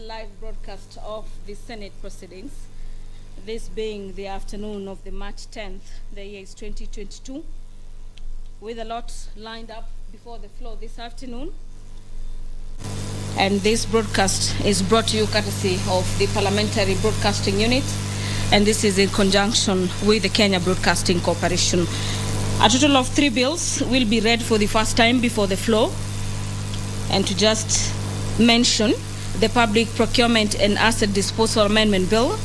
live broadcast of the Senate proceedings, this being the afternoon of the March 10th, the year is 2022, with a lot lined up before the floor this afternoon. And this broadcast is brought to you courtesy of the Parliamentary Broadcasting Unit, and this is in conjunction with the Kenya Broadcasting Corporation. A total of 3 bills will be read for the first time before the floor. And to just mention, the Public Procurement and Asset Disposal Amendment Bill,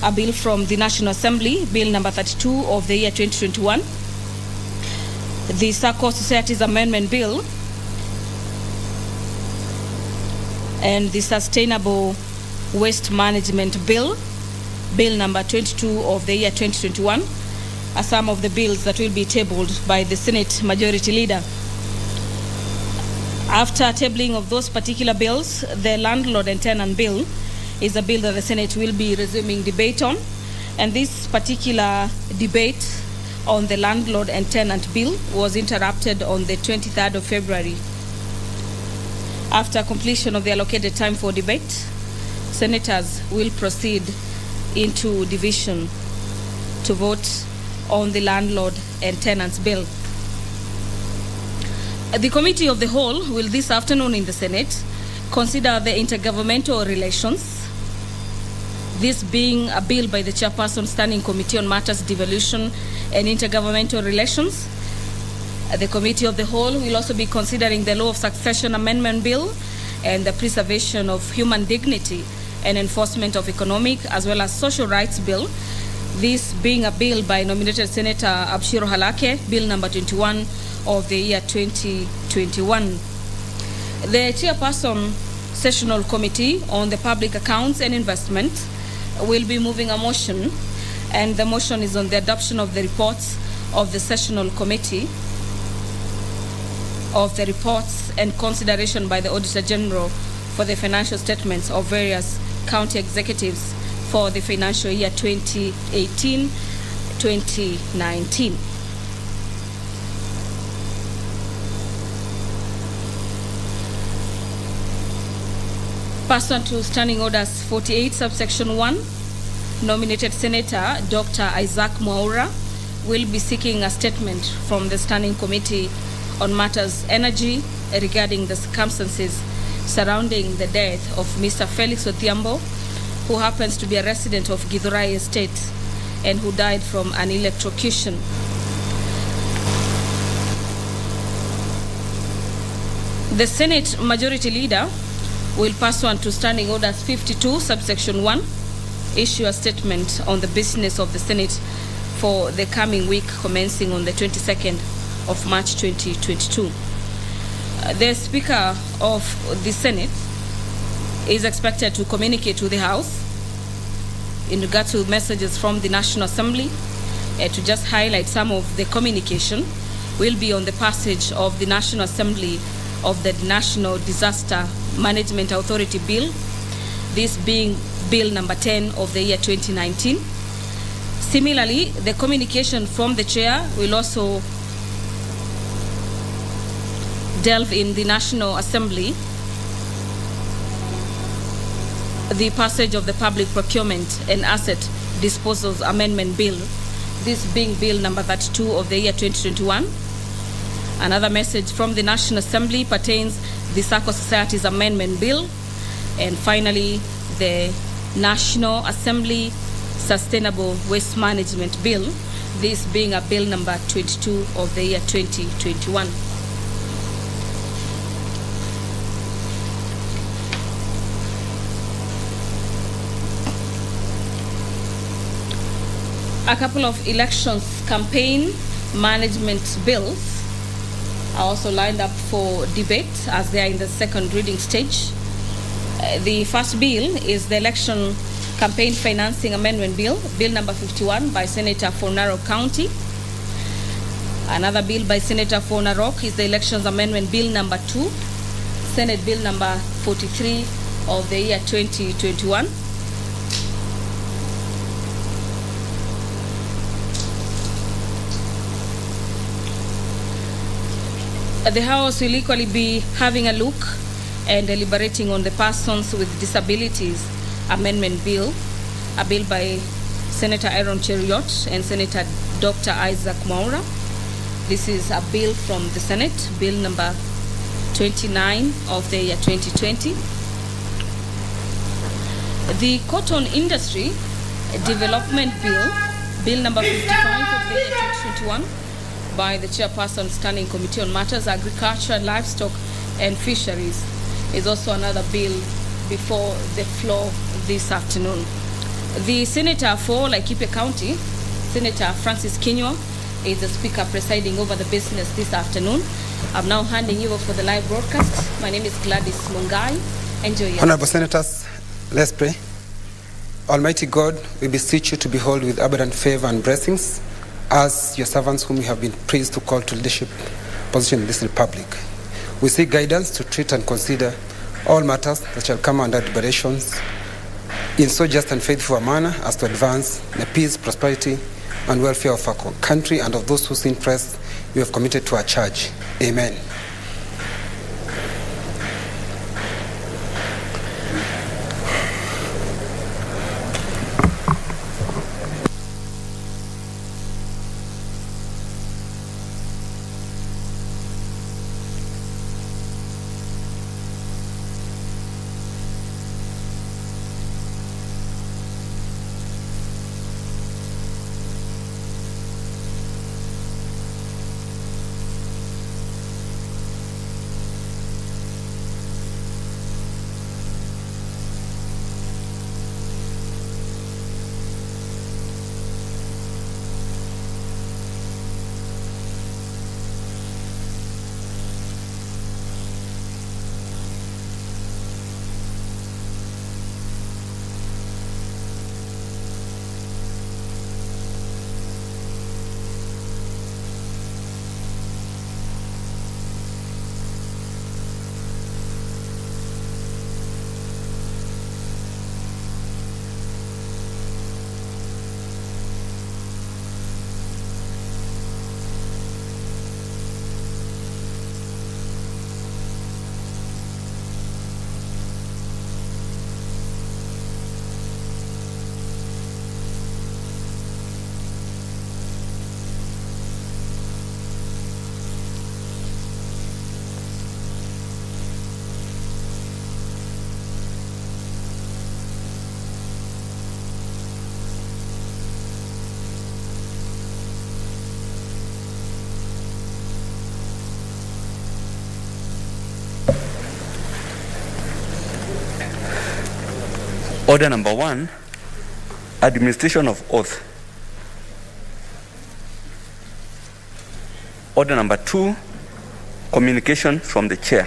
a bill from the National Assembly, Bill number 32 of the year 2021. The Circle Societies Amendment Bill, and the Sustainable Waste Management Bill, Bill number 22 of the year 2021, are some of the bills that will be tabled by the Senate Majority Leader. After tabling of those particular bills, the Landlord and Tenant Bill is a bill that the Senate will be resuming debate on, and this particular debate on the Landlord and Tenant Bill was interrupted on the 23rd of February. After completion of the allocated time for debate, senators will proceed into division to vote on the Landlord and Tenants Bill. The Committee of the Whole will this afternoon in the Senate consider the intergovernmental relations, this being a bill by the Chairperson Standing Committee on Matters Devolution and Intergovernmental Relations. The Committee of the Whole will also be considering the Law of Succession Amendment Bill and the Preservation of Human Dignity and Enforcement of Economic as well as Social Rights Bill, this being a bill by nominated Senator Abshiro Halake, Bill number 21 of the year 2021. The Chairperson Sessional Committee on the Public Accounts and Investment will be moving a motion, and the motion is on the adoption of the reports of the Sessional Committee of the reports and consideration by the Auditor General for the financial statements of various county executives for the financial year 2018-2019. Pursuant to Standing Orders 48, subsection 1, nominated Senator Dr. Isaac Mwaura will be seeking a statement from the Standing Committee on Matters Energy regarding the circumstances surrounding the death of Mr. Felix Odhiambo, who happens to be a resident of Githurai Estate and who died from an electrocution. The Senate Majority Leader will, pursuant to Standing Orders 52, subsection 1, issue a statement on the business of the Senate for the coming week commencing on the 22nd of March 2022. The Speaker of the Senate is expected to communicate to the House in regard to messages from the National Assembly. To just highlight some of the communication will be on the passage of the National Assembly of the National Disaster Management Authority Bill, this being Bill number 10 of the year 2019. Similarly, the communication from the Chair will also delve in the National Assembly the passage of the Public Procurement and Asset Disposals Amendment Bill, this being Bill number 32 of the year 2021. Another message from the National Assembly pertains the Circle Societies Amendment Bill, and finally the National Assembly Sustainable Waste Management Bill, this being a Bill number 22 of the year 2021. A couple of elections campaign management bills are also lined up for debate as they are in the second reading stage. The first bill is the Election Campaign Financing Amendment Bill, Bill number 51 by Senator for Narok County. Another bill by Senator for Narok is the Elections Amendment Bill number 2, Senate Bill number 43 of the year 2021. The House will equally be having a look and deliberating on the Persons with Disabilities Amendment Bill, a bill by Senator Aaron Cheriot and Senator Dr. Isaac Mwaura. This is a bill from the Senate, Bill number 29 of the year 2020. The Cotton Industry Development Bill, Bill number 55 of the year 2021, by the Chairperson Standing Committee on Matters Agriculture, Livestock and Fisheries, is also another bill before the floor this afternoon. The Senator for Laikipia County, Senator Francis Kinyua, is the Speaker presiding over the business this afternoon. I'm now handing you over for the live broadcast. My name is Gladys Mungai. Enjoy your Honorable Senators, let's pray. Almighty God, we beseech you to behold with abundant favor and blessings as your servants whom you have been pleased to call to leadership position in this republic. We seek guidance to treat and consider all matters that shall come under deliberations in so just and faithful a manner as to advance the peace, prosperity, and welfare of our country and of those whose interests you have committed to our charge. Amen. Order number 1, administration of oath. Order number 2, communication from the chair.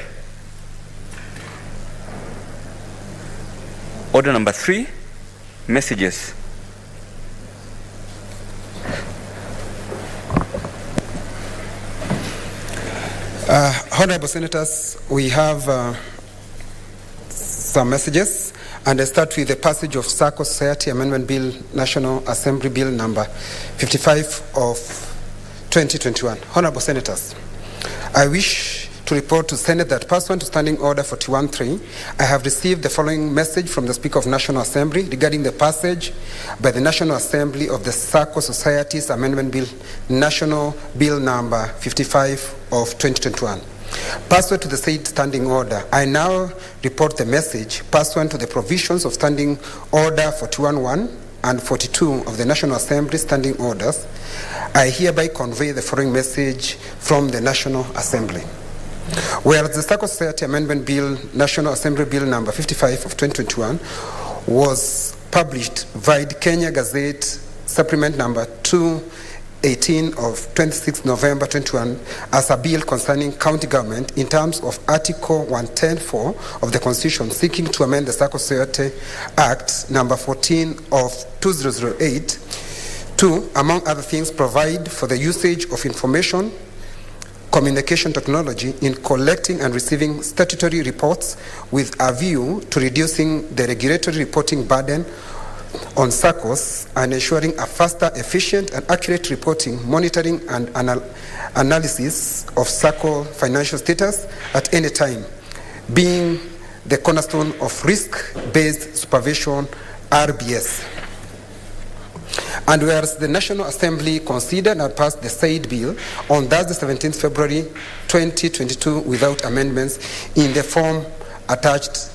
Order number 3, messages. Honorable Senators, we have some messages. And I start with the passage of SACCO Society Amendment Bill, National Assembly Bill number 55 of 2021. Honorable Senators, I wish to report to Senate that pursuant to Standing Order 41.3, I have received the following message from the Speaker of National Assembly regarding the passage by the National Assembly of the SACCO Societies Amendment Bill, National Bill number 55 of 2021. Pursuant to the said standing order, I now report the message pursuant to the provisions of Standing Order 41.1 and 42 of the National Assembly Standing Orders. I hereby convey the following message from the National Assembly. Whereas the SACCO Society Amendment Bill, National Assembly Bill number 55 of 2021 was published via Kenya Gazette Supplement number 218 of 26 November 2021 as a bill concerning county government in terms of Article 110.4 of the Constitution seeking to amend the SACCO Society Act number 14 of 2008 to, among other things, provide for the usage of information communication technology in collecting and receiving statutory reports with a view to reducing the regulatory reporting burden on SACCOs and ensuring a faster, efficient, and accurate reporting, monitoring, and analysis of SACCO financial status at any time being the cornerstone of risk-based supervision, RBS. And whereas the National Assembly considered and passed the said bill on Thursday, 17th February 2022 without amendments in the form attached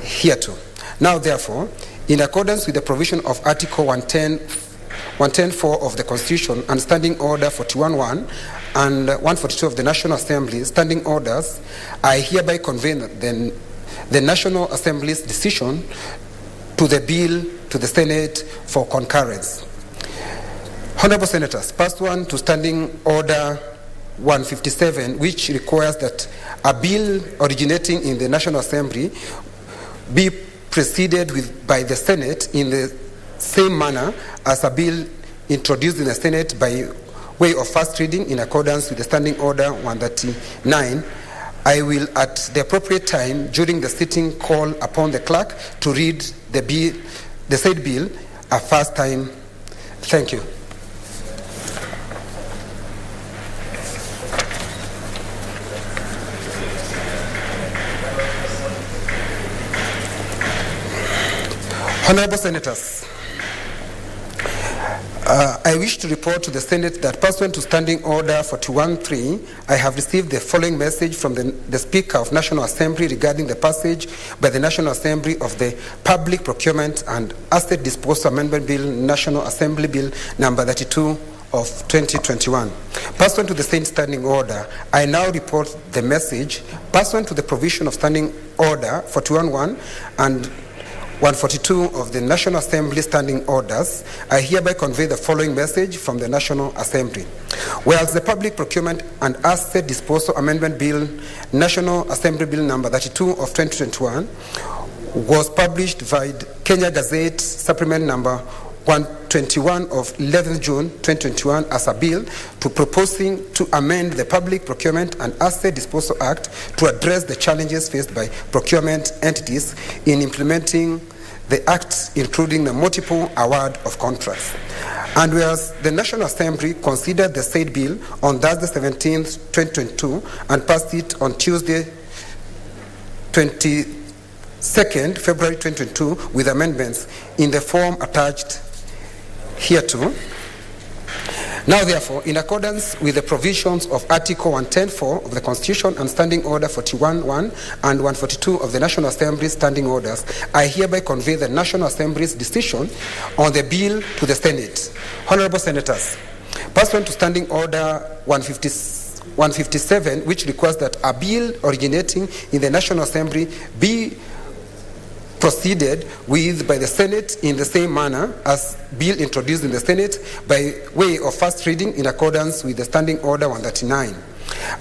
hereto. Now, therefore, in accordance with the provision of Article 110(4) of the Constitution and Standing Order 41(1) and 142 of the National Assembly Standing Orders, I hereby convey the National Assembly's decision to the bill to the Senate for concurrence. Honorable Senators, pursuant to Standing Order 157, which requires that a bill originating in the National Assembly be preceded by the Senate in the same manner as a bill introduced in the Senate by way of first reading in accordance with the Standing Order 139, I will at the appropriate time during the sitting call upon the clerk to read the said bill a first time. Thank you. Honorable Senators, I wish to report to the Senate that pursuant to Standing Order 41(3), I have received the following message from the Speaker of National Assembly regarding the passage by the National Assembly of the Public Procurement and Asset Disposal Amendment Bill, National Assembly Bill number 32 of 2021. Pursuant to the same standing order, I now report the message pursuant to the provision of Standing Order 41(1) and 142 of the National Assembly Standing Orders, I hereby convey the following message from the National Assembly. Whereas the Public Procurement and Asset Disposal Amendment Bill, National Assembly Bill number 32 of 2021, was published by Kenya Gazette Supplement number 121 of 11th June 2021 as a bill to proposing to amend the Public Procurement and Asset Disposal Act to address the challenges faced by procurement entities in implementing the Act, including the multiple award of contracts. And whereas the National Assembly considered the said bill on Thursday 17th, 2022 and passed it on Tuesday 22nd February 2022 with amendments in the form attached hereto. Now, therefore, in accordance with the provisions of Article 110(4) of the Constitution and Standing Order 41(1) and 142 of the National Assembly Standing Orders, I hereby convey the National Assembly's decision on the bill to the Senate. Honorable Senators, pursuant to Standing Order 157, which requires that a bill originating in the National Assembly be proceeded with by the Senate in the same manner as bill introduced in the Senate by way of first reading in accordance with the Standing Order 139.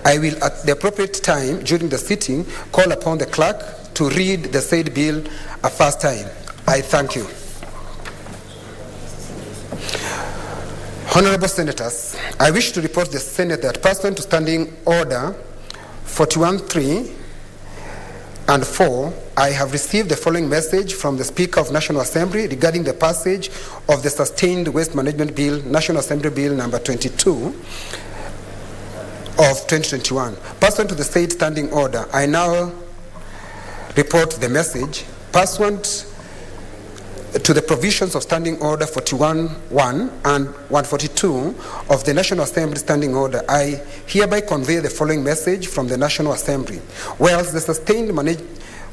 I will at the appropriate time during the sitting call upon the clerk to read the said bill a first time. I thank you. Honorable Senators, I wish to report to the Senate that pursuant to Standing Order 41(3) and 4, I have received the following message from the Speaker of National Assembly regarding the passage of the Sustained Waste Management Bill, National Assembly Bill number 22 of 2021. Pursuant to the said standing order, I now report the message pursuant to the provisions of Standing Order 41(1) and 142 of the National Assembly Standing Order. I hereby convey the following message from the National Assembly. Whereas the Sustained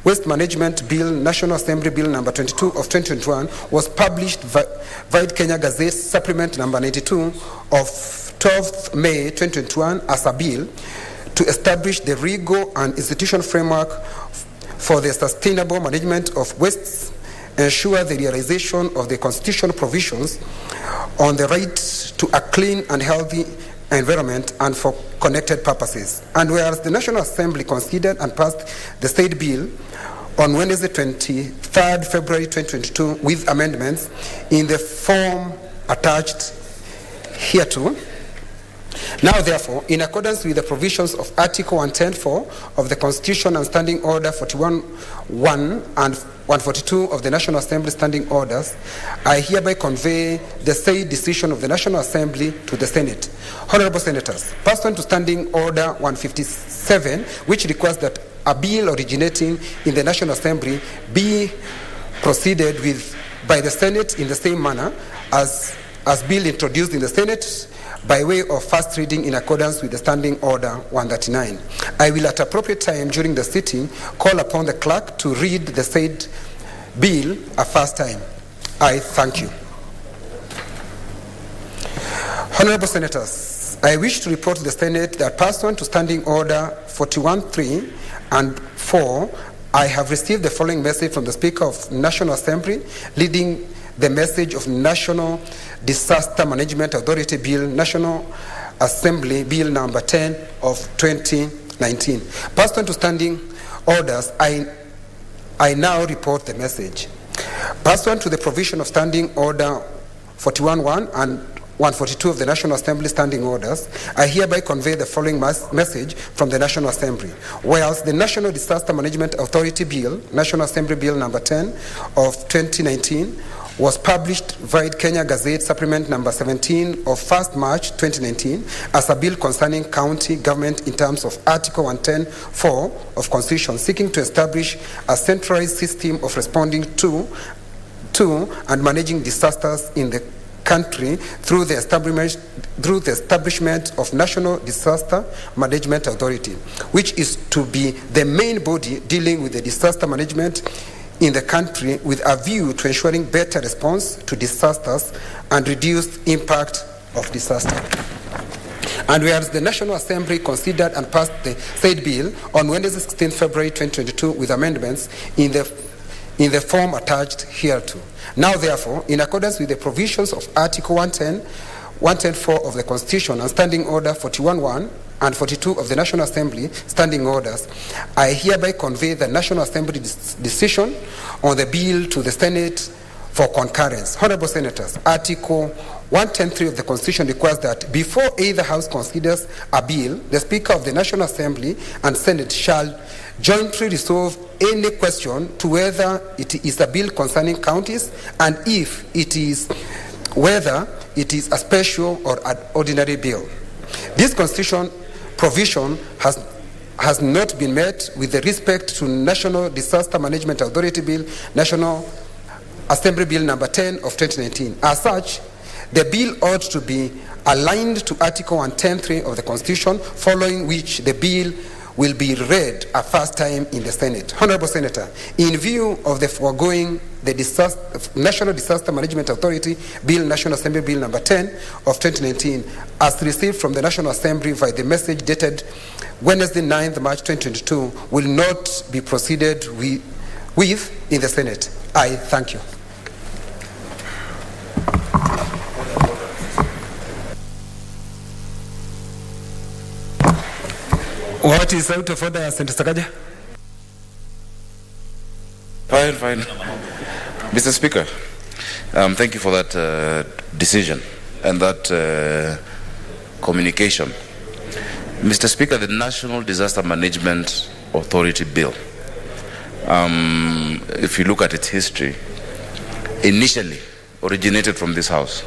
Waste Management Bill, National Assembly Bill number 22 of 2021 was published via Kenya Gazette Supplement number 92 of 12th May 2021 as a bill to establish the legal and institutional framework for the sustainable management of wastes, ensure the realization of the constitutional provisions on the right to a clean and healthy environment and for connected purposes. And whereas the National Assembly considered and passed the said bill on Wednesday 23rd February 2022 with amendments in the form attached hereto. Now, therefore, in accordance with the provisions of Article 110(4) of the Constitution and Standing Order 41(1) and 142 of the National Assembly Standing Orders, I hereby convey the said decision of the National Assembly to the Senate. Honorable Senators, pursuant to Standing Order 157, which requires that a bill originating in the National Assembly be proceeded with by the Senate in the same manner as bill introduced in the Senate by way of first reading in accordance with the Standing Order 139. I will at appropriate time during the sitting call upon the clerk to read the said bill a first time. I thank you. Honorable Senators, I wish to report to the Senate that pursuant to Standing Order 41.3 and 4, I have received the following message from the Speaker of National Assembly, leading the message of National Disaster Management Authority Bill, National Assembly Bill number 10 of 2019. Pursuant to standing orders, I now report the message. Pursuant to the provision of Standing Order 41.1 and 142 of the National Assembly Standing Orders, I hereby convey the following message from the National Assembly. Whilst the National Disaster Management Authority Bill, National Assembly Bill number 10 of 2019, was published via Kenya Gazette Supplement number 17 of 1st March 2019 as a bill concerning county government in terms of Article 110(4) of Constitution, seeking to establish a centralized system of responding to and managing disasters in the country through the establishment of National Disaster Management Authority, which is to be the main body dealing with the disaster management in the country with a view to ensuring better response to disasters and reduced impact of disaster. And whereas the National Assembly considered and passed the said bill on Wednesday, 16 February 2022 with amendments in the form attached hereto. Now, therefore, in accordance with the provisions of Article 110(4) of the Constitution and Standing Order 41.1 and 42 of the National Assembly Standing Orders, I hereby convey the National Assembly decision on the bill to the Senate for concurrence. Honorable Senators, Article 110(3) of the Constitution requires that before either House considers a bill, the Speaker of the National Assembly and Senate shall jointly resolve any question to whether it is a bill concerning counties, and if it is, whether it is a special or an ordinary bill. This Constitution provision has not been met with respect to National Disaster Management Authority Bill, National Assembly Bill number 10 of 2019. As such, the bill ought to be aligned to Article 110(3) of the Constitution, following which the bill will be read a first time in the Senate. Honorable Senator, in view of the foregoing, the National Disaster Management Authority Bill, National Assembly Bill number 10 of 2019, as received from the National Assembly by the message dated Wednesday, 9th March 2022, will not be proceeded with in the Senate. I thank you. What is out of order, Senator Sakaja? Fine. Mr. Speaker, thank you for that decision and that communication. Mr. Speaker, the National Disaster Management Authority Bill, if you look at its history, initially originated from this House.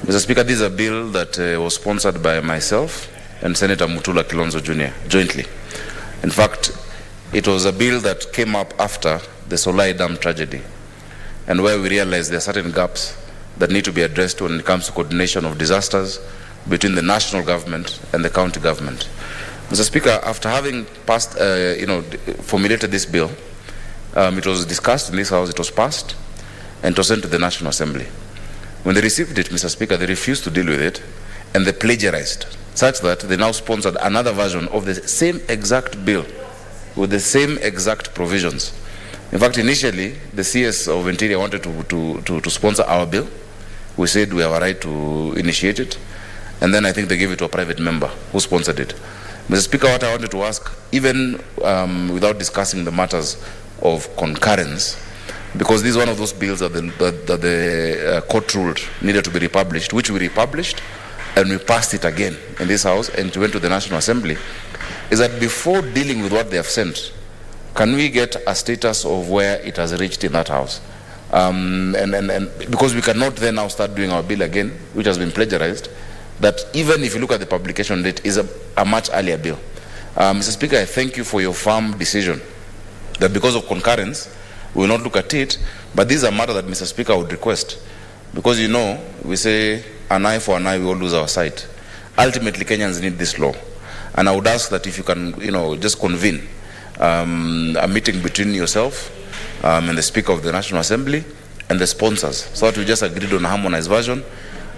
Mr. Speaker, this is a bill that was sponsored by myself and Senator Mutula Kilonzo Jr. jointly. In fact, it was a bill that came up after the Solai Dam tragedy, and where we realized there are certain gaps that need to be addressed when it comes to coordination of disasters between the national government and the county government. Mr. Speaker, after having passed, formulated this bill, it was discussed in this House, it was passed, and it was sent to the National Assembly. When they received it, Mr. Speaker, they refused to deal with it, and they plagiarized, such that they now sponsored another version of the same exact bill with the same exact provisions. In fact, initially, the CS of Interior wanted to sponsor our bill. We said we have a right to initiate it, and then I think they gave it to a private member who sponsored it. Mr. Speaker, what I wanted to ask, even without discussing the matters of concurrence, because this is one of those bills that the court ruled needed to be republished, which we republished, and we passed it again in this House, and it went to the National Assembly, is that before dealing with what they have sent, can we get a status of where it has reached in that House? And because we cannot then now start doing our bill again, which has been plagiarized, that even if you look at the publication date, is a much earlier bill. Mr. Speaker, I thank you for your firm decision that because of concurrence, we will not look at it, but this is a matter that, Mr. Speaker, I would request. Because we say an eye for an eye, we all lose our sight. Ultimately, Kenyans need this law. And I would ask that if you can, just convene a meeting between yourself and the Speaker of the National Assembly and the sponsors, so that we just agreed on a harmonized version.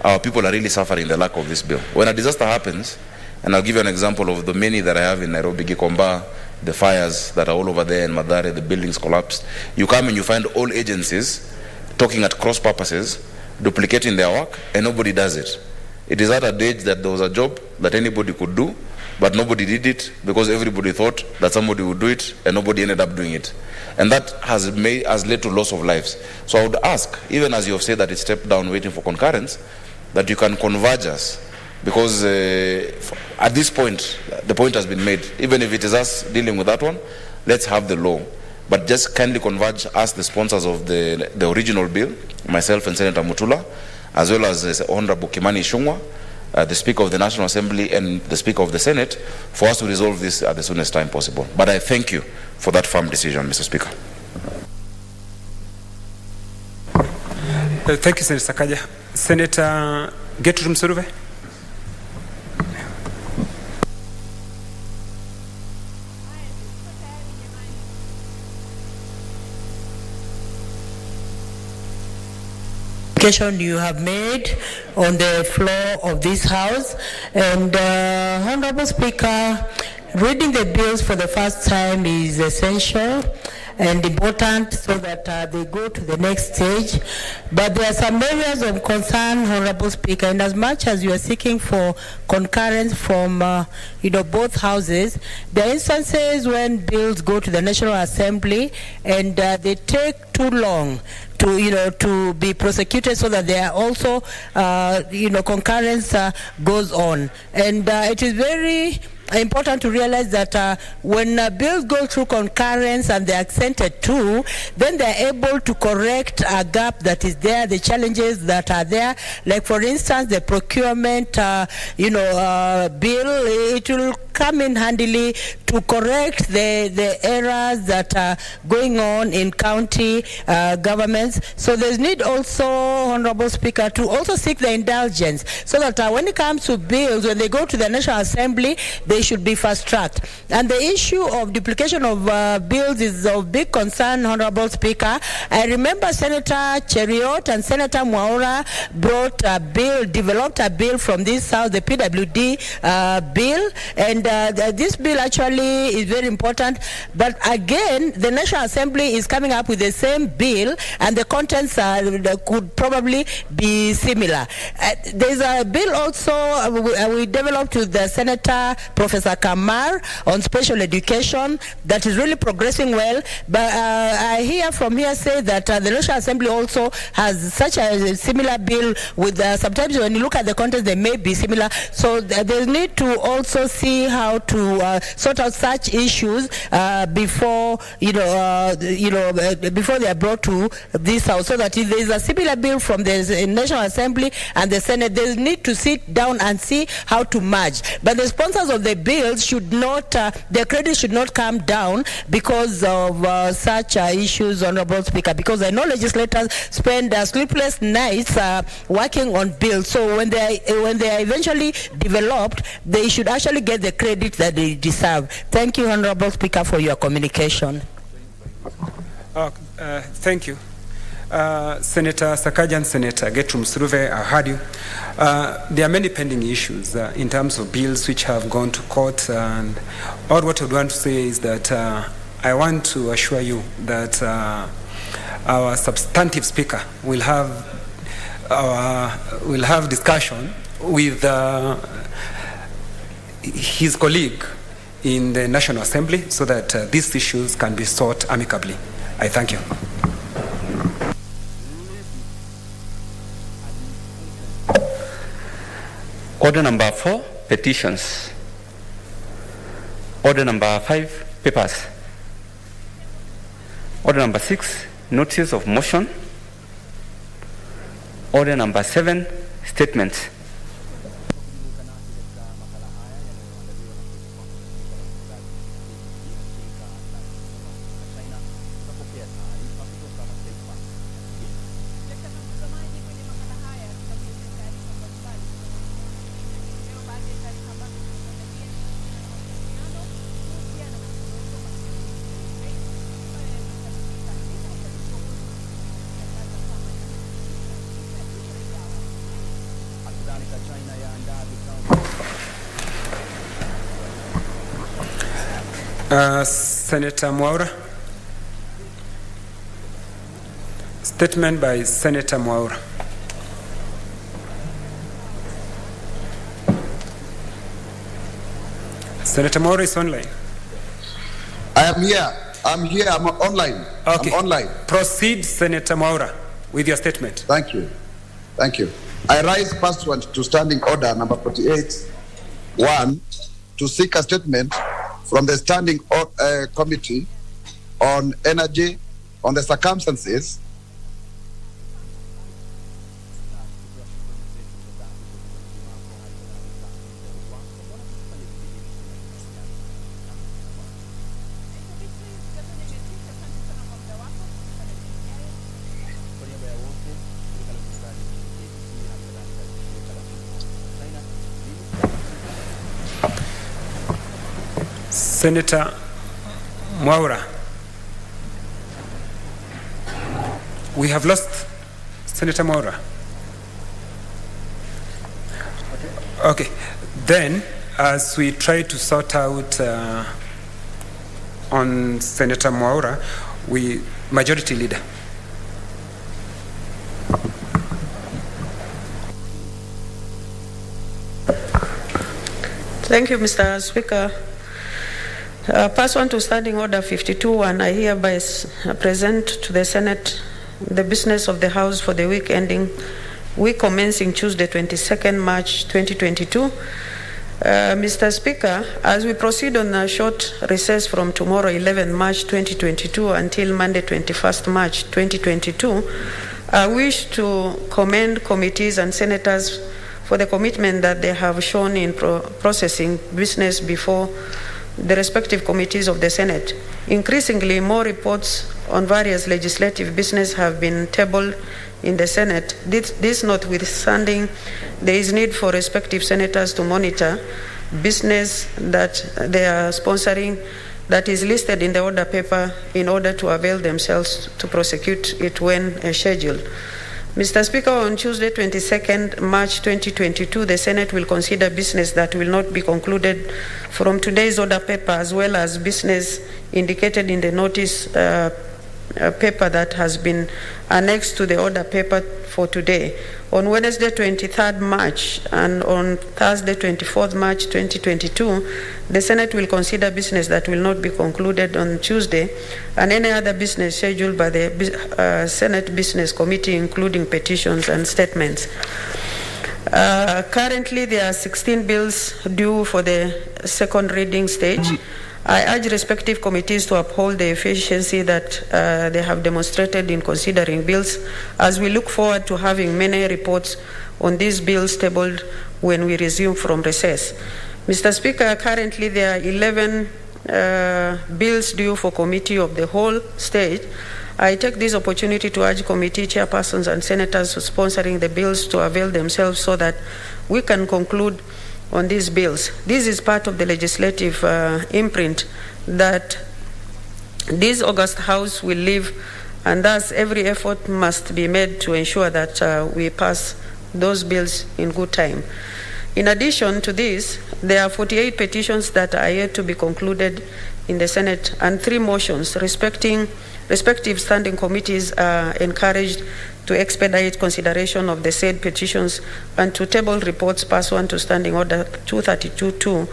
Our people are really suffering the lack of this bill. When a disaster happens, and I'll give you an example of the many that I have in Nairobi, Gikomba, the fires that are all over there in Mathare, the buildings collapsed. You come and you find all agencies talking at cross purposes, duplicating their work, and nobody does it. It is at a stage that there was a job that anybody could do, but nobody did it because everybody thought that somebody would do it, and nobody ended up doing it. And that has led to loss of lives. So I would ask, even as you have said that it's stepped down waiting for concurrence, that you can converge us, because at this point, the point has been made. Even if it is us dealing with that one, let's have the law. But just kindly converge us, the sponsors of the original bill, myself and Senator Mutula, as well as Honorable Kimani Ichung'wah, the Speaker of the National Assembly and the Speaker of the Senate, for us to resolve this at the soonest time possible. But I thank you for that firm decision, Mr. Speaker. Thank you, Senator Sakaja. Senator Gertrude Msuruve. You have made on the floor of this House, and Honorable Speaker, reading the bills for the first time is essential and important so that they go to the next stage. But there are some areas of concern, Honorable Speaker, and as much as you are seeking for concurrence from both houses, there are instances when bills go to the National Assembly and they take too long to be prosecuted, so that there are also concurrence goes on. And it is very important to realize that when bills go through concurrence and they're accented to, then they're able to correct a gap that is there, the challenges that are there. Like, for instance, the procurement bill, it will come in handily to correct the errors that are going on in county governments. So there's need also, Honorable Speaker, to also seek the indulgence, so that when it comes to bills, when they go to the National Assembly, they should be fast-tracked. And the issue of duplication of bills is of big concern, Honorable Speaker. I remember Senator Cheriot and Senator Mwaura developed a bill from this House, the PWD bill, and this bill actually is very important. But again, the National Assembly is coming up with the same bill, and the contents could probably be similar. There's a bill also we developed with the Senator Professor Kamar on special education that is really progressing well. But I hear from here say that the National Assembly also has such a similar bill with sometimes when you look at the contents, they may be similar. So they need to also see how to sort out such issues before before they are brought to this House, so that if there is a similar bill from the National Assembly and the Senate, they need to sit down and see how to merge. But the sponsors of the bills should not, their credit should not come down because of such issues, Honorable Speaker, because I know legislators spend sleepless nights working on bills. So when they are eventually developed, they should actually get the credit that they deserve. Thank you, Honorable Speaker, for your communication. Thank you. Senator Sakaja and Senator Gertrude Msuruve, I heard you. There are many pending issues in terms of bills which have gone to court, and all what I would want to say is that I want to assure you that our substantive speaker will have discussion with his colleague in the National Assembly, so that these issues can be sought amicably. I thank you. Order number 4, petitions. Order number 5, papers. Order number 6, notices of motion. Order number 7, statements. Senator Mwaura. Statement by Senator Mwaura. Senator Mwaura is online. I am here. I'm here. I'm online. Okay. I'm online. Proceed, Senator Mwaura, with your statement. Thank you. Thank you. I rise pursuant to Standing Order number 48, 1, to seek a statement from the Standing Committee on Energy on the circumstances Senator Mwaura. We have lost Senator Mwaura. Okay. Then, as we try to sort out on Senator Mwaura, Majority Leader. Thank you, Mr. Speaker. Pursuant to Standing Order 52-1, I hereby present to the Senate the business of the House for the week commencing Tuesday, 22nd March 2022. Mr. Speaker, as we proceed on a short recess from tomorrow, 11 March 2022, until Monday, 21st March 2022, I wish to commend committees and senators for the commitment that they have shown in processing business before the respective committees of the Senate. Increasingly, more reports on various legislative business have been tabled in the Senate. This notwithstanding, there is need for respective senators to monitor business that they are sponsoring that is listed in the order paper in order to avail themselves to prosecute it when scheduled. Mr. Speaker, on Tuesday, 22nd March 2022, the Senate will consider business that will not be concluded from today's order paper, as well as business indicated in the notice paper that has been annexed to the order paper for today. On Wednesday, 23rd March, and on Thursday, 24th March 2022, the Senate will consider business that will not be concluded on Tuesday, and any other business scheduled by the Senate Business Committee, including petitions and statements. Currently, there are 16 bills due for the second reading stage. I urge respective committees to uphold the efficiency that they have demonstrated in considering bills, as we look forward to having many reports on these bills tabled when we resume from recess. Mr. Speaker, currently there are 11 bills due for committee of the whole stage. I take this opportunity to urge committee chairpersons and senators sponsoring the bills to avail themselves so that we can conclude on these bills. This is part of the legislative imprint that this August House will leave, and thus every effort must be made to ensure that we pass those bills in good time. In addition to this, there are 48 petitions that are yet to be concluded in the Senate, and 3 motions respective standing committees are encouraged to expedite consideration of the said petitions and to table reports pursuant to Standing Order 232-2,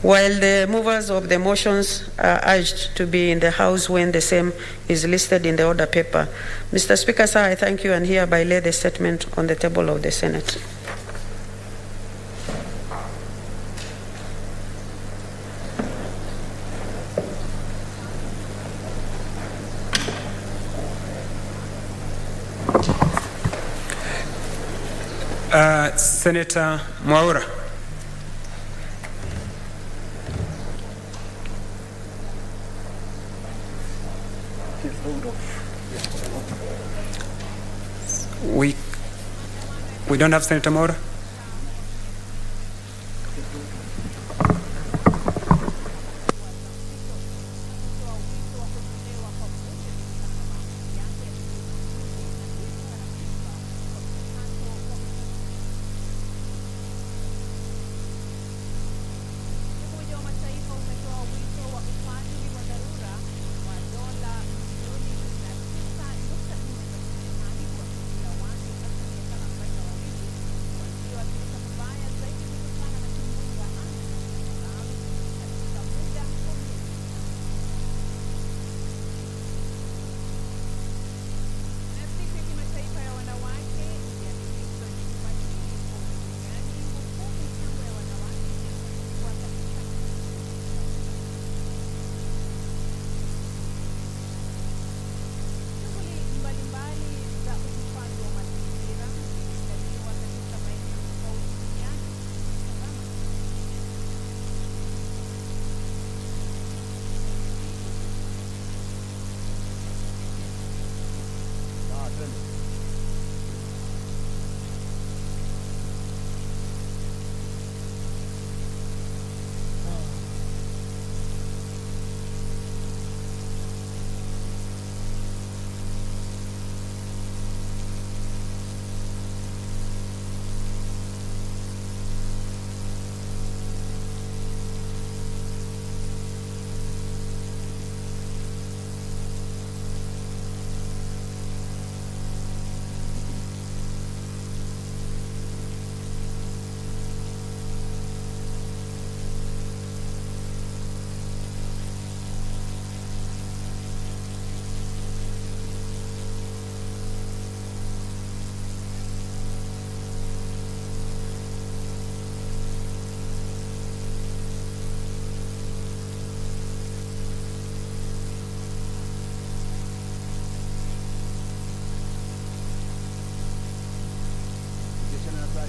while the movers of the motions are urged to be in the House when the same is listed in the order paper. Mr. Speaker, sir, I thank you and hereby lay the statement on the table of the Senate. Senator Mwaura. We don't have Senator Mwaura.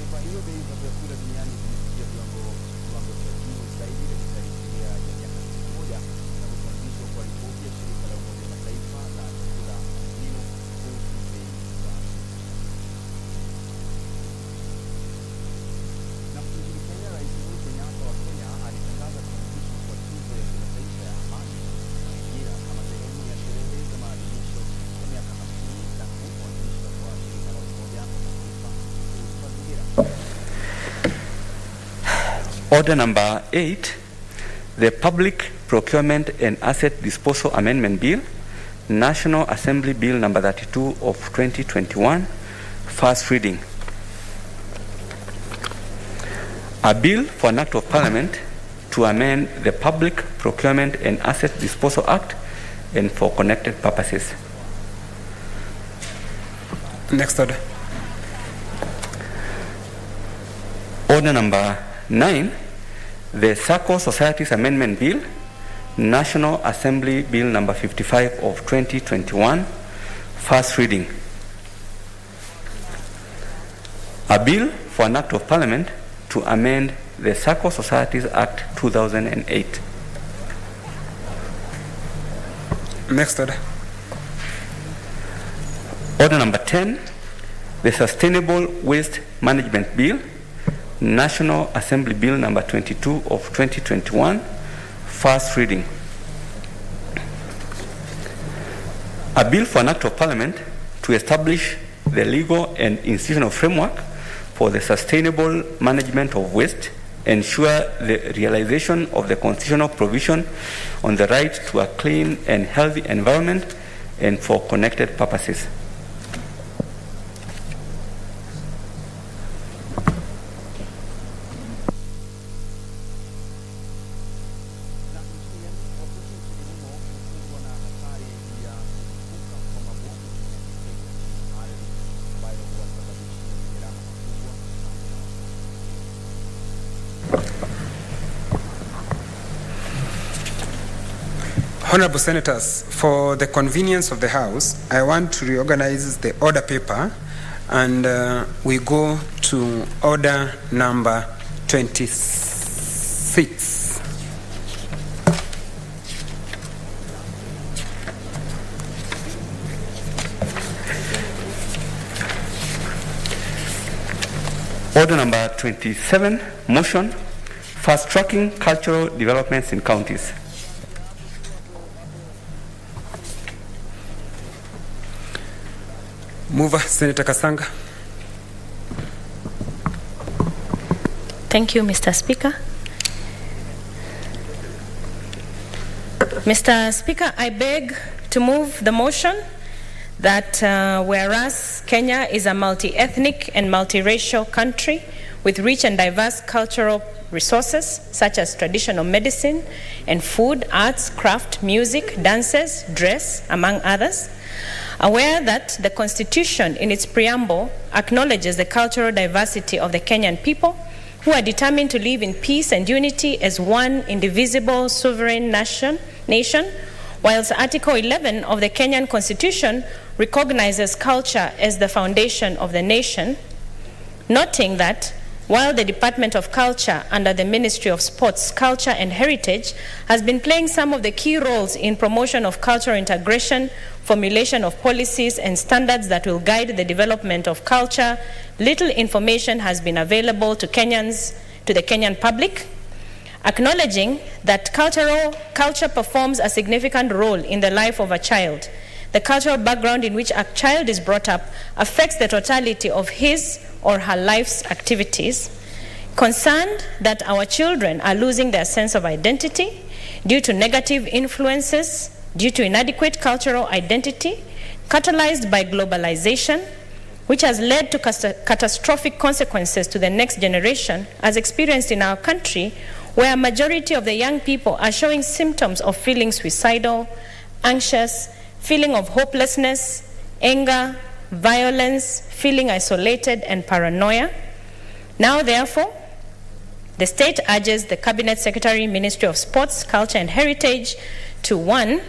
taarifa hiyo, bei za vyakula duniani zimefikia kiwango cha juu zaidi katika historia ya miaka 61 na kuanzishwa kwa ripoti ya shirika la Umoja wa Mataifa la chakula UNO kuhusu bei za na nchini Kenya. Rais Uhuru Kenyatta wa Kenya alitangaza kuanzishwa kwa tuzo ya kimataifa ya amani na ajira kama sehemu ya sherehe za maadhimisho ya miaka 50 tangu kuanzishwa kwa shirika la Umoja wa Mataifa kuhusu mazingira. Order number 8, the Public Procurement and Asset Disposal Amendment Bill, National Assembly Bill number 32 of 2021, first reading. A bill for an act of Parliament to amend the Public Procurement and Asset Disposal Act and for connected purposes. Next order. Order number 9, the Circle Societies Amendment Bill, National Assembly Bill number 55 of 2021, first reading. A bill for an act of Parliament to amend the Circle Societies Act 2008. Next order. Order number 10, the Sustainable Waste Management Bill, National Assembly Bill number 22 of 2021, first reading. A bill for an act of Parliament to establish the legal and institutional framework for the sustainable management of waste, ensure the realization of the constitutional provision on the right to a clean and healthy environment, and for connected purposes. Honorable Senators, for the convenience of the House, I want to reorganize the order paper, and we go to order number 26. Order number 27, motion, fast-tracking cultural developments in counties. Mover, Senator Kasanga. Thank you, Mr. Speaker. Mr. Speaker, I beg to move the motion that whereas Kenya is a multi-ethnic and multiracial country with rich and diverse cultural resources such as traditional medicine and food, arts, craft, music, dances, dress, among others, aware that the Constitution in its preamble acknowledges the cultural diversity of the Kenyan people who are determined to live in peace and unity as one indivisible sovereign nation, whilst Article 11 of the Kenyan Constitution recognizes culture as the foundation of the nation, noting that while the Department of Culture under the Ministry of Sports, Culture and Heritage has been playing some of the key roles in promotion of cultural integration, formulation of policies and standards that will guide the development of culture, little information has been available to the Kenyan public. Acknowledging that culture performs a significant role in the life of a child, the cultural background in which a child is brought up affects the totality of his or her life's activities. Concerned that our children are losing their sense of identity due to negative influences, due to inadequate cultural identity, catalyzed by globalization, which has led to catastrophic consequences to the next generation, as experienced in our country, where a majority of the young people are showing symptoms of feeling suicidal, anxious, feeling of hopelessness, anger, violence, feeling isolated, and paranoia. Now, therefore, the state urges the Cabinet Secretary, Ministry of Sports, Culture and Heritage to 1,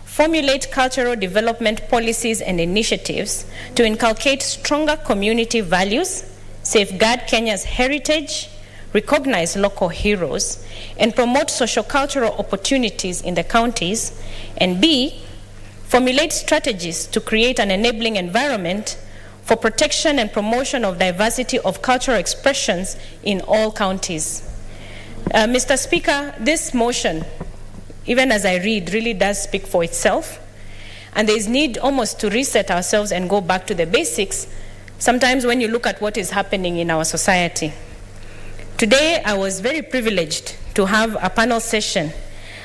formulate cultural development policies and initiatives to inculcate stronger community values, safeguard Kenya's heritage, recognize local heroes, and promote socio-cultural opportunities in the counties, and B, formulate strategies to create an enabling environment for protection and promotion of diversity of cultural expressions in all counties. Mr. Speaker, this motion, even as I read, really does speak for itself. And there is need almost to reset ourselves and go back to the basics, sometimes when you look at what is happening in our society. Today, I was very privileged to have a panel session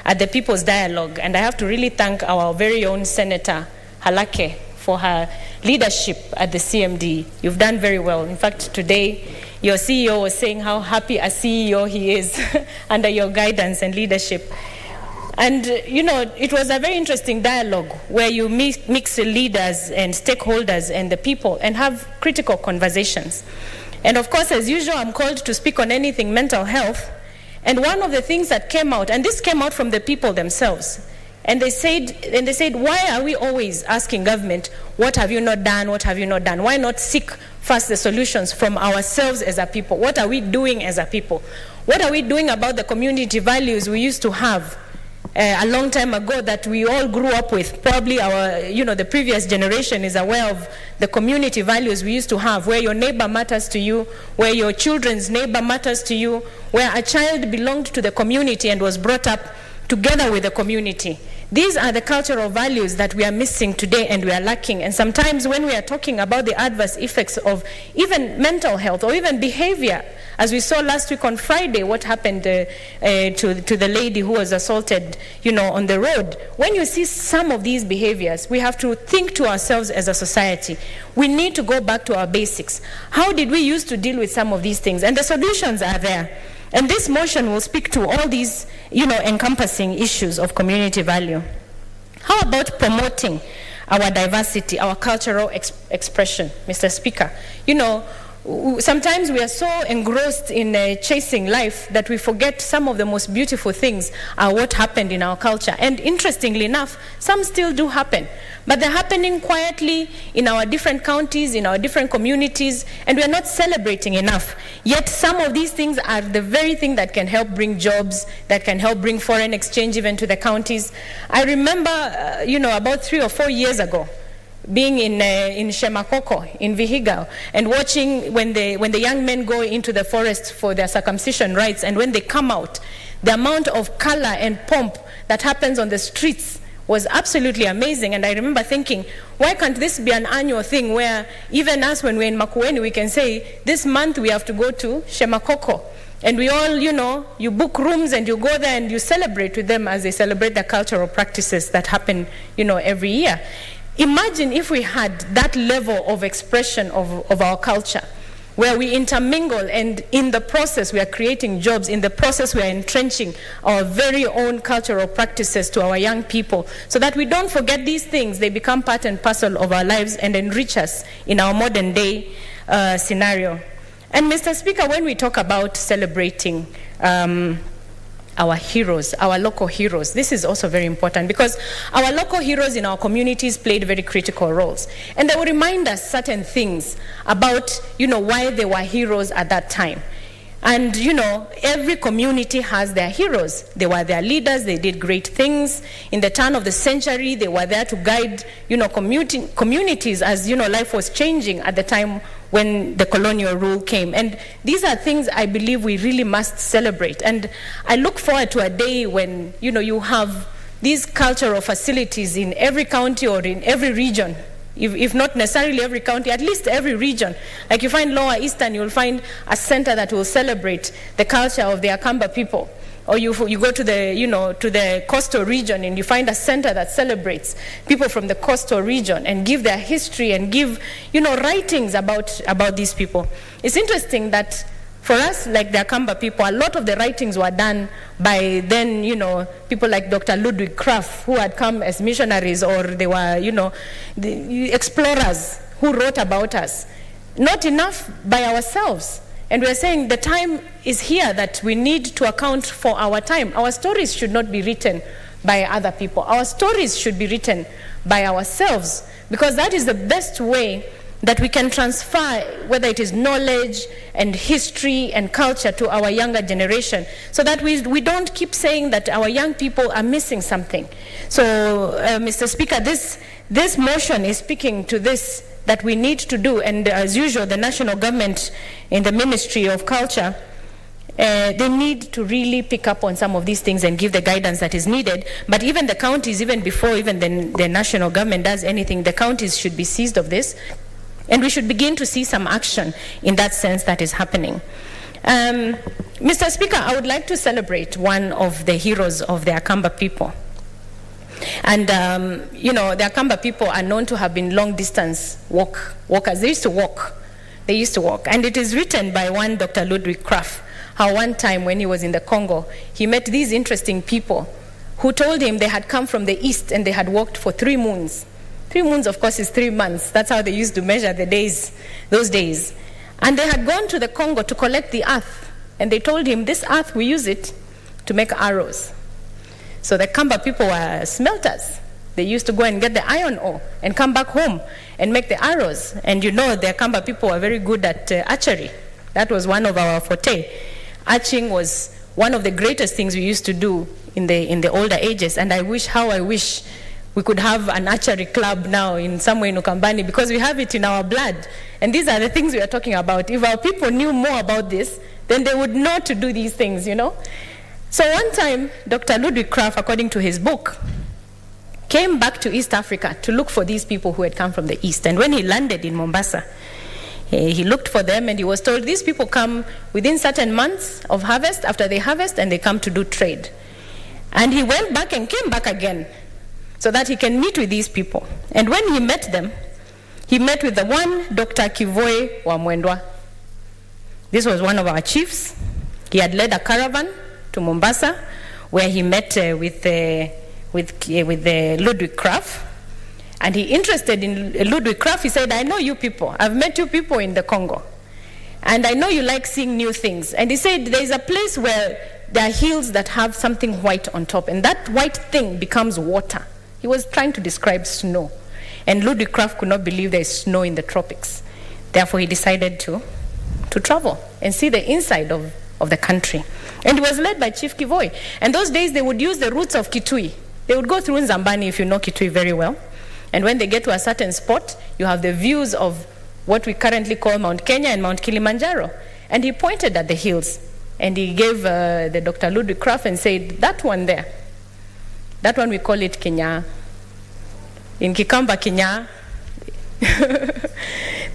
at the People's Dialogue, and I have to really thank our very own Senator Halake for her leadership at the CMD. You've done very well. In fact, today, your CEO was saying how happy a CEO he is under your guidance and leadership. And, you know, it was a very interesting dialogue where you mix the leaders and stakeholders and the people and have critical conversations. And of course, as usual, I'm called to speak on anything mental health. And one of the things that came out, and this came out from the people themselves, and they said, why are we always asking government, what have you not done, what have you not done? Why not seek first the solutions from ourselves as a people? What are we doing as a people? What are we doing about the community values we used to have a long time ago that we all grew up with? Probably our, the previous generation is aware of the community values we used to have, where your neighbor matters to you, where your children's neighbor matters to you, where a child belonged to the community and was brought up together with the community. These are the cultural values that we are missing today and we are lacking. And sometimes when we are talking about the adverse effects of even mental health or even behavior, as we saw last week on Friday, what happened to the lady who was assaulted, on the road. When you see some of these behaviors, we have to think to ourselves as a society. We need to go back to our basics. How did we used to deal with some of these things? And the solutions are there. And this motion will speak to all these, encompassing issues of community value. How about promoting our diversity, our cultural expression, Mr. Speaker? Sometimes we are so engrossed in chasing life that we forget some of the most beautiful things are what happened in our culture. And interestingly enough, some still do happen. But they're happening quietly in our different counties, in our different communities, and we're not celebrating enough. Yet some of these things are the very thing that can help bring jobs, that can help bring foreign exchange even to the counties. I remember, about 3 or 4 years ago, being in Shemakoko, in Vihiga, and watching when the young men go into the forest for their circumcision rites, and when they come out, the amount of color and pomp that happens on the streets was absolutely amazing. And I remember thinking, why can't this be an annual thing where even us, when we're in Makueni, we can say, this month we have to go to Shemakoko. And we all, you book rooms and you go there and you celebrate with them as they celebrate the cultural practices that happen, every year. Imagine if we had that level of expression of our culture, where we intermingle and in the process we are creating jobs, in the process we are entrenching our very own cultural practices to our young people, so that we don't forget these things. They become part and parcel of our lives and enrich us in our modern day scenario. And Mr. Speaker, when we talk about celebrating our heroes, our local heroes, this is also very important, because our local heroes in our communities played very critical roles. And they will remind us certain things about, why they were heroes at that time. And, every community has their heroes. They were their leaders. They did great things. In the turn of the century, they were there to guide, communities as, life was changing at the time when the colonial rule came. And these are things I believe we really must celebrate. And I look forward to a day when, you have these cultural facilities in every county or in every region. If not necessarily every county, at least every region. Like you find Lower Eastern, you'll find a center that will celebrate the culture of the Akamba people. Or you go to the coastal region and you find a center that celebrates people from the coastal region and give their history and give, writings about these people. It's interesting that for us, like the Akamba people, a lot of the writings were done by then, people like Dr. Ludwig Kraft, who had come as missionaries, or they were, the explorers who wrote about us. Not enough by ourselves. And we're saying the time is here that we need to account for our time. Our stories should not be written by other people. Our stories should be written by ourselves, because that is the best way that we can transfer, whether it is knowledge and history and culture, to our younger generation, so that we don't keep saying that our young people are missing something. So, Mr. Speaker, this motion is speaking to this, that we need to do, and as usual, the national government in the Ministry of Culture, they need to really pick up on some of these things and give the guidance that is needed. But even the counties, even before even the national government does anything, the counties should be seized of this. And we should begin to see some action in that sense that is happening. Mr. Speaker, I would like to celebrate one of the heroes of the Akamba people. And, you know, the Akamba people are known to have been long-distance walkers. They used to walk. And it is written by one Dr. Ludwig Krapf, how one time when he was in the Congo, he met these interesting people who told him they had come from the east and they had walked for 3 moons. 3 moons, of course, is 3 months. That's how they used to measure the days, those days. And they had gone to the Congo to collect the earth. And they told him, this earth, we use it to make arrows. So the Kamba people were smelters. They used to go and get the iron ore and come back home and make the arrows. And you know, the Kamba people were very good at archery. That was one of our forte. Arching was one of the greatest things we used to do in the older ages. And I wish we could have an archery club now in somewhere in Ukambani, because we have it in our blood. And these are the things we are talking about. If our people knew more about this, then they would know to do these things, you know. So one time, Dr. Ludwig Krapf, according to his book, came back to East Africa to look for these people who had come from the East. And when he landed in Mombasa, he looked for them and he was told, these people come within certain months of harvest, after they harvest, and they come to do trade. And he went back and came back again, so that he can meet with these people. And when he met them, he met with the one Dr. Kivoe wa Mwendwa. This was one of our chiefs. He had led a caravan to Mombasa, where he met with Ludwig Krapf. And he interested in Ludwig Krapf. He said, I know you people. I've met you people in the Congo. And I know you like seeing new things. And he said, there is a place where there are hills that have something white on top. And that white thing becomes water. He was trying to describe snow. And Ludwig Krapf could not believe there is snow in the tropics. Therefore, he decided to travel and see the inside of the country. And he was led by Chief Kivoe. And those days, they would use the routes of Kitui. They would go through Nzambani, if you know Kitui very well. And when they get to a certain spot, you have the views of what we currently call Mount Kenya and Mount Kilimanjaro. And he pointed at the hills. And he gave the Dr. Ludwig Krapf and said, that one there, that one we call it Kenya. In Kikamba, Kenya.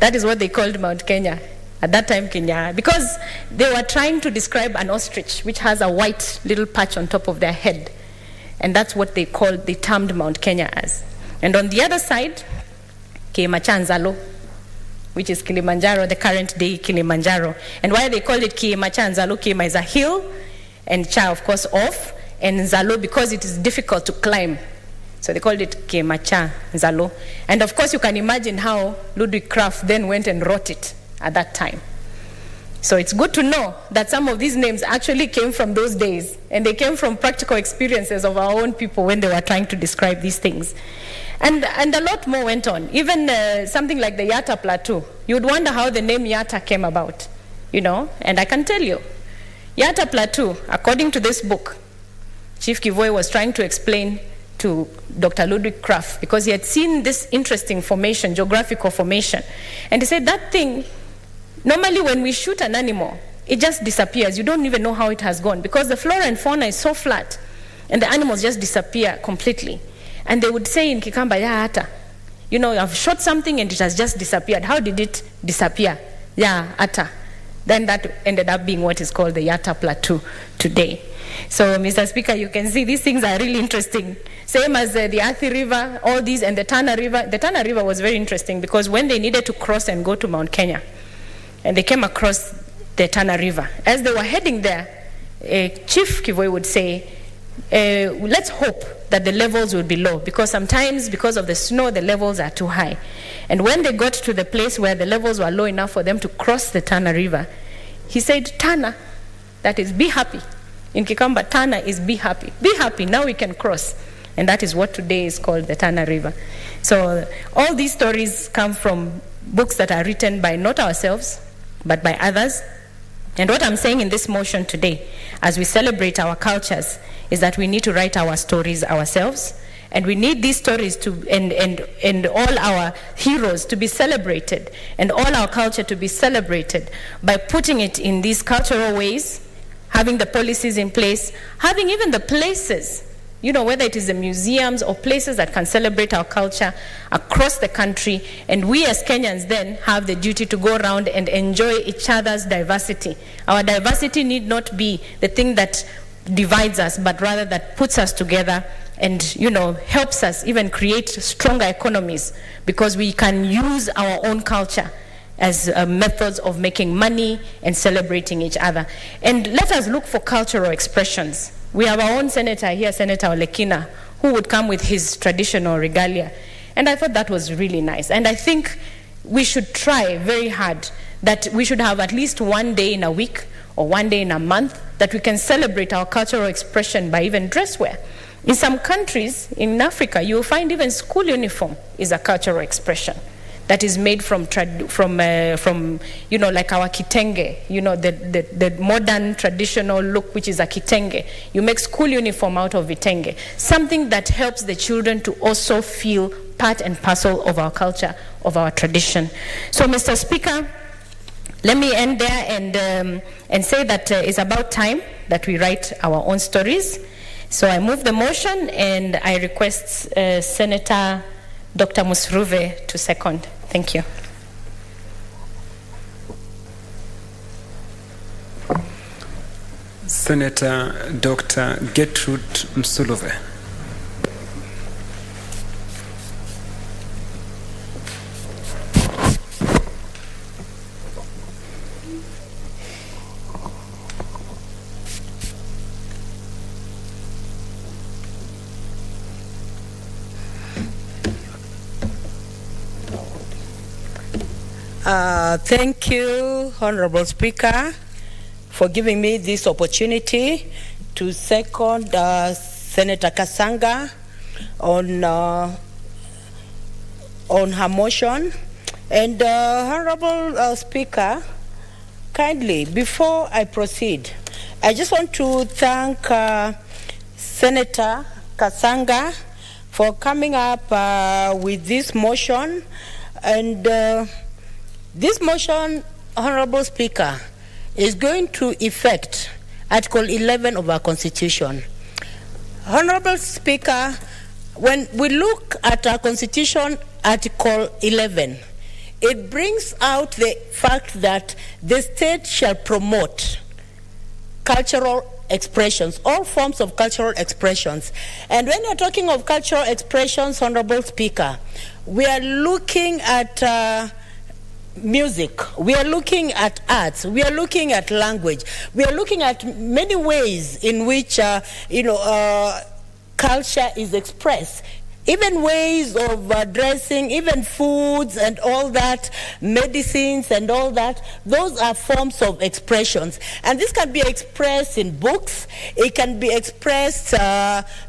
That is what they called Mount Kenya. At that time, Kenya. Because they were trying to describe an ostrich, which has a white little patch on top of their head. And that's what they termed Mount Kenya as. And on the other side, Kiemachanzalo, which is Kilimanjaro, the current day Kilimanjaro. And why they called it Kiemachanzalo, Kiema is a hill, and Cha, of course, off. And Nzalo, because it is difficult to climb. So they called it Kiemacha Nzalo. And of course, you can imagine how Ludwig Krapf then went and wrote it at that time. So it's good to know that some of these names actually came from those days. And they came from practical experiences of our own people when they were trying to describe these things. And a lot more went on. Even something like the Yatta Plateau. You'd wonder how the name Yatta came about, you know. And I can tell you, Yatta Plateau, according to this book, Chief Kivoe was trying to explain to Dr. Ludwig Krapf, because he had seen this interesting formation, geographical formation. And he said that thing, normally when we shoot an animal, it just disappears. You don't even know how it has gone, because the flora and fauna is so flat, and the animals just disappear completely. And they would say in Kikamba, ya hata, you know, I've shot something and it has just disappeared. How did it disappear? Ya hata. Then that ended up being what is called the Yatta Plateau today. So, Mr. Speaker, you can see these things are really interesting. Same as the Athi River, all these, and the Tana River. The Tana River was very interesting because when they needed to cross and go to Mount Kenya, and they came across the Tana River, as they were heading there, Chief Kivoe would say, let's hope that the levels would be low, because sometimes because of the snow, the levels are too high. And when they got to the place where the levels were low enough for them to cross the Tana River, he said, Tana, that is, be happy. In Kikamba, Tana is be happy. Be happy, now we can cross. And that is what today is called the Tana River. So all these stories come from books that are written by not ourselves, but by others. And what I'm saying in this motion today, as we celebrate our cultures, is that we need to write our stories ourselves, and we need these stories to, and all our heroes to be celebrated, and all our culture to be celebrated by putting it in these cultural ways, having the policies in place, having even the places, whether it is the museums or places that can celebrate our culture across the country. And we as Kenyans then have the duty to go around and enjoy each other's diversity. Our diversity need not be the thing that divides us, but rather that puts us together and, helps us even create stronger economies, because we can use our own culture as methods of making money and celebrating each other. And let us look for cultural expressions. We have our own senator here, Senator Olekina, who would come with his traditional regalia. And I thought that was really nice. And I think we should try very hard that we should have at least one day in a week or one day in a month that we can celebrate our cultural expression by even dress wear. In some countries in Africa, you will find even school uniform is a cultural expression that is made from like our kitenge, the modern traditional look, which is a kitenge. You make school uniform out of vitenge, something that helps the children to also feel part and parcel of our culture, of our tradition. So, Mr. Speaker, let me end there and say that it's about time that we write our own stories. So I move the motion, and I request Senator Dr. Musruve to second. Thank you. Senator Dr. Gertrude Msuluve. Thank you, Honorable Speaker, for giving me this opportunity to second Senator Kasanga on her motion. And Honorable Speaker, kindly, before I proceed, I just want to thank Senator Kasanga for coming up with this motion. And this motion, Honorable Speaker, is going to effect Article 11 of our Constitution. Honorable Speaker, when we look at our Constitution, Article 11, it brings out the fact that the state shall promote cultural expressions, all forms of cultural expressions. And when you're talking of cultural expressions, Honorable Speaker, we are looking at music, we are looking at arts, we are looking at language, we are looking at many ways in which culture is expressed, even ways of dressing, even foods and all that, medicines and all that. Those are forms of expressions, and this can be expressed in books, it can be expressed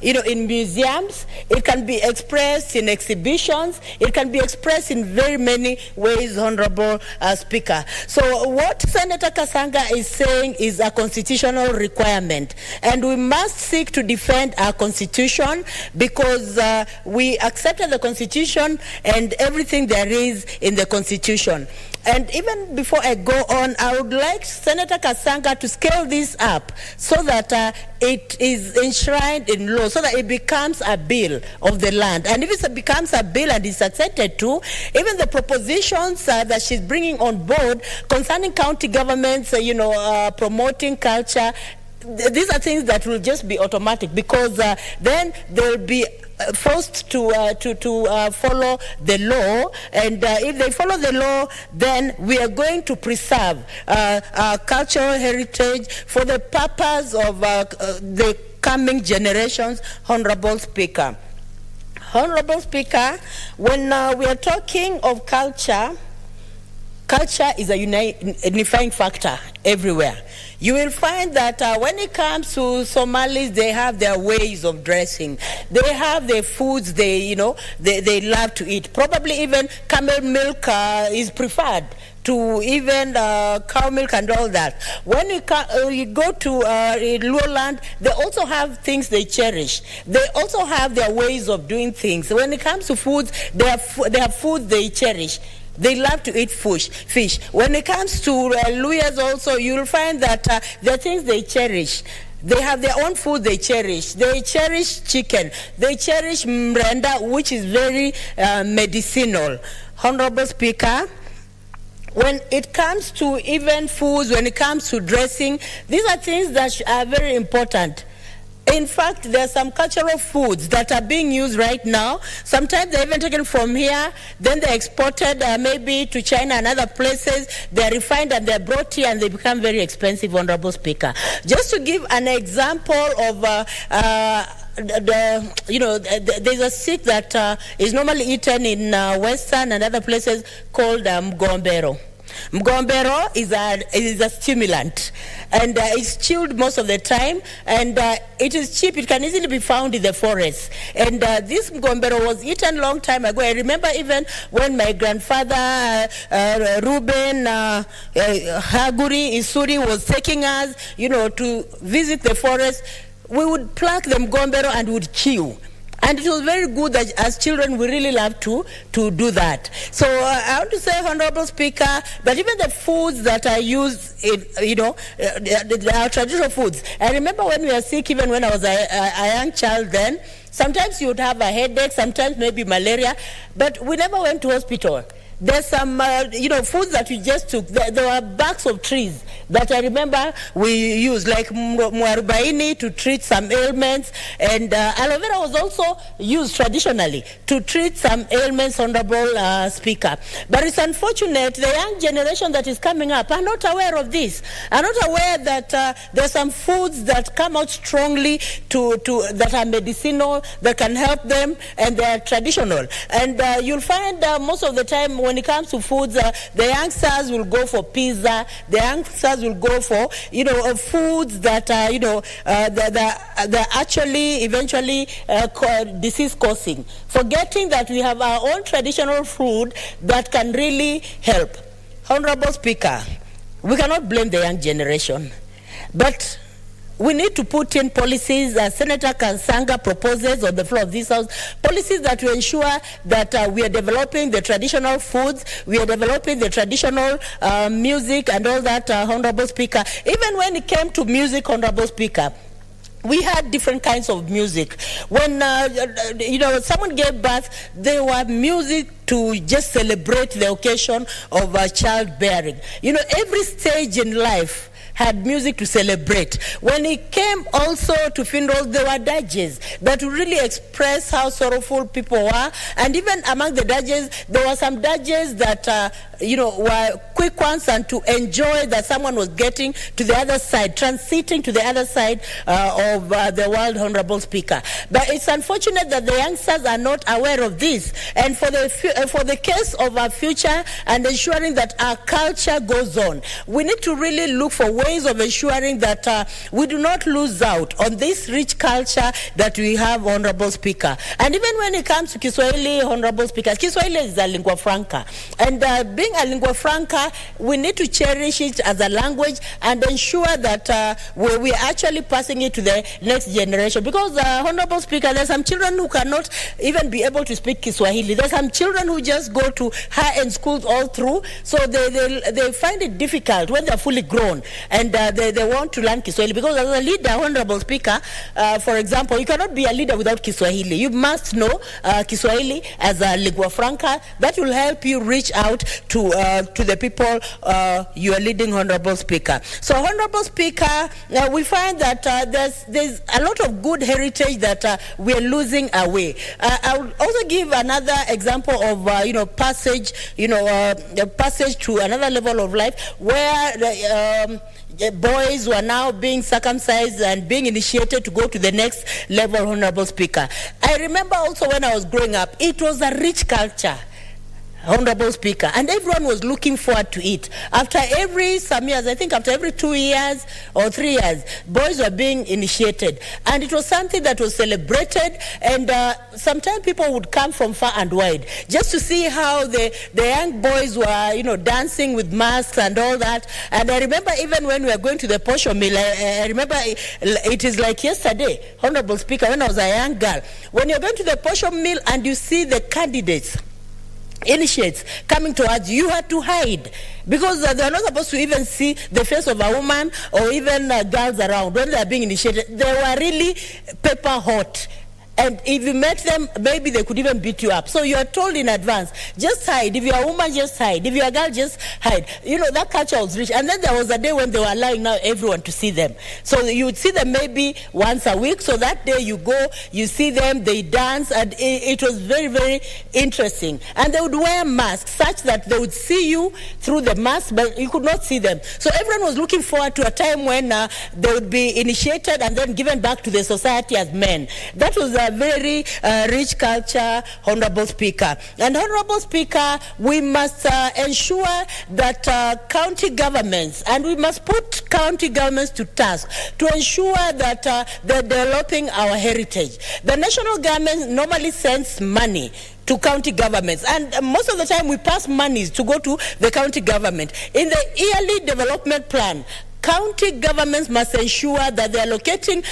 in museums, it can be expressed in exhibitions, it can be expressed in very many ways, Honorable Speaker. So what Senator Kasanga is saying is a constitutional requirement, and we must seek to defend our Constitution, because we accepted the Constitution and everything there is in the Constitution. And even before I go on, I would like Senator Kasanga to scale this up so that it is enshrined in law, so that it becomes a bill of the land. And if it becomes a bill and is accepted to, even the propositions that she's bringing on board concerning county governments, promoting culture, these are things that will just be automatic, because then they'll be forced to follow the law, and if they follow the law, then we are going to preserve our cultural heritage for the purpose of the coming generations, Honorable Speaker. Honorable Speaker, when we are talking of culture, culture is a unifying factor everywhere. You will find that when it comes to Somalis, they have their ways of dressing. They have their foods they love to eat. Probably even camel milk is preferred to even cow milk and all that. When you go to Luo land, they also have things they cherish. They also have their ways of doing things. When it comes to foods, they have food they cherish. They love to eat fish. When it comes to Luyas also, you'll find that there are things they cherish. They have their own food they cherish. They cherish chicken. They cherish mrenda, which is very medicinal. Honorable Speaker, when it comes to even foods, when it comes to dressing, these are things that are very important. In fact, there are some cultural foods that are being used right now. Sometimes they're even taken from here, then they're exported maybe to China and other places. They're refined and they're brought here and they become very expensive, Honorable Speaker. Just to give an example of there's a stick that is normally eaten in Western and other places called mgombero. Mgombero is a stimulant, and it's chilled most of the time, and it is cheap. It can easily be found in the forest. And this mgombero was eaten long time ago. I remember even when my grandfather, Ruben Haguri Isuri, was taking us, to visit the forest. We would pluck the mgombero and would chew. And it was very good that as children we really love to do that. So I want to say, Honorable Speaker, that even the foods that are used in, our traditional foods. I remember when we were sick, even when I was a young child then, sometimes you would have a headache, sometimes maybe malaria, but we never went to hospital. There's some, foods that we just took. There were barks of trees that I remember we used, like muarubaini to treat some ailments, and aloe vera was also used traditionally to treat some ailments, Honorable Speaker. But it's unfortunate the young generation that is coming up are not aware of this, are not aware that there are some foods that come out strongly that are medicinal, that can help them, and they are traditional. And you'll find most of the time when it comes to foods, the youngsters will go for pizza. The youngsters will go for, foods that they're actually eventually disease-causing, forgetting that we have our own traditional food that can really help. Honorable Speaker, we cannot blame the young generation, but we need to put in policies, Senator Kansanga proposes on the floor of this House, policies that will ensure that we are developing the traditional foods, we are developing the traditional music and all that, Honorable Speaker. Even when it came to music, Honorable Speaker, we had different kinds of music. When, someone gave birth, there were music to just celebrate the occasion of childbearing. Every stage in life had music to celebrate. When it came also to funerals, there were dirges that would really express how sorrowful people were. And even among the dirges, there were some dirges that, were quick ones and to enjoy that someone was getting to the other side, transiting to the other side of the world, Honorable Speaker. But it's unfortunate that the youngsters are not aware of this. And for the case of our future and ensuring that our culture goes on, we need to really look for ways of ensuring that we do not lose out on this rich culture that we have, Honorable Speaker. And even when it comes to Kiswahili, Honorable Speaker, Kiswahili is a lingua franca. And being a lingua franca, we need to cherish it as a language and ensure that we are actually passing it to the next generation. Because, Honorable Speaker, there are some children who cannot even be able to speak Kiswahili. There are some children who just go to high-end schools all through, so they find it difficult when they're fully grown. And they want to learn Kiswahili, because as a leader, Honorable Speaker, for example, you cannot be a leader without Kiswahili. You must know Kiswahili as a lingua franca. That will help you reach out to the people you are leading, Honorable Speaker. So, Honorable Speaker, we find that there's a lot of good heritage that we are losing away. I will also give another example of passage to another level of life where boys were now being circumcised and being initiated to go to the next level, Honorable Speaker. I remember also when I was growing up, it was a rich culture. Honorable Speaker, and everyone was looking forward to it. After some years, I think after every 2 years or 3 years, boys were being initiated, and it was something that was celebrated, and sometimes people would come from far and wide just to see how the young boys were, dancing with masks and all that. And I remember even when we were going to the Posho Mill, I remember it is like yesterday, Honorable Speaker, when I was a young girl, when you're going to the Posho Mill and you see the candidates, initiates coming towards you, you had to hide because they're not supposed to even see the face of a woman or even girls around when they're being initiated. They were really pepper hot. And if you met them, maybe they could even beat you up. So you are told in advance, just hide. If you're a woman, just hide. If you're a girl, just hide. That culture was rich. And then there was a day when they were allowing now everyone to see them. So you would see them maybe once a week. So that day you go, you see them, they dance, and it was very, very interesting. And they would wear masks such that they would see you through the mask, but you could not see them. So everyone was looking forward to a time when they would be initiated and then given back to the society as men. That was a very rich culture, Honorable Speaker. And Honorable Speaker, we must ensure that county governments, and we must put county governments to task to ensure that they're developing our heritage. The national government normally sends money to county governments, and most of the time we pass monies to go to the county government. In the yearly development plan, county governments must ensure that they're allocating,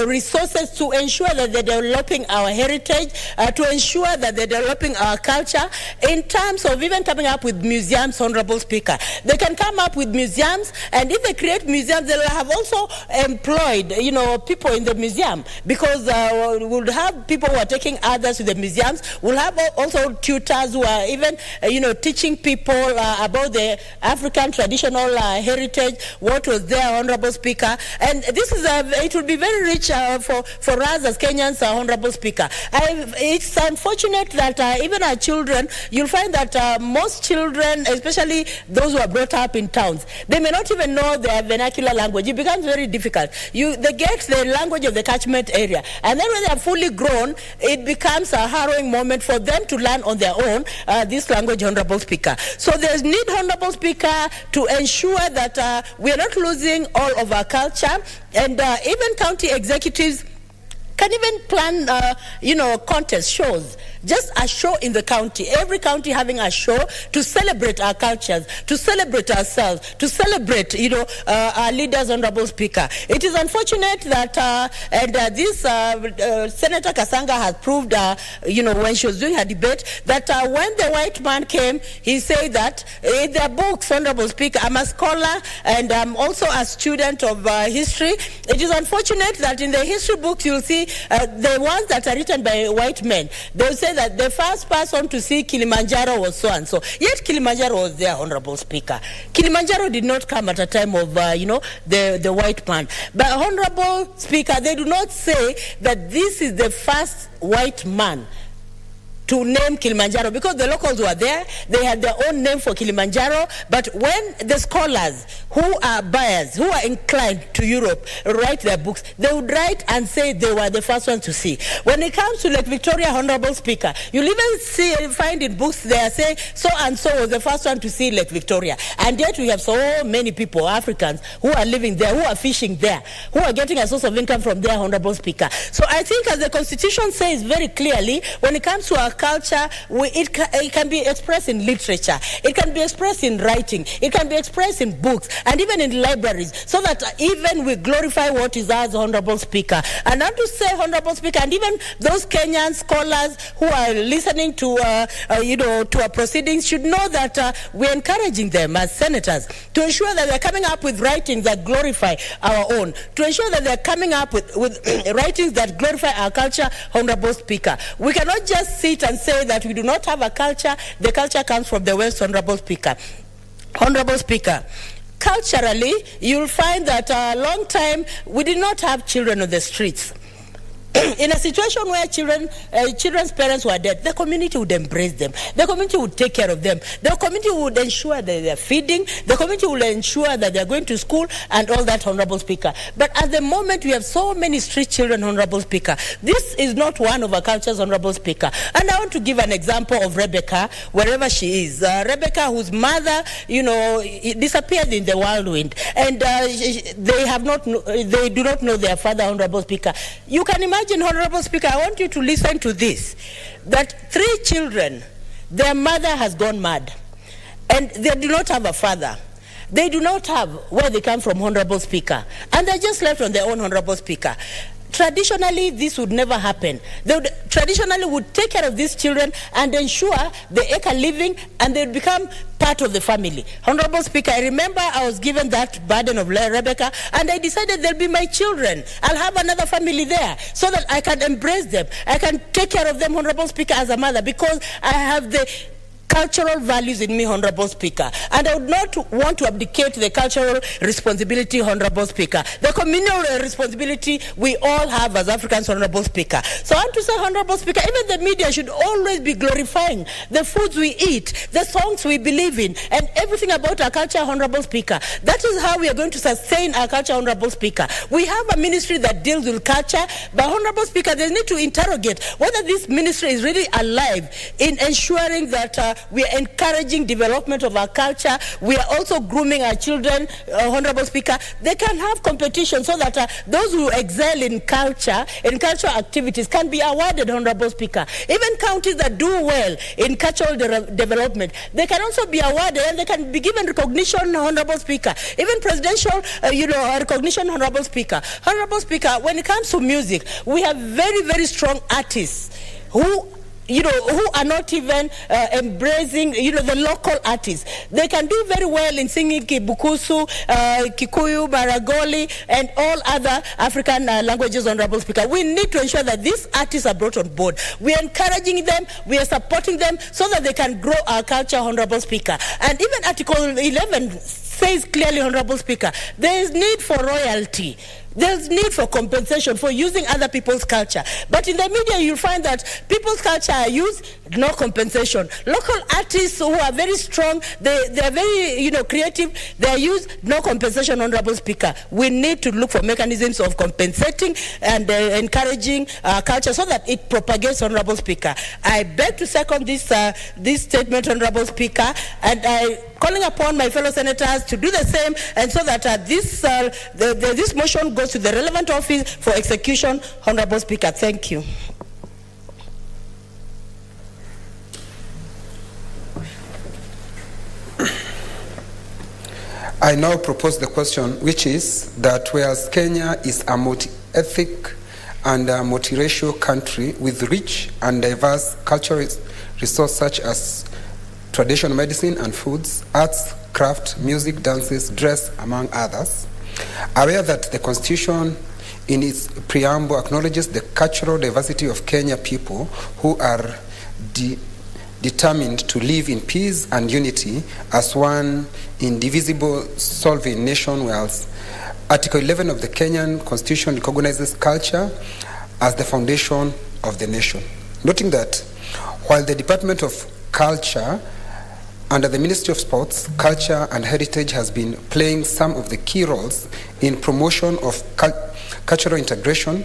resources to ensure that they're developing our heritage, to ensure that they're developing our culture in terms of even coming up with museums, Honorable Speaker. They can come up with museums, and if they create museums, they'll have also employed, people in the museum, because we'll have people who are taking others to the museums. We'll have also tutors who are even, teaching people about the African traditional heritage, what was there, Honorable Speaker. And this is it will be very rich for us as Kenyans, Honorable Speaker. It's unfortunate that even our children, you'll find that most children, especially those who are brought up in towns, they may not even know their vernacular language. It becomes very difficult. They get the language of the catchment area, and then when they are fully grown, it becomes a harrowing moment for them to learn on their own this language, Honorable Speaker. So there's need, Honorable Speaker, to ensure that we are not losing all of our culture, and even county executives can even plan, contest shows. Just a show in the county, every county having a show to celebrate our cultures, to celebrate ourselves, to celebrate, our leaders, Honorable Speaker. It is unfortunate that, this Senator Kasanga has proved, when she was doing her debate, that when the white man came, he said that in their books, Honorable Speaker, I'm a scholar and I'm also a student of history. It is unfortunate that in the history books, you'll see the ones that are written by white men. They'll say that the first person to see Kilimanjaro was so and so. Yet Kilimanjaro was there, Honorable Speaker. Kilimanjaro did not come at a time of, the white man. But Honorable Speaker, they do not say that this is the first white man to name Kilimanjaro, because the locals were there, they had their own name for Kilimanjaro. But when the scholars who are biased, who are inclined to Europe, write their books, they would write and say they were the first ones to see. When it comes to Lake Victoria, Honorable Speaker, you'll even find in books they are saying so and so was the first one to see Lake Victoria. And yet we have so many people, Africans, who are living there, who are fishing there, who are getting a source of income from there, Honorable Speaker. So I think, as the Constitution says very clearly, when it comes to our culture, it can be expressed in literature, it can be expressed in writing, it can be expressed in books, and even in libraries, so that even we glorify what is ours, Honorable Speaker. And not to say, Honorable Speaker, and even those Kenyan scholars who are listening to our proceedings should know that we're encouraging them as senators to ensure that they're coming up with writings that glorify our own, to ensure that they're coming up with writings that glorify our culture, Honorable Speaker. We cannot just sit and say that we do not have a culture. The culture comes from the West, Honorable Speaker. Honorable Speaker, culturally, you'll find that a long time we did not have children on the streets. in a situation where children's parents were dead, the community would embrace them. The community would take care of them. The community would ensure that they're feeding. The community will ensure that they're going to school and all that, Honorable Speaker. But at the moment, we have so many street children, Honorable Speaker. This is not one of our cultures, Honorable Speaker. And I want to give an example of Rebecca, wherever she is. Rebecca, whose mother, disappeared in the whirlwind. And they do not know their father, Honorable Speaker. You can imagine, Honorable Speaker, I want you to listen to this, that 3 children, their mother has gone mad, and they do not have a father. They do not have where they come from, Honorable Speaker, and they're just left on their own, Honorable Speaker. Traditionally, this would never happen. They would traditionally take care of these children and ensure they make a living, and they would become part of the family. Honorable Speaker, I remember I was given that burden of Rebecca, and I decided they'll be my children. I'll have another family there so that I can embrace them. I can take care of them, Honorable Speaker, as a mother, because I have the cultural values in me, Honorable Speaker. And I would not want to abdicate the cultural responsibility, Honorable Speaker. The communal responsibility we all have as Africans, Honorable Speaker. So I want to say, Honorable Speaker, even the media should always be glorifying the foods we eat, the songs we believe in, and everything about our culture, Honorable Speaker. That is how we are going to sustain our culture, Honorable Speaker. We have a ministry that deals with culture, but Honorable Speaker, they need to interrogate whether this ministry is really alive in ensuring that we are encouraging development of our culture. We are also grooming our children, Honorable Speaker. They can have competition so that those who excel in cultural activities can be awarded, Honorable Speaker. Even counties that do well in cultural development, they can also be awarded, and they can be given recognition, Honorable Speaker. Even presidential, recognition, Honorable Speaker. Honorable Speaker, when it comes to music, we have very, very strong artists who are not even embracing, the local artists. They can do very well in singing Kibukusu, Kikuyu, Maragoli, and all other African languages, Honorable Speaker. We need to ensure that these artists are brought on board. We are encouraging them, we are supporting them so that they can grow our culture, Honorable Speaker. And even Article 11 says clearly, Honorable Speaker, there is need for royalty. There's need for compensation for using other people's culture. But in the media, you'll find that people's culture are used, no compensation. Local artists who are very strong, they're very creative, they're used, no compensation, Honorable Speaker. We need to look for mechanisms of compensating and encouraging culture so that it propagates, Honorable Speaker. I beg to second this statement, Honorable Speaker, and I calling upon my fellow senators to do the same, and so that this motion goes to the relevant office for execution, Honorable Speaker. Thank you. I now propose the question, which is that whereas Kenya is a multi-ethnic and a multiracial country with rich and diverse cultural resources such as traditional medicine and foods, arts, craft, music, dances, dress, among others, aware that the Constitution in its preamble acknowledges the cultural diversity of Kenya people who are determined to live in peace and unity as one indivisible sovereign nation, whilst Article 11 of the Kenyan Constitution recognizes culture as the foundation of the nation. Noting that while the Department of Culture under the Ministry of Sports, Culture and Heritage has been playing some of the key roles in promotion of cultural integration,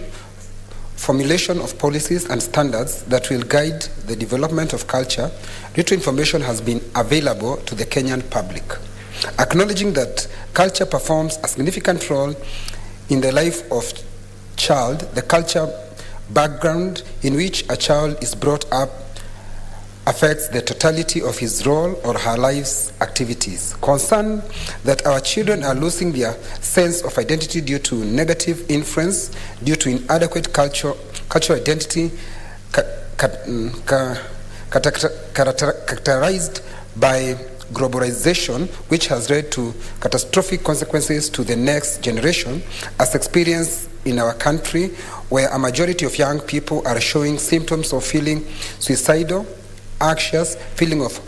formulation of policies and standards that will guide the development of culture, little information has been available to the Kenyan public. Acknowledging that culture performs a significant role in the life of child, the culture background in which a child is brought up affects the totality of his role or her life's activities. Concerned that our children are losing their sense of identity due to negative influence, due to inadequate cultural identity characterized by globalization, which has led to catastrophic consequences to the next generation, as experienced in our country, where a majority of young people are showing symptoms of feeling suicidal, anxious, feeling of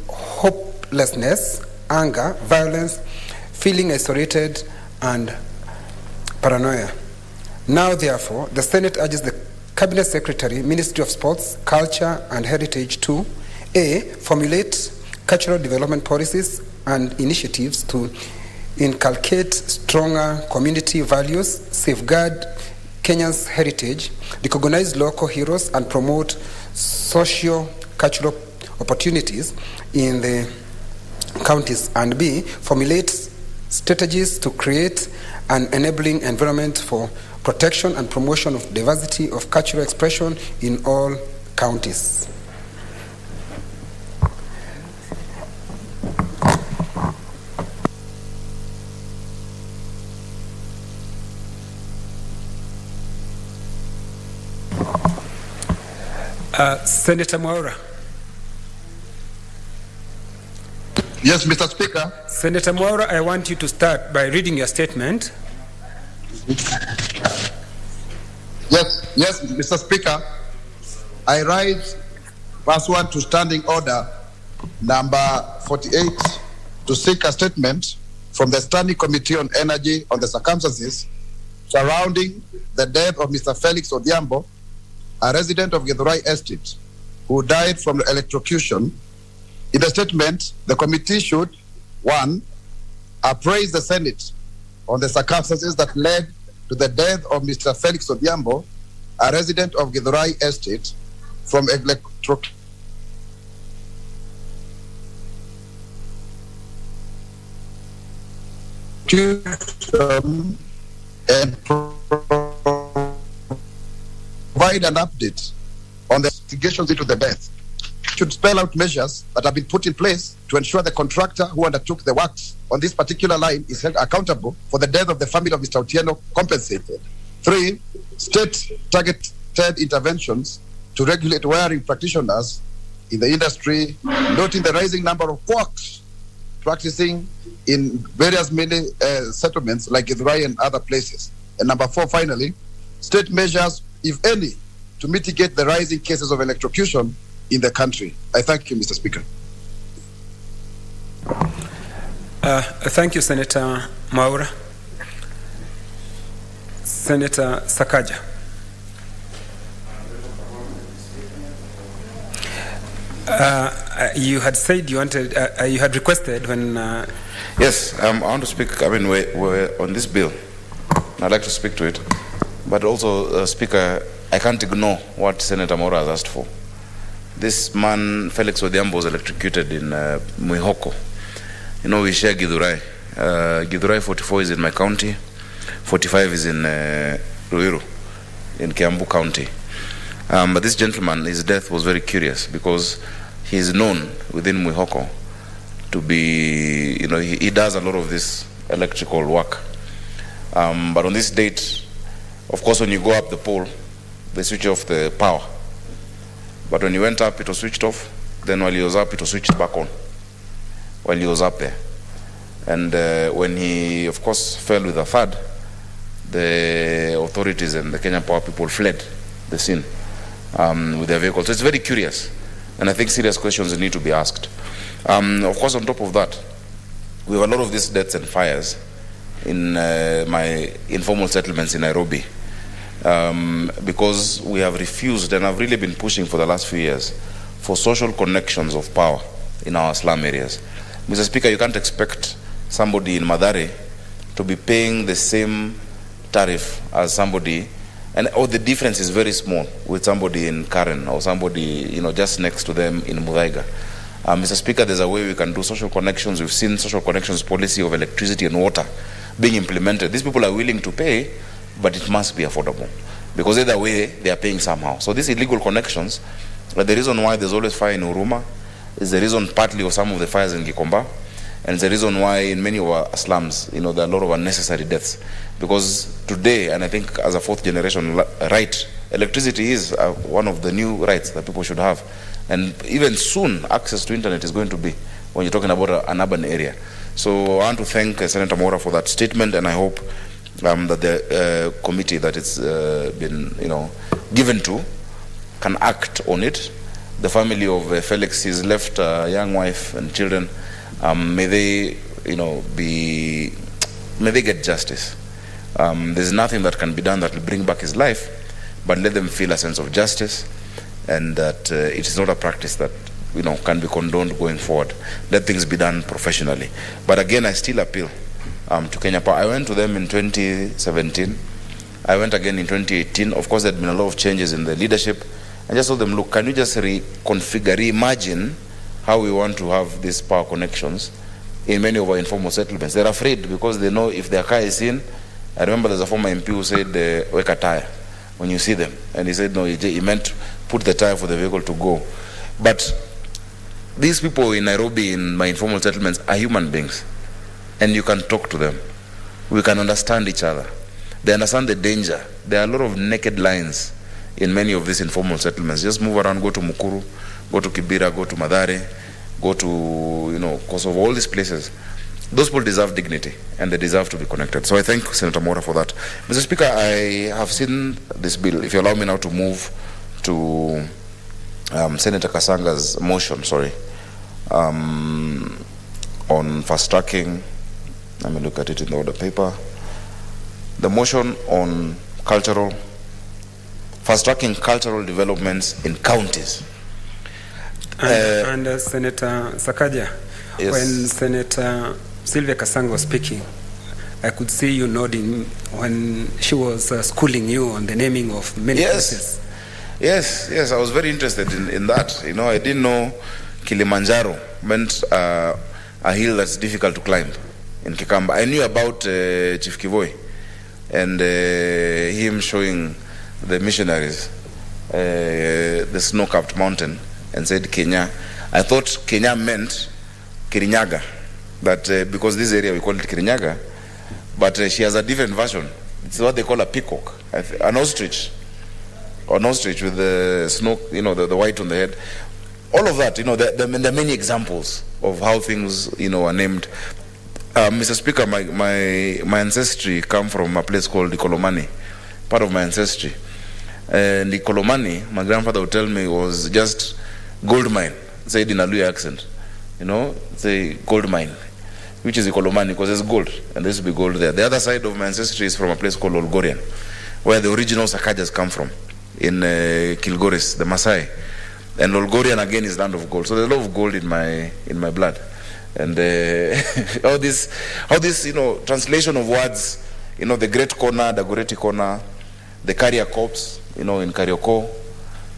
hopelessness, anger, violence, feeling isolated, and paranoia. Now, therefore, the Senate urges the Cabinet Secretary, Ministry of Sports, Culture and Heritage to A. Formulate cultural development policies and initiatives to inculcate stronger community values, safeguard Kenya's heritage, recognize local heroes, and promote socio-cultural opportunities in the counties, and B. Formulate strategies to create an enabling environment for protection and promotion of diversity of cultural expression in all counties. Senator Mwaura. Yes, Mr. Speaker. Senator Mwaura, I want you to start by reading your statement. Yes, Mr. Speaker. I rise pursuant to Standing Order number 48 to seek a statement from the Standing Committee on Energy on the circumstances surrounding the death of Mr. Felix Odhiambo, a resident of Githurai Estate, who died from electrocution. In the statement, the committee should, 1, appraise the Senate on the circumstances that led to the death of Mr. Felix Odhiambo, a resident of Githurai Estate, from electrocution and provide an update on the investigations into the death. Should spell out measures that have been put in place to ensure the contractor who undertook the works on this particular line is held accountable for the death of the family of Mr. Otieno compensated. 3, state targeted interventions to regulate wiring practitioners in the industry, noting the rising number of quacks practicing in various many settlements like Githurai and other places. And number 4, finally, state measures, if any, to mitigate the rising cases of electrocution in the country. I thank you, Mr. Speaker. Thank you, Senator Mwaura. Senator Sakaja. You had said you wanted, you had requested when... Yes, I want to speak. I mean, we're on this bill. I'd like to speak to it. But also, Speaker, I can't ignore what Senator Mwaura has asked for. This man, Felix Odhiambo, was electrocuted in Mwihoko. You know, we share Githurai. Githurai 44 is in my county. 45 is in Ruiru, in Kiambu County. But this gentleman, his death was very curious because he is known within Mwihoko to be, you know, he does a lot of this electrical work. But on this date, of course, when you go up the pole, they switch off the power. But when he went up, it was switched off. Then while he was up, it was switched back on while he was up there. And when he, of course, fell with a thud, the authorities and the Kenyan Power people fled the scene with their vehicles. So it's very curious. And I think serious questions need to be asked. Of course, on top of that, we have a lot of these deaths and fires in my informal settlements in Nairobi. Because we have refused, and I've really been pushing for the last few years, for social connections of power in our slum areas. Mr. Speaker, you can't expect somebody in Mathare to be paying the same tariff as somebody, or the difference is very small with somebody in Karen or somebody, you know, just next to them in Muthaiga. Mr. Speaker, there's a way we can do social connections. We've seen social connections policy of electricity and water being implemented. These people are willing to pay, but it must be affordable, because either way they are paying somehow. So these illegal connections, the reason why there's always fire in Huruma is the reason partly of some of the fires in Gikomba, and it's the reason why in many of our slums, you know, there are a lot of unnecessary deaths. Because today, and I think as a fourth generation right, electricity is one of the new rights that people should have. And even soon, access to internet is going to be, when you're talking about an urban area. So I want to thank Senator Mwaura for that statement, and I hope that the committee that it's been, you know, given to can act on it. The family of Felix, he's left a young wife and children. May they, you know, may they get justice. There's nothing that can be done that will bring back his life, but let them feel a sense of justice, and that it is not a practice that can be condoned going forward. Let things be done professionally. But again, I still appeal to Kenya Power. I went to them in 2017. I went again in 2018. Of course, there had been a lot of changes in the leadership. I just told them, look, can you just reconfigure, reimagine how we want to have these power connections in many of our informal settlements. They're afraid because they know if their car is in. I remember there's a former MP who said, wake a tire when you see them. And he said, no, he meant put the tire for the vehicle to go. But these people in Nairobi, in my informal settlements, are human beings. And you can talk to them. We can understand each other. They understand the danger. There are a lot of naked lines in many of these informal settlements. Just move around, go to Mukuru, go to Kibera, go to Madare, go to, Kosovo, all these places. Those people deserve dignity, and they deserve to be connected. So I thank Senator Mora for that. Mr. Speaker, I have seen this bill. If you allow me now to move to Senator Kasanga's motion, on fast tracking. Let me look at it in the order paper. The motion on fast tracking cultural developments in counties. And Senator Sakaja, yes. When Senator Sylvia Kasanga was speaking, I could see you nodding when she was schooling you on the naming of many places. Yes, I was very interested in that. I didn't know Kilimanjaro meant a hill that's difficult to climb in Kikamba. I knew about Chief Kivoi and him showing the missionaries the snow-capped mountain and said Kenya. I thought Kenya meant Kirinyaga, but because this area we call it Kirinyaga, but she has a different version. It's what they call a peacock, an ostrich with the snow, the white on the head. All of that, there are many examples of how things, are named. Mr. Speaker, my ancestry come from a place called Ikolomani, part of my ancestry. And Ikolomani, my grandfather would tell me, was just gold mine, said in a Luya accent. Say gold mine, which is Ikolomani, because there's gold, and there used to be gold there. The other side of my ancestry is from a place called Olgorian, where the original Sakajas come from, in Kilgoris, the Maasai. And Olgorian again is land of gold. So there's a lot of gold in my blood. And all this, translation of words, the great corner, the Goreti corner, the carrier corpse, in Karioko,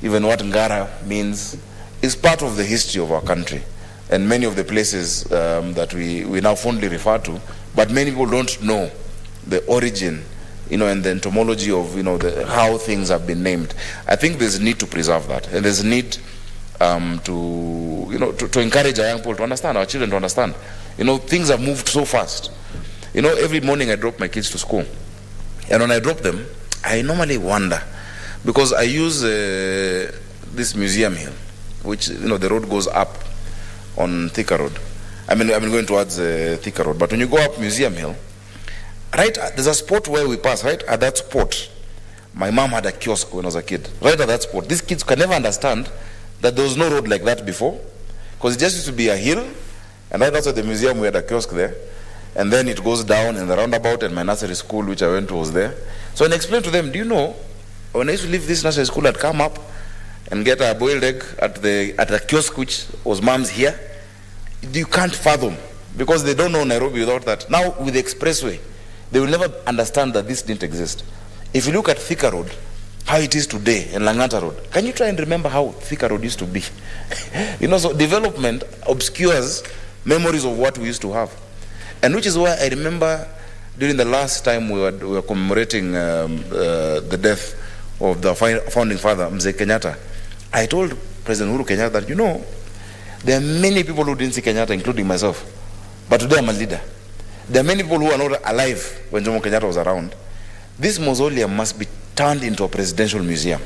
even what Ngara means, is part of the history of our country. And many of the places that we now fondly refer to, but many people don't know the origin, and the entomology of, how things have been named. I think there's a need to preserve that. And there's a need to encourage our young people to understand, our children to understand. Things have moved so fast. Every morning I drop my kids to school. And when I drop them, I normally wonder, because I use this museum here, which, the road goes up on Thika Road. I'm going towards Thika Road. But when you go up Museum Hill, right, there's a spot where we pass, right? At that spot, my mom had a kiosk when I was a kid. Right at that spot. These kids can never understand that there was no road like that before, because it just used to be a hill, and right outside the museum we had a kiosk there, and then it goes down in the roundabout, and my nursery school, which I went to, was there. So I explained to them, do you know, when I used to leave this nursery school, I'd come up and get a boiled egg at the kiosk, which was mom's here. You can't fathom, because they don't know Nairobi without that. Now with the expressway, they will never understand that this didn't exist. If you look at Thika Road, how it is today, and Langata Road, can you try and remember how Thika Road used to be? So development obscures memories of what we used to have. And which is why I remember during the last time we were commemorating the death of the founding father, Mzee Kenyatta, I told President Uhuru Kenyatta that, there are many people who didn't see Kenyatta, including myself. But today I'm a leader. There are many people who are not alive when Jomo Kenyatta was around. This mausoleum must be turned into a presidential museum,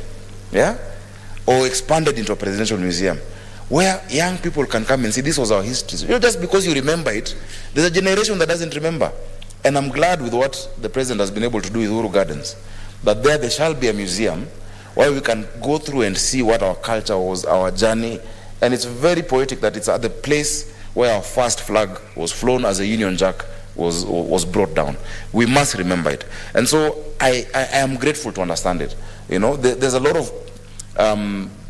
or expanded into a presidential museum, where young people can come and see this was our history. Just because you remember it, there's a generation that doesn't remember. And I'm glad with what the president has been able to do with Uhuru Gardens, that there shall be a museum where we can go through and see what our culture was, our journey. And it's very poetic that it's at the place where our first flag was flown as a Union Jack was brought down. We must remember it. And so I am grateful to understand it. You know, there's a lot of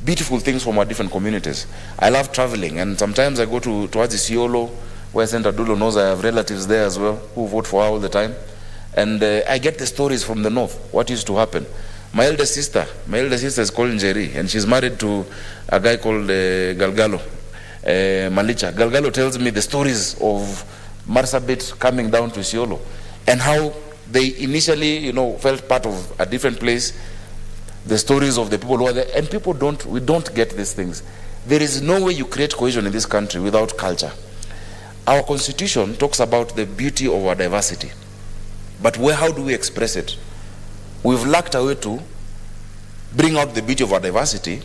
beautiful things from our different communities. I love traveling, and sometimes I go towards Isiolo, where Senator Dulo knows I have relatives there as well who vote for her all the time. And I get the stories from the north, what used to happen. My elder sister is called Njeri, and she's married to a guy called Galgalo, Malicha. Galgalo tells me the stories of Marsabit coming down to Isiolo, and how they initially, you know, felt part of a different place, the stories of the people who are there, and we don't get these things. There is no way you create cohesion in this country without culture. Our constitution talks about the beauty of our diversity, but how do we express it? We've lacked a way to bring out the beauty of our diversity,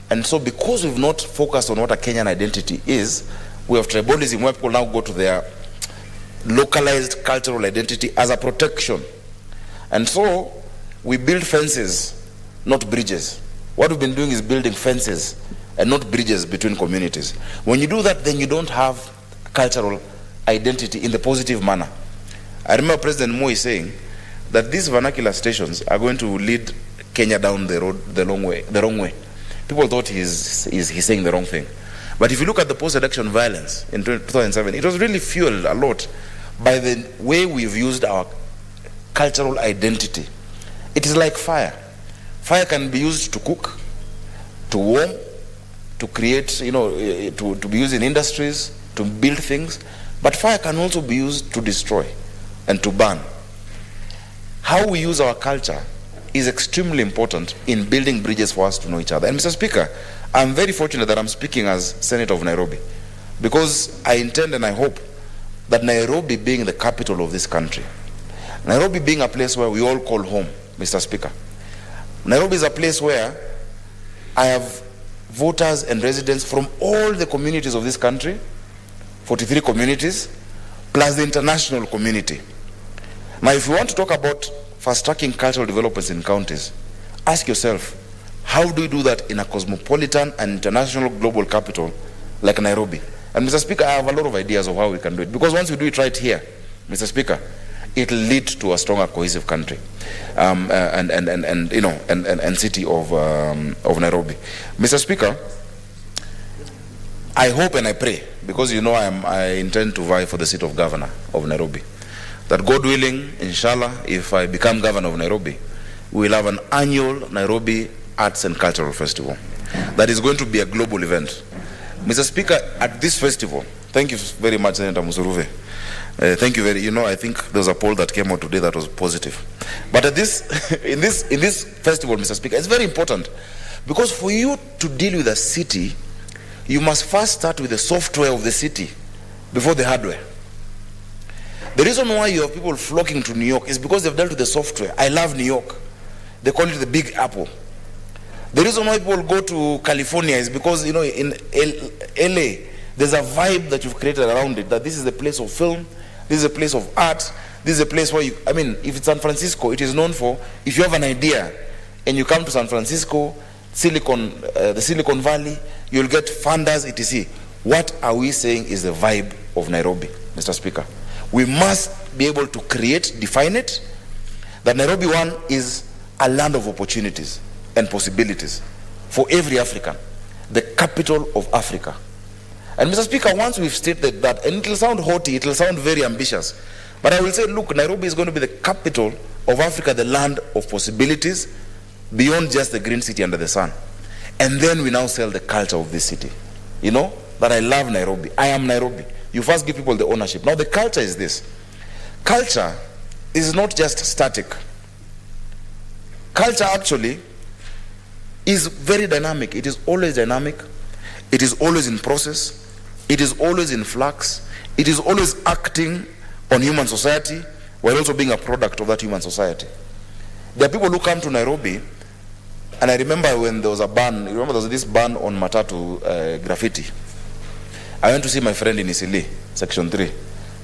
and so because we've not focused on what a Kenyan identity is, we have tribalism where people now go to their localized cultural identity as a protection. And so we build fences, not bridges. What we've been doing is building fences and not bridges between communities. When you do that, then you don't have cultural identity in the positive manner. I remember President Moi saying that these vernacular stations are going to lead Kenya down the road the wrong way. People thought he's saying the wrong thing. But if you look at the post-election violence in 2007, it was really fueled a lot by the way we've used our cultural identity. It is like fire. Fire can be used to cook, to warm, to create, you know, to be used in industries, to build things. But fire can also be used to destroy and to burn. How we use our culture is extremely important in building bridges for us to know each other. And Mr. Speaker, I'm very fortunate that I'm speaking as Senator of Nairobi, because I intend and I hope that Nairobi being the capital of this country, Nairobi being a place where we all call home, Mr. Speaker, Nairobi is a place where I have voters and residents from all the communities of this country, 43 communities, plus the international community. Now, if you want to talk about fast-tracking cultural developments in counties, ask yourself, how do you do that in a cosmopolitan and international global capital like Nairobi? And Mr. Speaker, I have a lot of ideas of how we can do it, because once we do it right here, Mr. Speaker, it will lead to a stronger, cohesive country, and city of Nairobi. Mr. Speaker, I hope and I pray, because you know I intend to vie for the seat of governor of Nairobi, that God willing, inshallah, if I become governor of Nairobi, we will have an annual Nairobi Arts and Cultural Festival that is going to be a global event. Mr. Speaker, at this festival, thank you very much, Senator Musuruve. Thank you very, you know, I think there was a poll that came out today that was positive. But at this, in this festival, Mr. Speaker, it's very important, because for you to deal with a city, you must first start with the software of the city before the hardware. The reason why you have people flocking to New York is because they've dealt with the software. I love New York. They call it the Big Apple. The reason why people go to California is because, you know, in LA, there's a vibe that you've created around it, that this is the place of film, this is a place of art, this is a place where you, I mean, if it's San Francisco, it is known for, if you have an idea and you come to San Francisco, the Silicon Valley, you'll get funders, etc. What are we saying is the vibe of Nairobi, Mr. Speaker? We must be able to define it, that Nairobi one is a land of opportunities and possibilities for every African, the capital of Africa. And Mr. Speaker, once we've stated that, and it will sound haughty, it will sound very ambitious, but I will say, look, Nairobi is going to be the capital of Africa, the land of possibilities, beyond just the green city under the sun. And then we now sell the culture of this city. You know, that I love Nairobi, I am Nairobi. You first give people the ownership. Now the culture is this. Culture is not just static. Culture actually is very dynamic. It is always dynamic. It is always in process. It is always in flux. It is always acting on human society while also being a product of that human society. There are people who come to Nairobi, and I remember when there was a ban, there was this ban on Matatu graffiti. I went to see my friend in Isili, Section 3.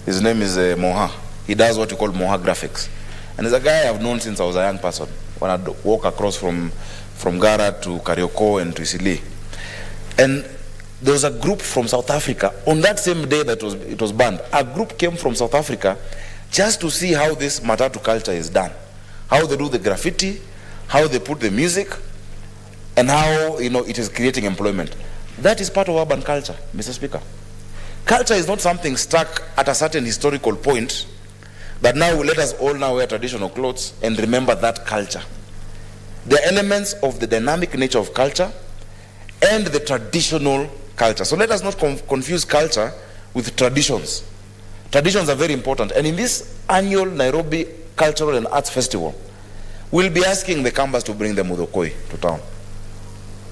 His name is Moha. He does what you call Moha graphics. And he's a guy I've known since I was a young person, when I'd walk across from Gara to Karioko and to Isili. And there was a group from South Africa, on that same day that it was banned, a group came from South Africa just to see how this matatu culture is done, how they do the graffiti, how they put the music, and how it is creating employment. That is part of urban culture, Mr. Speaker. Culture is not something stuck at a certain historical point that now will let us all now wear traditional clothes and remember that culture. The elements of the dynamic nature of culture and the traditional culture. So let us not confuse culture with traditions. Traditions are very important. And in this annual Nairobi Cultural and Arts Festival, we'll be asking the Kambas to bring the Mudokoi to town.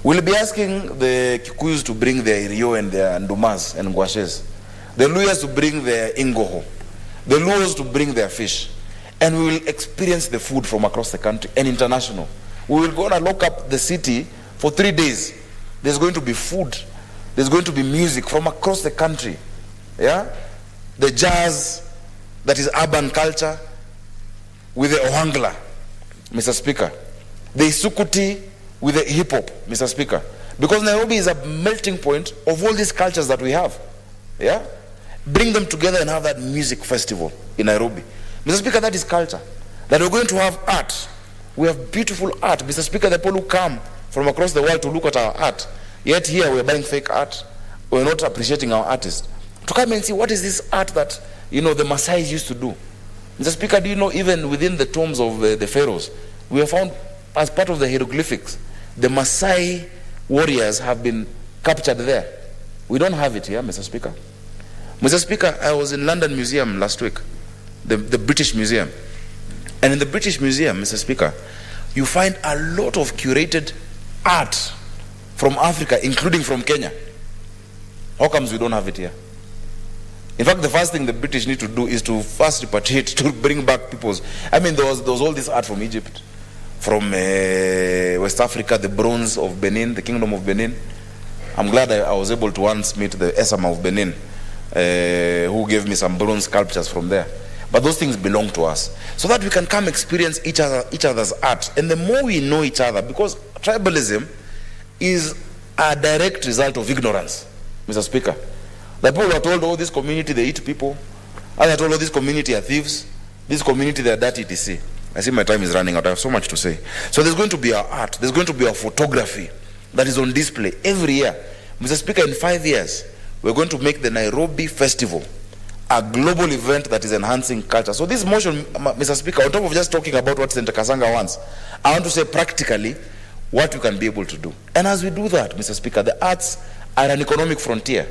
We'll be asking the Kikuyus to bring their Irio and their Ndumas and Ngwashes. The Luyas to bring their Ingoho. The Luos to bring their fish. And we will experience the food from across the country and international. We will go and lock up the city for 3 days. There's going to be food. There's going to be music from across the country. Yeah? The jazz, that is urban culture, with the Ohangla, Mr. Speaker. The Isukuti with the hip hop, Mr. Speaker. Because Nairobi is a melting point of all these cultures that we have. Yeah? Bring them together and have that music festival in Nairobi. Mr. Speaker, that is culture. That we're going to have art. We have beautiful art. Mr. Speaker, the people who come from across the world to look at our art, yet here we're buying fake art. We're not appreciating our artists. To come and see what is this art that, the Maasai used to do. Mr. Speaker, do you know even within the tombs of the pharaohs, we have found as part of the hieroglyphics, the Maasai warriors have been captured there. We don't have it here, Mr. Speaker. Mr. Speaker, I was in London Museum last week, the British Museum. And in the British Museum, Mr. Speaker, you find a lot of curated art from Africa, including from Kenya. How comes we don't have it here? In fact, the first thing the British need to do is to first repatriate, to bring back people's. I mean, there was all this art from Egypt, from West Africa, the bronze of Benin, the Kingdom of Benin. I'm glad I was able to once meet the Esama of Benin, who gave me some bronze sculptures from there. But those things belong to us, so that we can come experience each other's art. And the more we know each other, because tribalism is a direct result of ignorance, Mr. Speaker. The people are told, oh, this community, they eat people. Others are told, oh, this community are thieves. This community, they are dirty, etc. I see my time is running out. I have so much to say. So there's going to be our art. There's going to be our photography that is on display every year. Mr. Speaker, in 5 years, we're going to make the Nairobi Festival a global event that is enhancing culture. So this motion, Mr. Speaker, on top of just talking about what Senator Kasanga wants, I want to say practically what we can be able to do. And as we do that, Mr. Speaker, the arts are an economic frontier.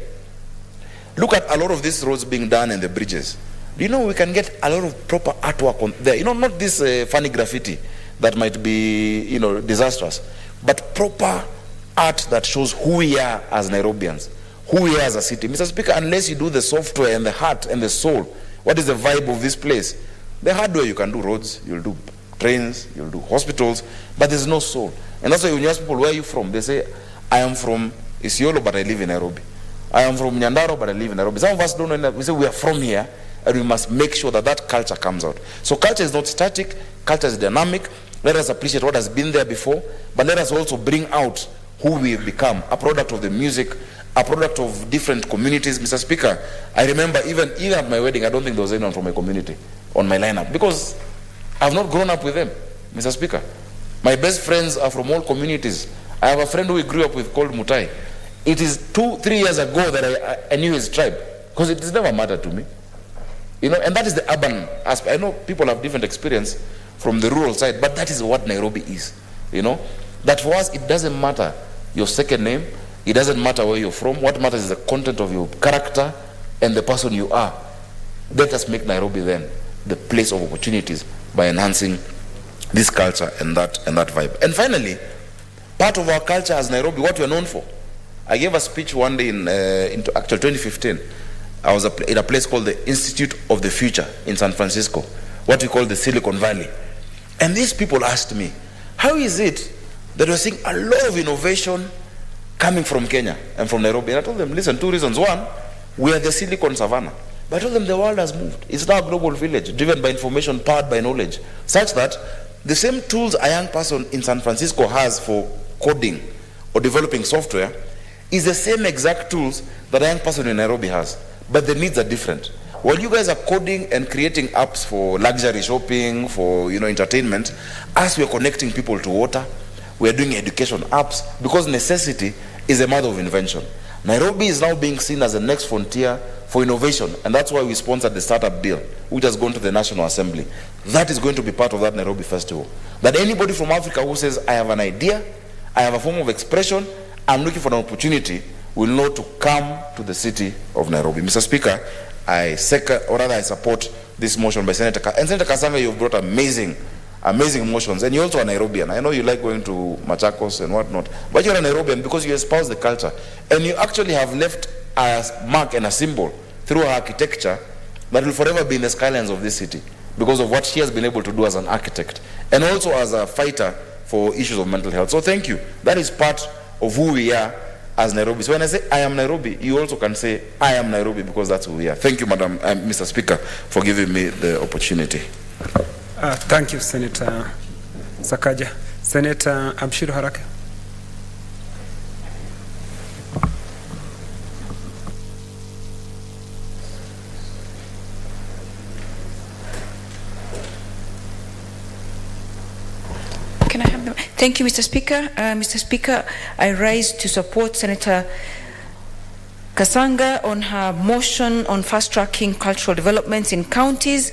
Look at a lot of these roads being done and the bridges. Do you know we can get a lot of proper artwork on there? Not this funny graffiti that might be, disastrous, but proper art that shows who we are as Nairobians, who we are as a city. Mr. Speaker, unless you do the software and the heart and the soul, what is the vibe of this place? The hardware, you can do roads, you'll do trains, you'll do hospitals, but there's no soul. And that's why when you ask people, where are you from? They say, I am from Isiolo, but I live in Nairobi. I am from Nyandaro, but I live in Nairobi. Some of us don't know. We say we are from here, and we must make sure that that culture comes out. So culture is not static. Culture is dynamic. Let us appreciate what has been there before, but let us also bring out who we have become, a product of the music, a product of different communities. Mr. Speaker, I remember even at my wedding, I don't think there was anyone from my community on my lineup, because I've not grown up with them, Mr. Speaker. My best friends are from all communities. I have a friend who we grew up with called Mutai. It is 2-3 years ago that I knew his tribe, because it has never mattered to me. And that is the urban aspect. I know people have different experience from the rural side, but that is what Nairobi is. That for us, it doesn't matter your second name, it doesn't matter where you're from. What matters is the content of your character and the person you are. Let us make Nairobi then the place of opportunities by enhancing this culture and that vibe. And finally, part of our culture as Nairobi, what we're known for. I gave a speech one day in 2015. I was in a place called the Institute of the Future in San Francisco, what we call the Silicon Valley. And these people asked me, how is it that we're seeing a lot of innovation coming from Kenya and from Nairobi? And I told them, listen, 2 reasons. One, we are the Silicon Savannah. But I told them the world has moved. It's now a global village, driven by information, powered by knowledge, such that the same tools a young person in San Francisco has for coding or developing software, is the same exact tools that a young person in Nairobi has, but the needs are different. While you guys are coding and creating apps for luxury shopping, for entertainment, as we are connecting people to water, we are doing education apps, because necessity is a mother of invention. Nairobi is now being seen as the next frontier for innovation, and that's why we sponsored the startup bill, which has gone to the National Assembly. That is going to be part of that Nairobi Festival. That anybody from Africa who says, I have an idea, I have a form of expression, I'm looking for an opportunity, will know to come to the city of Nairobi. Mr. Speaker, I support this motion by Senator and Senator Kasanga. You've brought amazing motions, and you're also a Nairobian. I know you like going to Machakos and whatnot, but you're a Nairobian because you espouse the culture, and you actually have left a mark and a symbol through her architecture that will forever be in the skylines of this city because of what she has been able to do as an architect and also as a fighter for issues of mental health. So thank you. That is part of who we are as Nairobi. So when I say I am Nairobi, you also can say I am Nairobi, because that's who we are. Thank you, Madam Mr. Speaker, for giving me the opportunity. Thank you, Senator Sakaja. Senator Abshiru Haraka. Can I have them? Thank you, Mr. Speaker. Mr. Speaker, I rise to support Senator Kasanga on her motion on fast-tracking cultural developments in counties.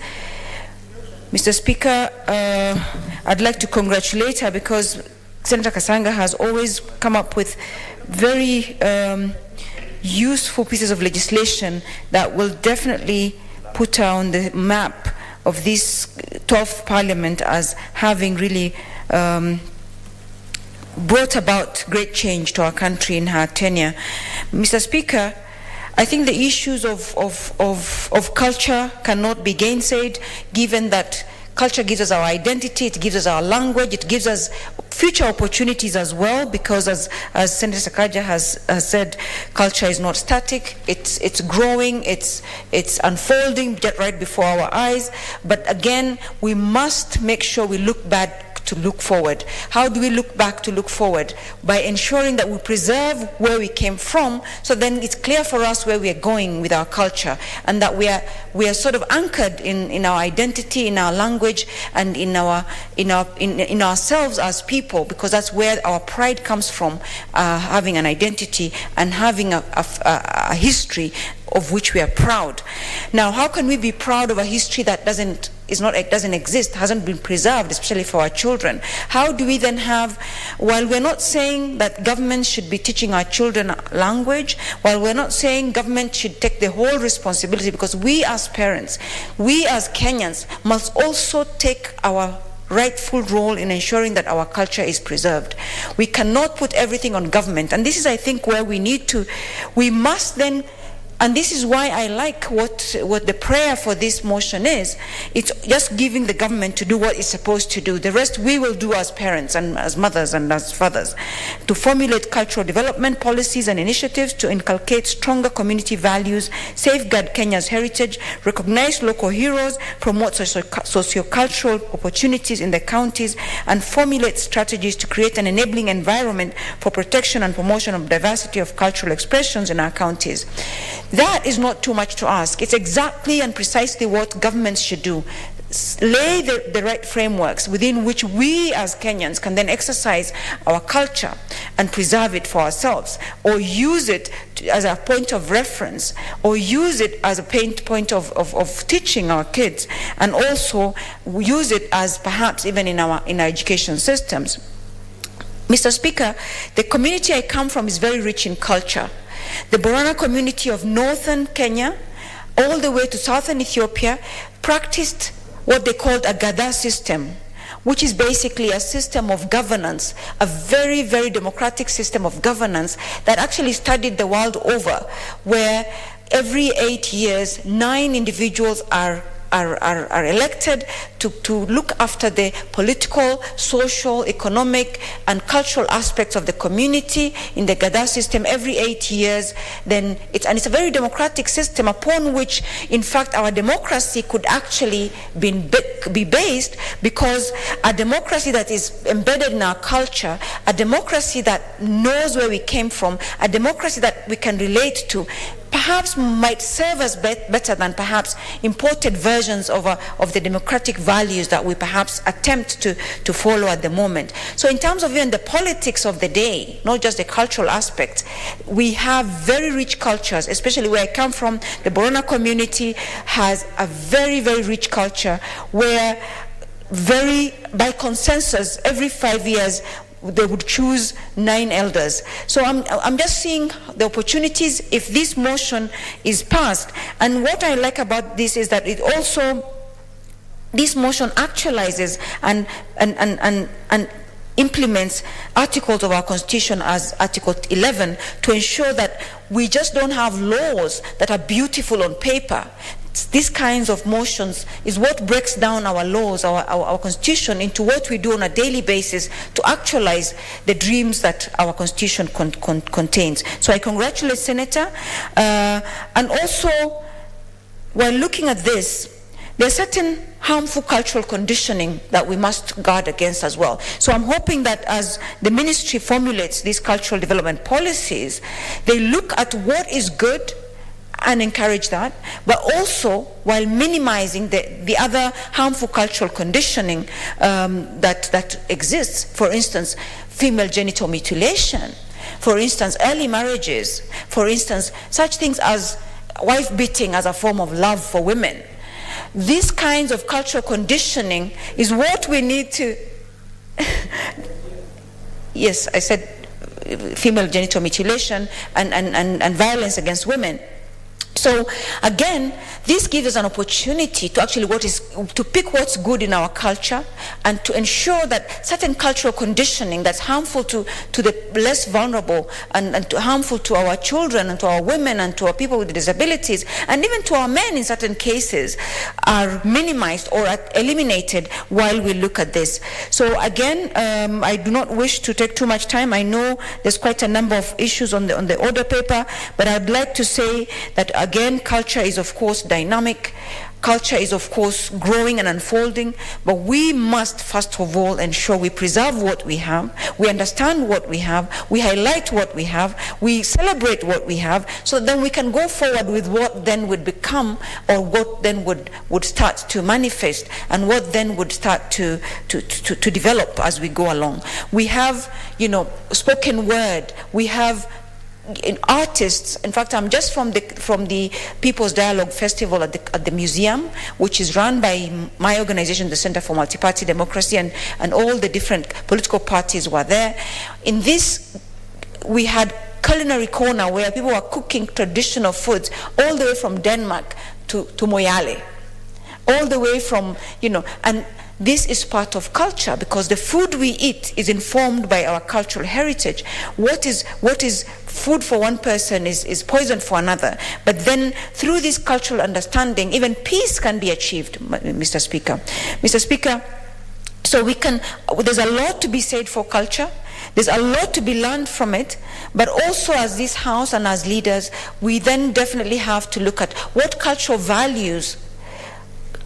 Mr. Speaker, I'd like to congratulate her because Senator Kasanga has always come up with very useful pieces of legislation that will definitely put her on the map of this 12th Parliament as having really brought about great change to our country in her tenure. Mr. Speaker, I think the issues of culture cannot be gainsaid, given that culture gives us our identity, it gives us our language, it gives us future opportunities as well, because as Senator Sakaja has said, culture is not static, it's growing, it's unfolding right before our eyes. But again, we must make sure we look back to look forward. How do we look back to look forward? By ensuring that we preserve where we came from, so then it's clear for us where we are going with our culture, and that we are sort of anchored in our identity, in our language, and in ourselves as people, because that's where our pride comes from, having an identity and having a history of which we are proud. Now, how can we be proud of a history that doesn't exist, hasn't been preserved, especially for our children? How do we then have, while we're not saying that government should be teaching our children language, while we're not saying government should take the whole responsibility, because we as parents, we as Kenyans must also take our rightful role in ensuring that our culture is preserved. We cannot put everything on government, and this is, I think, where we must then. And this is why I like what the prayer for this motion is. It's just giving the government to do what it's supposed to do. The rest we will do as parents and as mothers and as fathers, to formulate cultural development policies and initiatives to inculcate stronger community values, safeguard Kenya's heritage, recognize local heroes, promote socio-cultural opportunities in the counties, and formulate strategies to create an enabling environment for protection and promotion of diversity of cultural expressions in our counties. That is not too much to ask. It's exactly and precisely what governments should do. Lay the right frameworks within which we as Kenyans can then exercise our culture and preserve it for ourselves, or use it as a point of reference, or use it as a point of teaching our kids, and also use it as perhaps even in our education systems. Mr. Speaker, the community I come from is very rich in culture. The Borana community of northern Kenya, all the way to southern Ethiopia, practiced what they called a Gada system, which is basically a system of governance, a very, very democratic system of governance that actually studied the world over, where every 8 years, 9 individuals are are elected to look after the political, social, economic, and cultural aspects of the community in the Gada system every 8 years, then it's a very democratic system upon which, in fact, our democracy could actually be based, because a democracy that is embedded in our culture, a democracy that knows where we came from, a democracy that we can relate to, perhaps might serve us better than perhaps imported versions of the democratic values that we perhaps attempt to follow at the moment. So in terms of even the politics of the day, not just the cultural aspects, we have very rich cultures, especially where I come from. The Borona community has a very, very rich culture where by consensus, every 5 years, they would choose 9 elders. So I'm just seeing the opportunities if this motion is passed. And what I like about this is that this motion actualizes and implements articles of our Constitution as Article 11 to ensure that we just don't have laws that are beautiful on paper. These kinds of motions is what breaks down our laws, our Constitution, into what we do on a daily basis to actualize the dreams that our Constitution contains. So I congratulate Senator. And also, while looking at this, there are certain harmful cultural conditioning that we must guard against as well. So I'm hoping that as the ministry formulates these cultural development policies, they look at what is good and encourage that, but also while minimizing the other harmful cultural conditioning that exists. For instance, female genital mutilation, for instance, early marriages, for instance, such things as wife beating as a form of love for women. These kinds of cultural conditioning is what we need to yes, I said female genital mutilation and violence against women. So again, this gives us an opportunity to actually to pick what's good in our culture and to ensure that certain cultural conditioning that's harmful to the less vulnerable and harmful to our children and to our women and to our people with disabilities and even to our men in certain cases are minimized or are eliminated while we look at this. So again, I do not wish to take too much time. I know there's quite a number of issues on the order paper, but I'd like to say that again, culture is of course dynamic. Culture is of course growing and unfolding, but we must first of all ensure we preserve what we have, we understand what we have, we highlight what we have, we celebrate what we have, so then we can go forward with what then would become or what then would start to manifest and what then would start to develop as we go along. We have, spoken word, we have in artists. In fact, I'm just from the People's Dialogue Festival at the museum, which is run by my organization, the Center for Multi-Party Democracy, and all the different political parties were there. In this, we had culinary corner where people were cooking traditional foods all the way from Denmark to Moyale, all the way from, and this is part of culture because the food we eat is informed by our cultural heritage. What is food for one person is poison for another. But then through this cultural understanding, even peace can be achieved, Mr. Speaker. Mr. Speaker, so there's a lot to be said for culture. There's a lot to be learned from it, but also as this House and as leaders, we then definitely have to look at what cultural values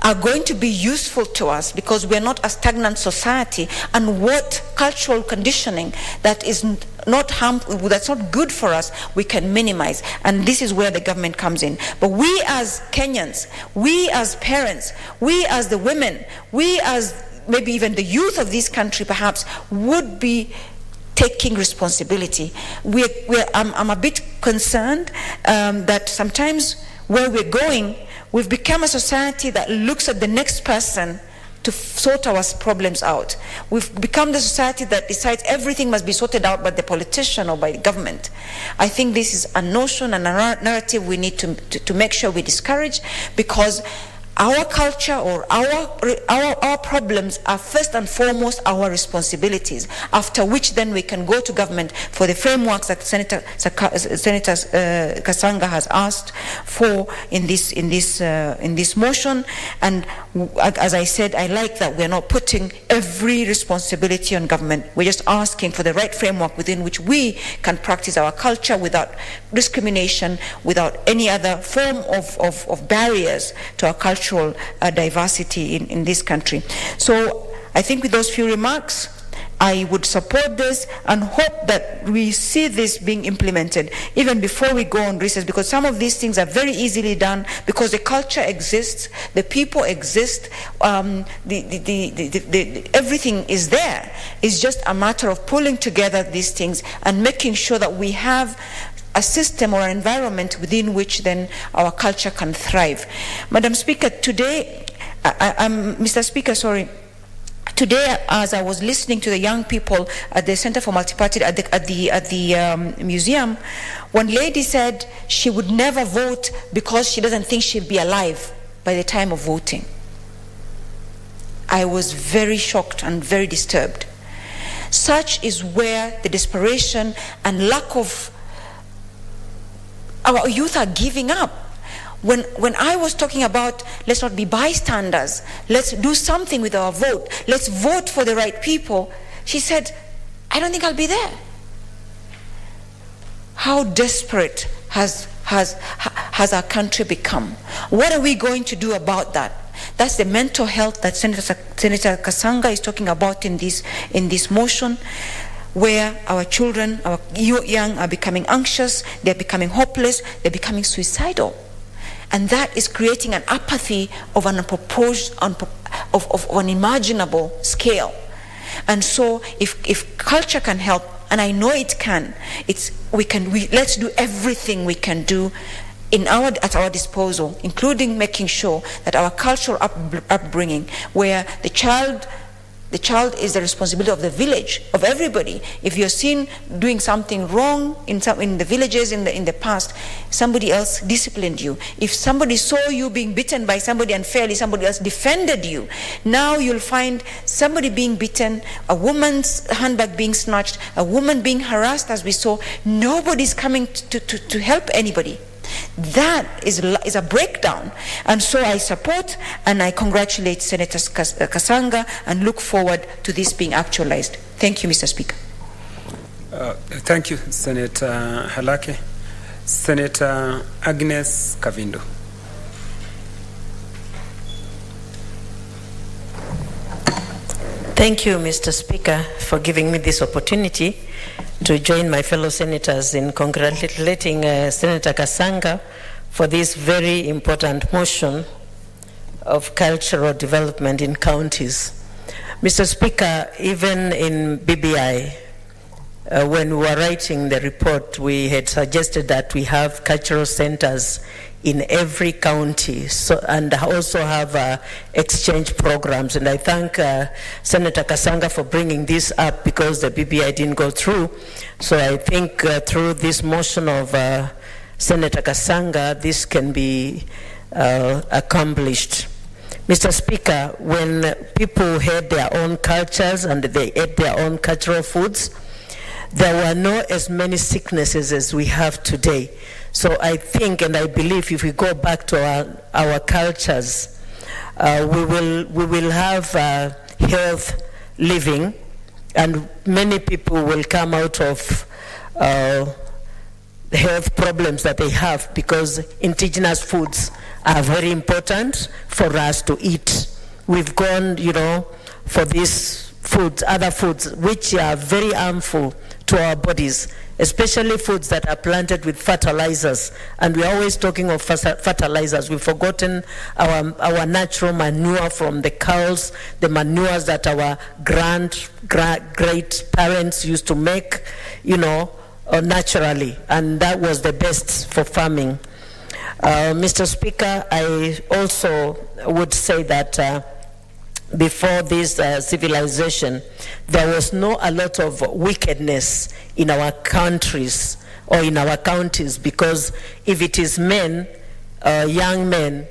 are going to be useful to us because we're not a stagnant society, and what cultural conditioning that is not harmful, that's not good for us, we can minimize. And this is where the government comes in. But we as Kenyans, we as parents, we as the women, we as maybe even the youth of this country perhaps would be taking responsibility. I'm a bit concerned that sometimes where we're going, we've become a society that looks at the next person to sort our problems out. We've become the society that decides everything must be sorted out by the politician or by the government. I think this is a notion and a narrative we need to make sure we discourage, because our culture or our problems are first and foremost our responsibilities, after which then we can go to government for the frameworks that Senator Kasanga has asked for in this motion. And as I said, I like that we're not putting every responsibility on government. We're just asking for the right framework within which we can practice our culture without discrimination, without any other form of barriers to our cultural diversity in this country. So I think with those few remarks, I would support this and hope that we see this being implemented even before we go on recess, because some of these things are very easily done because the culture exists, the people exist, everything is there. It's just a matter of pulling together these things and making sure that we have a system or an environment within which then our culture can thrive. Madam Speaker, today, Mr. Speaker, sorry. Today, as I was listening to the young people at the Center for Multiparty at the museum, one lady said she would never vote because she doesn't think she'll be alive by the time of voting. I was very shocked and very disturbed. Such is where the desperation and lack of our youth are giving up. When I was talking about let's not be bystanders, let's do something with our vote, let's vote for the right people, she said, I don't think I'll be there. How desperate has our country become? What are we going to do about that? That's the mental health that Senator Kasanga is talking about in this motion, where our children, our young are becoming anxious, they're becoming hopeless, they're becoming suicidal. And that is creating an apathy of an unimaginable scale. And so if culture can help, and I know it can, let's do everything we can do at our disposal, including making sure that our cultural upbringing, where the child is the responsibility of the village, of everybody. If you're seen doing something wrong in the villages in the past, somebody else disciplined you. If somebody saw you being beaten by somebody unfairly, somebody else defended you. Now you'll find somebody being beaten, a woman's handbag being snatched, a woman being harassed, as we saw. Nobody's coming to help anybody. That is a breakdown. And so I support and I congratulate Senator Kasanga and look forward to this being actualized. Thank you, Mr. Speaker. Thank you, Senator Halake. Senator Agnes Kavindo. Thank you, Mr. Speaker, for giving me this opportunity to join my fellow senators in congratulating Senator Kasanga for this very important motion of cultural development in counties. Mr. Speaker, even in BBI, when we were writing the report, we had suggested that we have cultural centers in every county, and also have exchange programs. And I thank Senator Kasanga for bringing this up because the BBI didn't go through. So I think through this motion of Senator Kasanga, this can be accomplished. Mr. Speaker, when people had their own cultures and they ate their own cultural foods, there were not as many sicknesses as we have today. So I think and I believe if we go back to our cultures, we will have health living, and many people will come out of the health problems that they have, because indigenous foods are very important for us to eat. We've gone, for these foods, other foods, which are very harmful to our bodies, especially foods that are planted with fertilizers. And we're always talking of fertilizers. We've forgotten our natural manure from the cows, the manures that our great parents used to make, naturally. And that was the best for farming. Mr. Speaker, I also would say that before this civilization, there was not a lot of wickedness in our countries or in our counties, because if it is men, young men,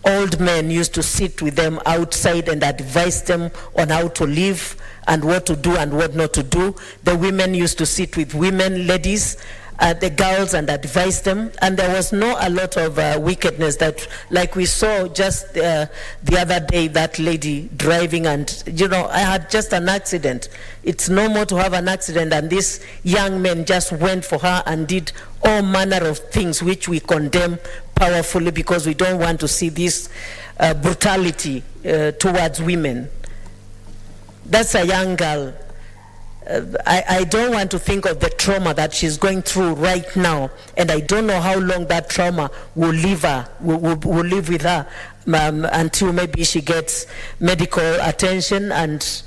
old men used to sit with them outside and advise them on how to live and what to do and what not to do. The women used to sit with women, ladies, the girls, and advise them. And there was a lot of wickedness that, like we saw just the other day, that lady driving, and I had just an accident. It's normal to have an accident, and this young man just went for her and did all manner of things which we condemn powerfully, because we don't want to see this brutality towards women. That's a young girl. I don't want to think of the trauma that she's going through right now, and I don't know how long that trauma will live with her until maybe she gets medical attention and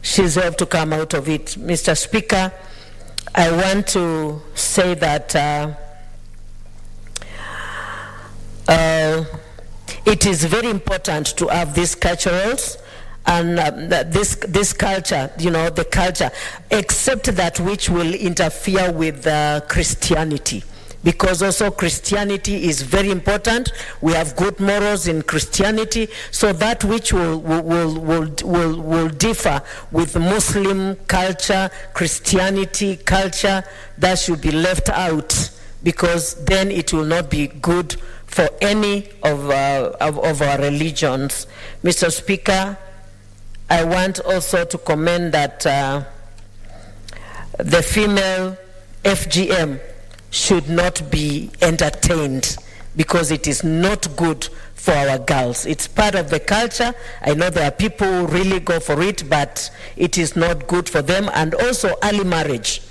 she's able to come out of it. Mr. Speaker, I want to say that it is very important to have these culturals and this culture, the culture, except that which will interfere with Christianity. Because also Christianity is very important. We have good morals in Christianity, so that which will differ with Muslim culture, Christianity culture, that should be left out, because then it will not be good for any of our religions. Mr. Speaker, I want also to commend that the female FGM should not be entertained, because it is not good for our girls. It's part of the culture. I know there are people who really go for it, but it is not good for them. And also early marriage.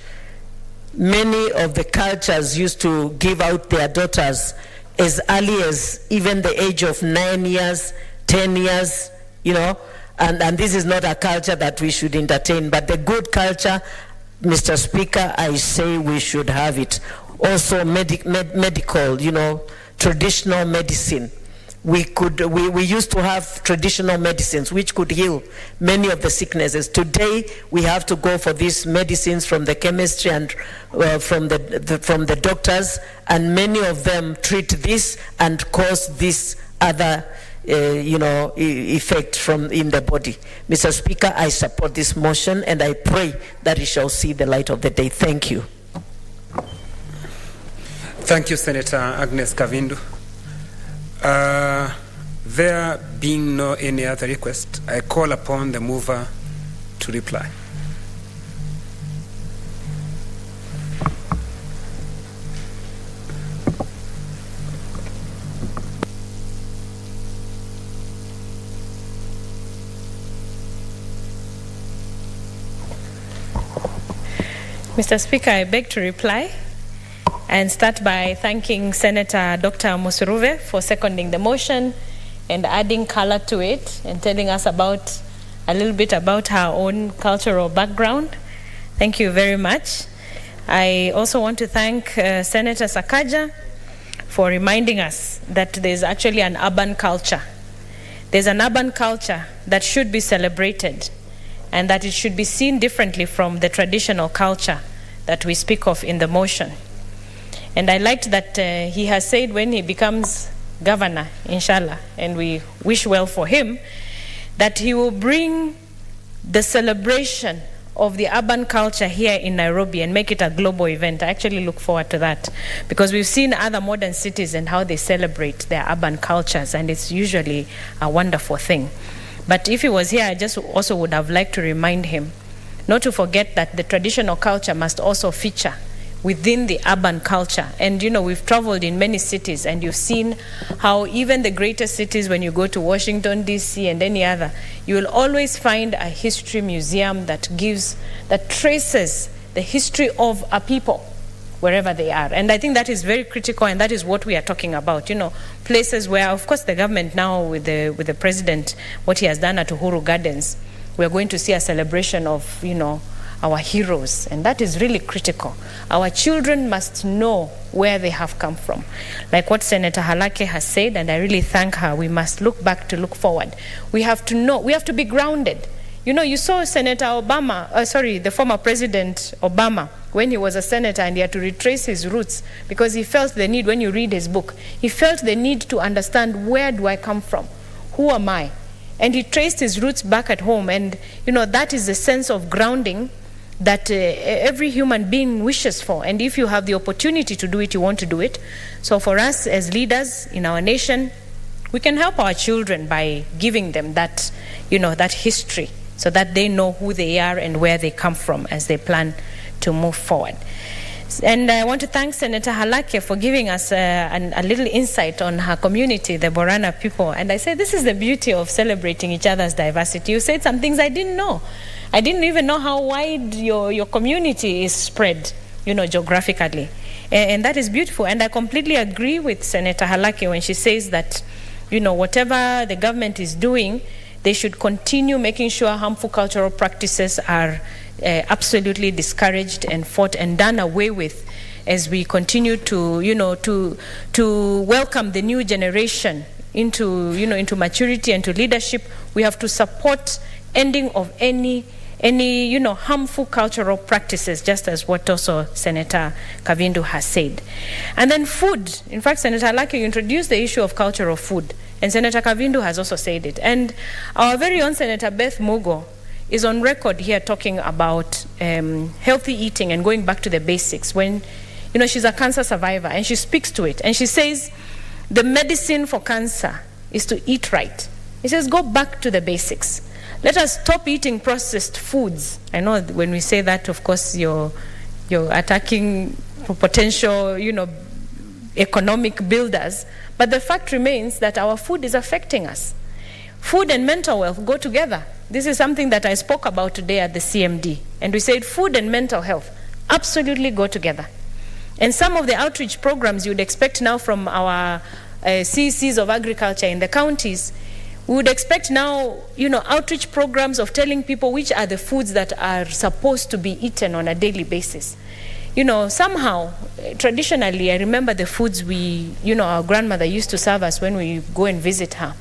Many of the cultures used to give out their daughters as early as even the age of 9 years, 10 years, and this is not a culture that we should entertain. But the good culture, Mr. Speaker, I say we should have it. Also medical, traditional medicine. We used to have traditional medicines which could heal many of the sicknesses. Today we have to go for these medicines from the chemistry and from the doctors, and many of them treat this and cause this other effect in the body. Mr. Speaker, I support this motion, and I pray that it shall see the light of the day. Thank you. Thank you, Senator Agnes Kavindu. There being no any other request, I call upon the mover to reply. Mr. Speaker, I beg to reply and start by thanking Senator Dr. Musuruve for seconding the motion and adding color to it and telling us a little bit about her own cultural background. Thank you very much. I also want to thank Senator Sakaja for reminding us that there's actually an urban culture. There's an urban culture that should be celebrated, and that it should be seen differently from the traditional culture that we speak of in the motion. And I liked that he has said when he becomes governor, inshallah, and we wish well for him, that he will bring the celebration of the urban culture here in Nairobi and make it a global event. I actually look forward to that, because we've seen other modern cities and how they celebrate their urban cultures, and it's usually a wonderful thing. But if he was here, I just also would have liked to remind him not to forget that the traditional culture must also feature within the urban culture. And we've traveled in many cities, and you've seen how even the greatest cities, when you go to Washington, D.C. and any other, you will always find a history museum that traces the history of a people wherever they are. And I think that is very critical, and that is what we are talking about. Places where, of course, the government now with the president, what he has done at Uhuru Gardens, we are going to see a celebration of, our heroes, and that is really critical. Our children must know where they have come from. Like what Senator Halake has said, and I really thank her, we must look back to look forward. We have to know, we have to be grounded. You know, you saw Senator Obama, the former President Obama, when he was a senator and he had to retrace his roots because he felt the need, when you read his book, he felt the need to understand, where do I come from? Who am I? And he traced his roots back at home. And, you know, that is the sense of grounding that every human being wishes for. And if you have the opportunity to do it, you want to do it. So for us as leaders in our nation, we can help our children by giving them that, you know, that history, so that they know who they are and where they come from as they plan to move forward. And I want to thank Senator Halake for giving us a little insight on her community, the Borana people. And I say this is the beauty of celebrating each other's diversity. You said some things I didn't know. I didn't even know how wide your community is spread, you know, geographically. And that is beautiful. And I completely agree with Senator Halake when she says that, you know, whatever the government is doing, they should continue making sure harmful cultural practices are absolutely discouraged and fought and done away with, as we continue to, you know, to welcome the new generation into, you know, into maturity and to leadership. We have to support ending of any, you know, harmful cultural practices, just as what also Senator Kavindu has said. And then food. In fact, Senator Halake, you introduced the issue of cultural food. And Senator Kavindu has also said it. And our very own Senator Beth Mugo is on record here talking about healthy eating and going back to the basics. When, you know, she's a cancer survivor and she speaks to it. And she says the medicine for cancer is to eat right. She says go back to the basics. Let us stop eating processed foods. I know when we say that, of course, you're attacking potential, you know, economic builders. But the fact remains that our food is affecting us. Food and mental health go together. This is something that I spoke about today at the CMD. And we said food and mental health absolutely go together. And some of the outreach programs you would expect now from our CECs of agriculture in the counties, we would expect now, you know, outreach programs of telling people which are the foods that are supposed to be eaten on a daily basis. You know, somehow, traditionally, I remember the foods our grandmother used to serve us when we go and visit her.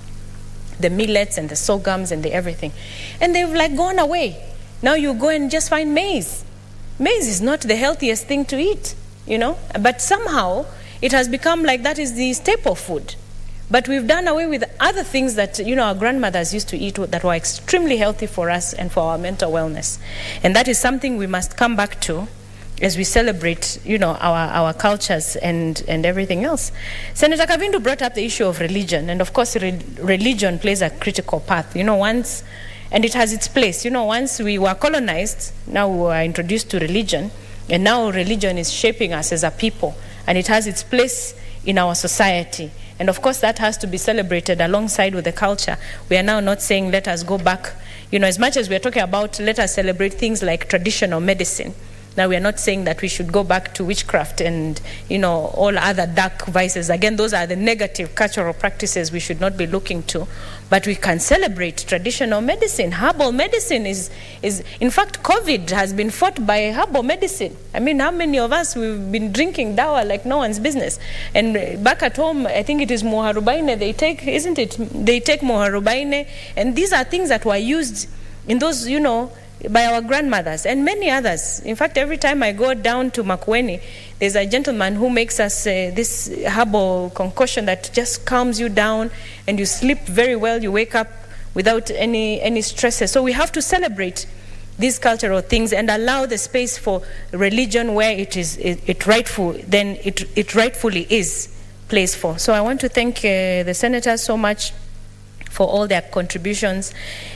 The millets and the sorghums and the everything. And they've like gone away. Now you go and just find maize. Maize is not the healthiest thing to eat, you know. But somehow, it has become like that is the staple food. But we've done away with other things that, you know, our grandmothers used to eat that were extremely healthy for us and for our mental wellness. And that is something we must come back to as we celebrate, you know, our cultures and everything else. Senator Kavindu brought up the issue of religion, and of course religion plays a critical part, you know, and it has its place. You know, once we were colonized, now we were introduced to religion, and now religion is shaping us as a people, and it has its place in our society. And of course that has to be celebrated alongside with the culture. We are now not saying let us go back, you know, as much as we are talking about let us celebrate things like traditional medicine. Now we are not saying that we should go back to witchcraft and, you know, all other dark vices. Again, those are the negative cultural practices we should not be looking to. But we can celebrate traditional medicine. Herbal medicine is in fact, COVID has been fought by herbal medicine. I mean, how many of us, we've been drinking dawa like no one's business. And back at home, I think it is moharubaine they take, isn't it? They take moharubaine. And these are things that were used in those, you know, by our grandmothers and many others. In fact, every time I go down to Makueni, there's a gentleman who makes us this herbal concoction that just calms you down and you sleep very well. You wake up without any stresses. So we have to celebrate these cultural things and allow the space for religion where it rightfully is placed for. So I want to thank the senators so much for all their contributions,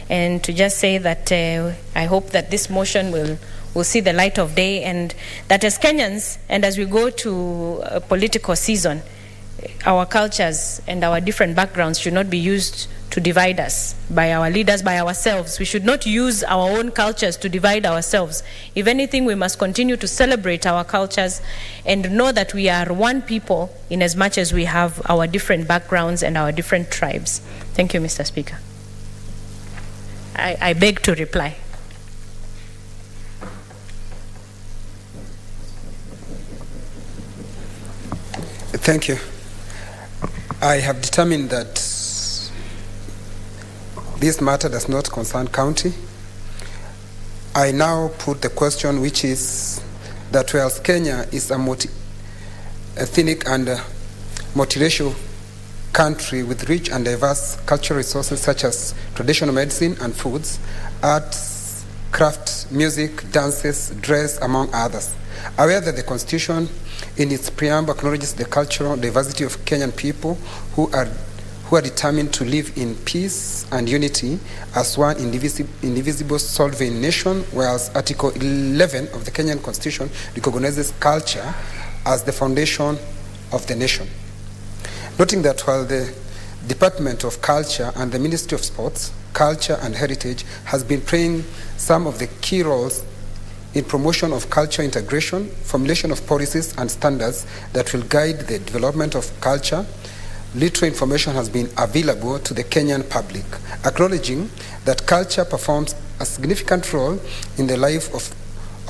and to just say that I hope that this motion will see the light of day, and that as Kenyans and as we go to a political season, our cultures and our different backgrounds should not be used to divide us by our leaders, by ourselves. We should not use our own cultures to divide ourselves. If anything, we must continue to celebrate our cultures and know that we are one people in as much as we have our different backgrounds and our different tribes. Thank you, Mr. Speaker. I beg to reply. Thank you. I have determined that this matter does not concern county, I now put the question, which is that whereas Kenya is a multi-ethnic and multiracial country with rich and diverse cultural resources such as traditional medicine and foods, arts, craft, music, dances, dress, among others. Aware that the Constitution in its preamble acknowledges the cultural diversity of Kenyan people who are determined to live in peace and unity as one indivisible sovereign nation, whereas Article 11 of the Kenyan Constitution recognizes culture as the foundation of the nation. Noting that while the Department of Culture and the Ministry of Sports, Culture and Heritage has been playing some of the key roles in promotion of cultural integration, formulation of policies and standards that will guide the development of culture, literature information has been available to the Kenyan public, acknowledging that culture performs a significant role in the life of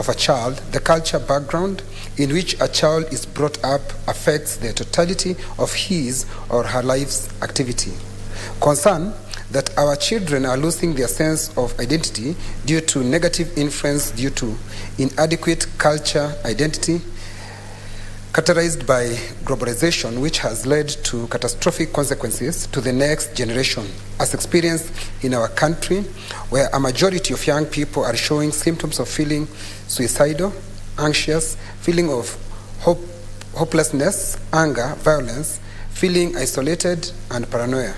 a child. The culture background in which a child is brought up affects the totality of his or her life's activity. Concern that our children are losing their sense of identity due to negative influence due to inadequate culture identity characterized by globalization, which has led to catastrophic consequences to the next generation, as experienced in our country, where a majority of young people are showing symptoms of feeling suicidal, anxious, feeling of hopelessness, anger, violence, feeling isolated, and paranoia.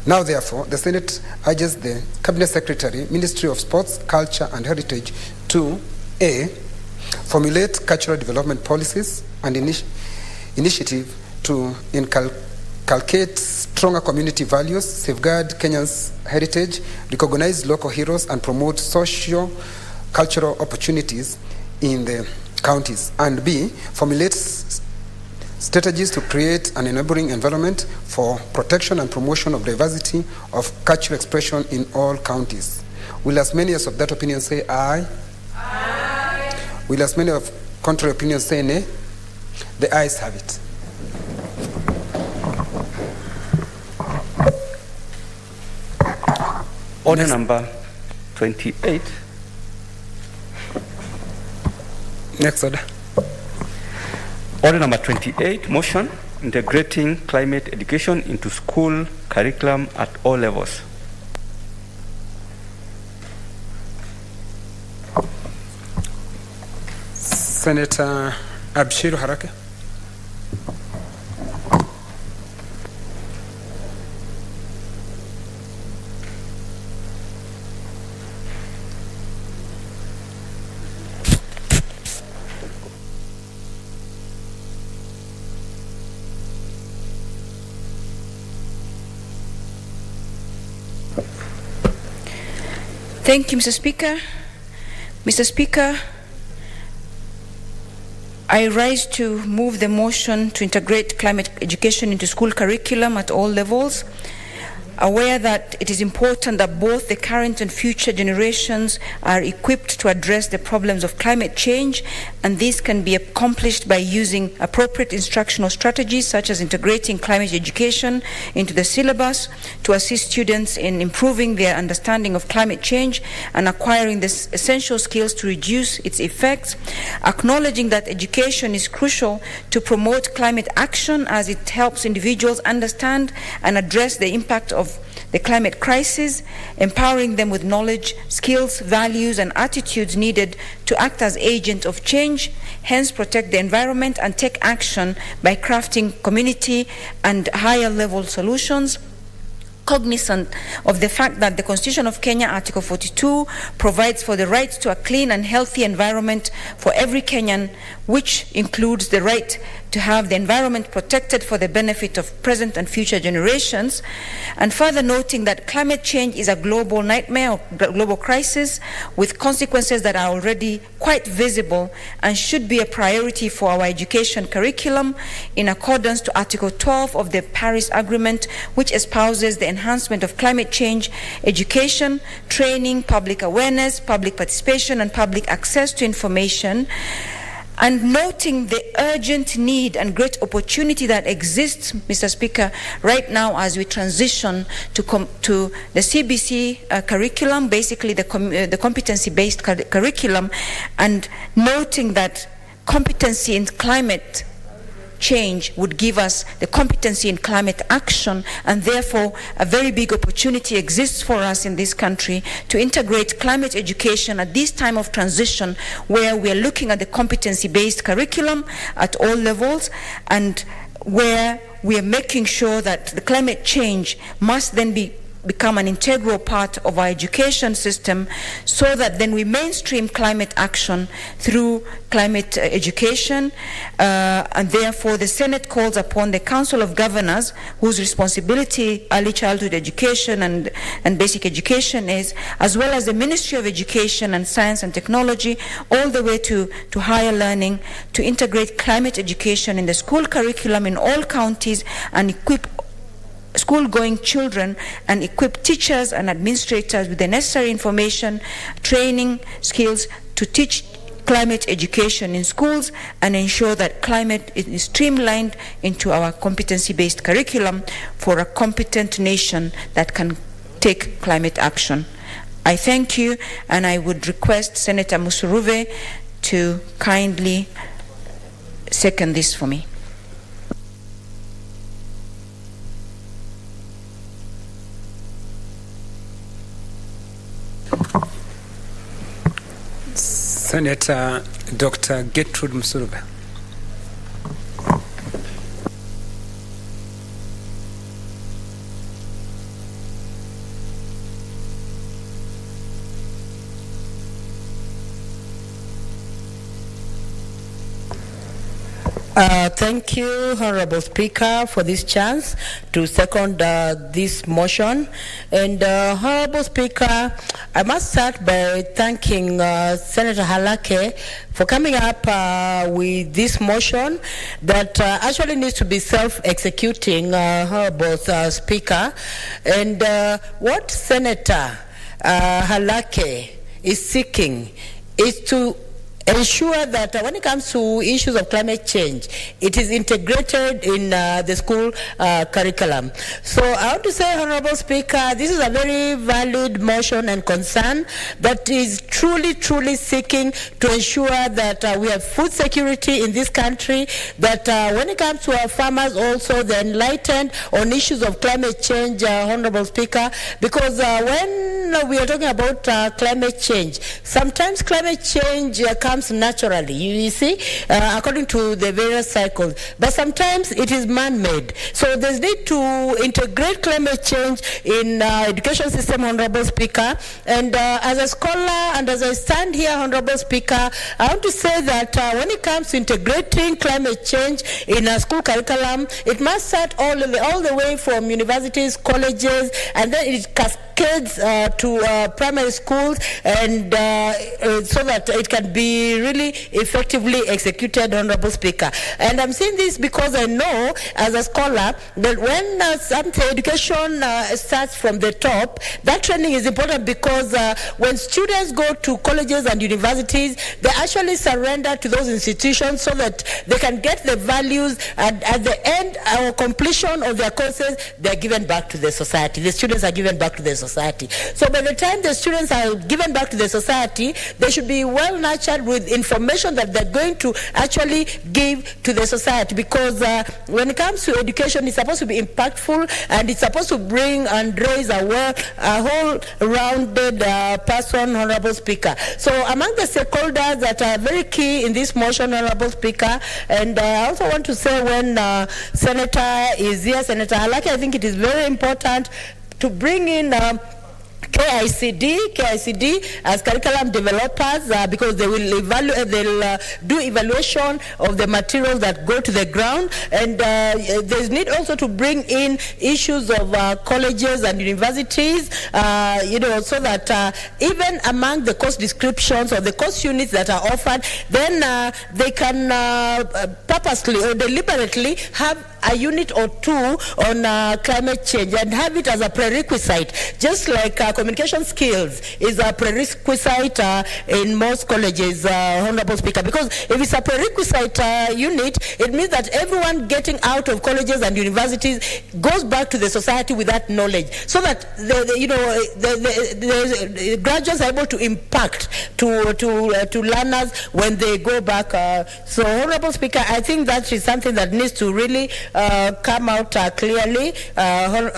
Now, therefore, the Senate urges the Cabinet Secretary, Ministry of Sports, Culture and Heritage to A, formulate cultural development policies and initiative to inculcate stronger community values, safeguard Kenya's heritage, recognize local heroes, and promote social cultural opportunities in the counties. And B, formulate strategies to create an enabling environment for protection and promotion of diversity of cultural expression in all counties. Will as many as of that opinion say aye? Aye. Will as many of contrary opinions say nay? The ayes have it. Order number 28. Next order. Order number 28, motion integrating climate education into school curriculum at all levels. Senator Abshiru Haraka. Thank you, Mr. Speaker. Mr. Speaker, I rise to move the motion to integrate climate education into school curriculum at all levels, aware that it is important that both the current and future generations are equipped to address the problems of climate change, and this can be accomplished by using appropriate instructional strategies such as integrating climate education into the syllabus to assist students in improving their understanding of climate change and acquiring the essential skills to reduce its effects, acknowledging that education is crucial to promote climate action as it helps individuals understand and address the impact of the climate crisis, empowering them with knowledge, skills, values, and attitudes needed to act as agents of change, hence protect the environment and take action by crafting community and higher level solutions. Cognizant of the fact that the Constitution of Kenya, Article 42, provides for the right to a clean and healthy environment for every Kenyan, which includes the right to have the environment protected for the benefit of present and future generations, and further noting that climate change is a global nightmare or global crisis with consequences that are already quite visible and should be a priority for our education curriculum in accordance to Article 12 of the Paris Agreement, which espouses the enhancement of climate change education, training, public awareness, public participation, and public access to information. and noting the urgent need and great opportunity that exists, Mr. Speaker, right now as we transition to the CBC curriculum, basically the competency-based curriculum, and noting that competency in climate change would give us the competency in climate action, and therefore a very big opportunity exists for us in this country to integrate climate education at this time of transition, where we are looking at the competency-based curriculum at all levels, and where we are making sure that the climate change must then become an integral part of our education system, so that then we mainstream climate action through climate education. And therefore the Senate calls upon the Council of Governors, whose responsibility early childhood education and basic education is, as well as the Ministry of Education and Science and Technology, all the way to higher learning, to integrate climate education in the school curriculum in all counties and equip school-going children and equip teachers and administrators with the necessary information, training, skills to teach climate education in schools, and ensure that climate is streamlined into our competency-based curriculum for a competent nation that can take climate action. I thank you, and I would request Senator Musuruve to kindly second this for me. Senator Dr. Gertrude Musuruve. Thank you, Honorable Speaker, for this chance to second this motion. And Honorable Speaker, I must start by thanking Senator Halake for coming up with this motion that actually needs to be self-executing, Honorable Speaker. And what Senator Halake is seeking is to ensure that when it comes to issues of climate change, it is integrated in the school curriculum. So I want to say, Honorable Speaker, this is a very valid motion and concern that is truly, truly seeking to ensure that we have food security in this country, that when it comes to our farmers also, they're enlightened on issues of climate change, Honorable Speaker, because when we are talking about climate change, sometimes climate change comes naturally, you see, according to the various cycles, but sometimes it is man-made. So there's need to integrate climate change in education system, Honorable Speaker. And as a scholar and as I stand here, Honorable Speaker, I want to say that when it comes to integrating climate change in a school curriculum, it must start all the way from universities, colleges, and then it cascades to primary schools, and so that it can be really effectively executed, Honorable Speaker. And I'm saying this because I know, as a scholar, that when something education starts from the top, that training is important, because when students go to colleges and universities, they actually surrender to those institutions so that they can get the values, and at the end or completion of their courses, they're given back to the society. The students are given back to the society. So by the time the students are given back to the society, they should be well nurtured with information that they're going to actually give to the society, because when it comes to education, it's supposed to be impactful, and it's supposed to bring and raise a whole rounded person, Honorable Speaker. So among the stakeholders that are very key in this motion, Honorable Speaker, and I also want to say, when Senator is here, Senator Halake, I think it is very important to bring in KICD as curriculum developers, because they will do evaluation of the materials that go to the ground, and there's need also to bring in issues of colleges and universities, so that even among the course descriptions or the course units that are offered, then they can purposely or deliberately have a unit or two on climate change and have it as a prerequisite, just like communication skills is a prerequisite in most colleges, Honorable Speaker, because if it's a prerequisite unit, it means that everyone getting out of colleges and universities goes back to the society with that knowledge, so that the graduates are able to impact to learners when they go back. So, Honorable Speaker, I think that is something that needs to really come out clearly, Hon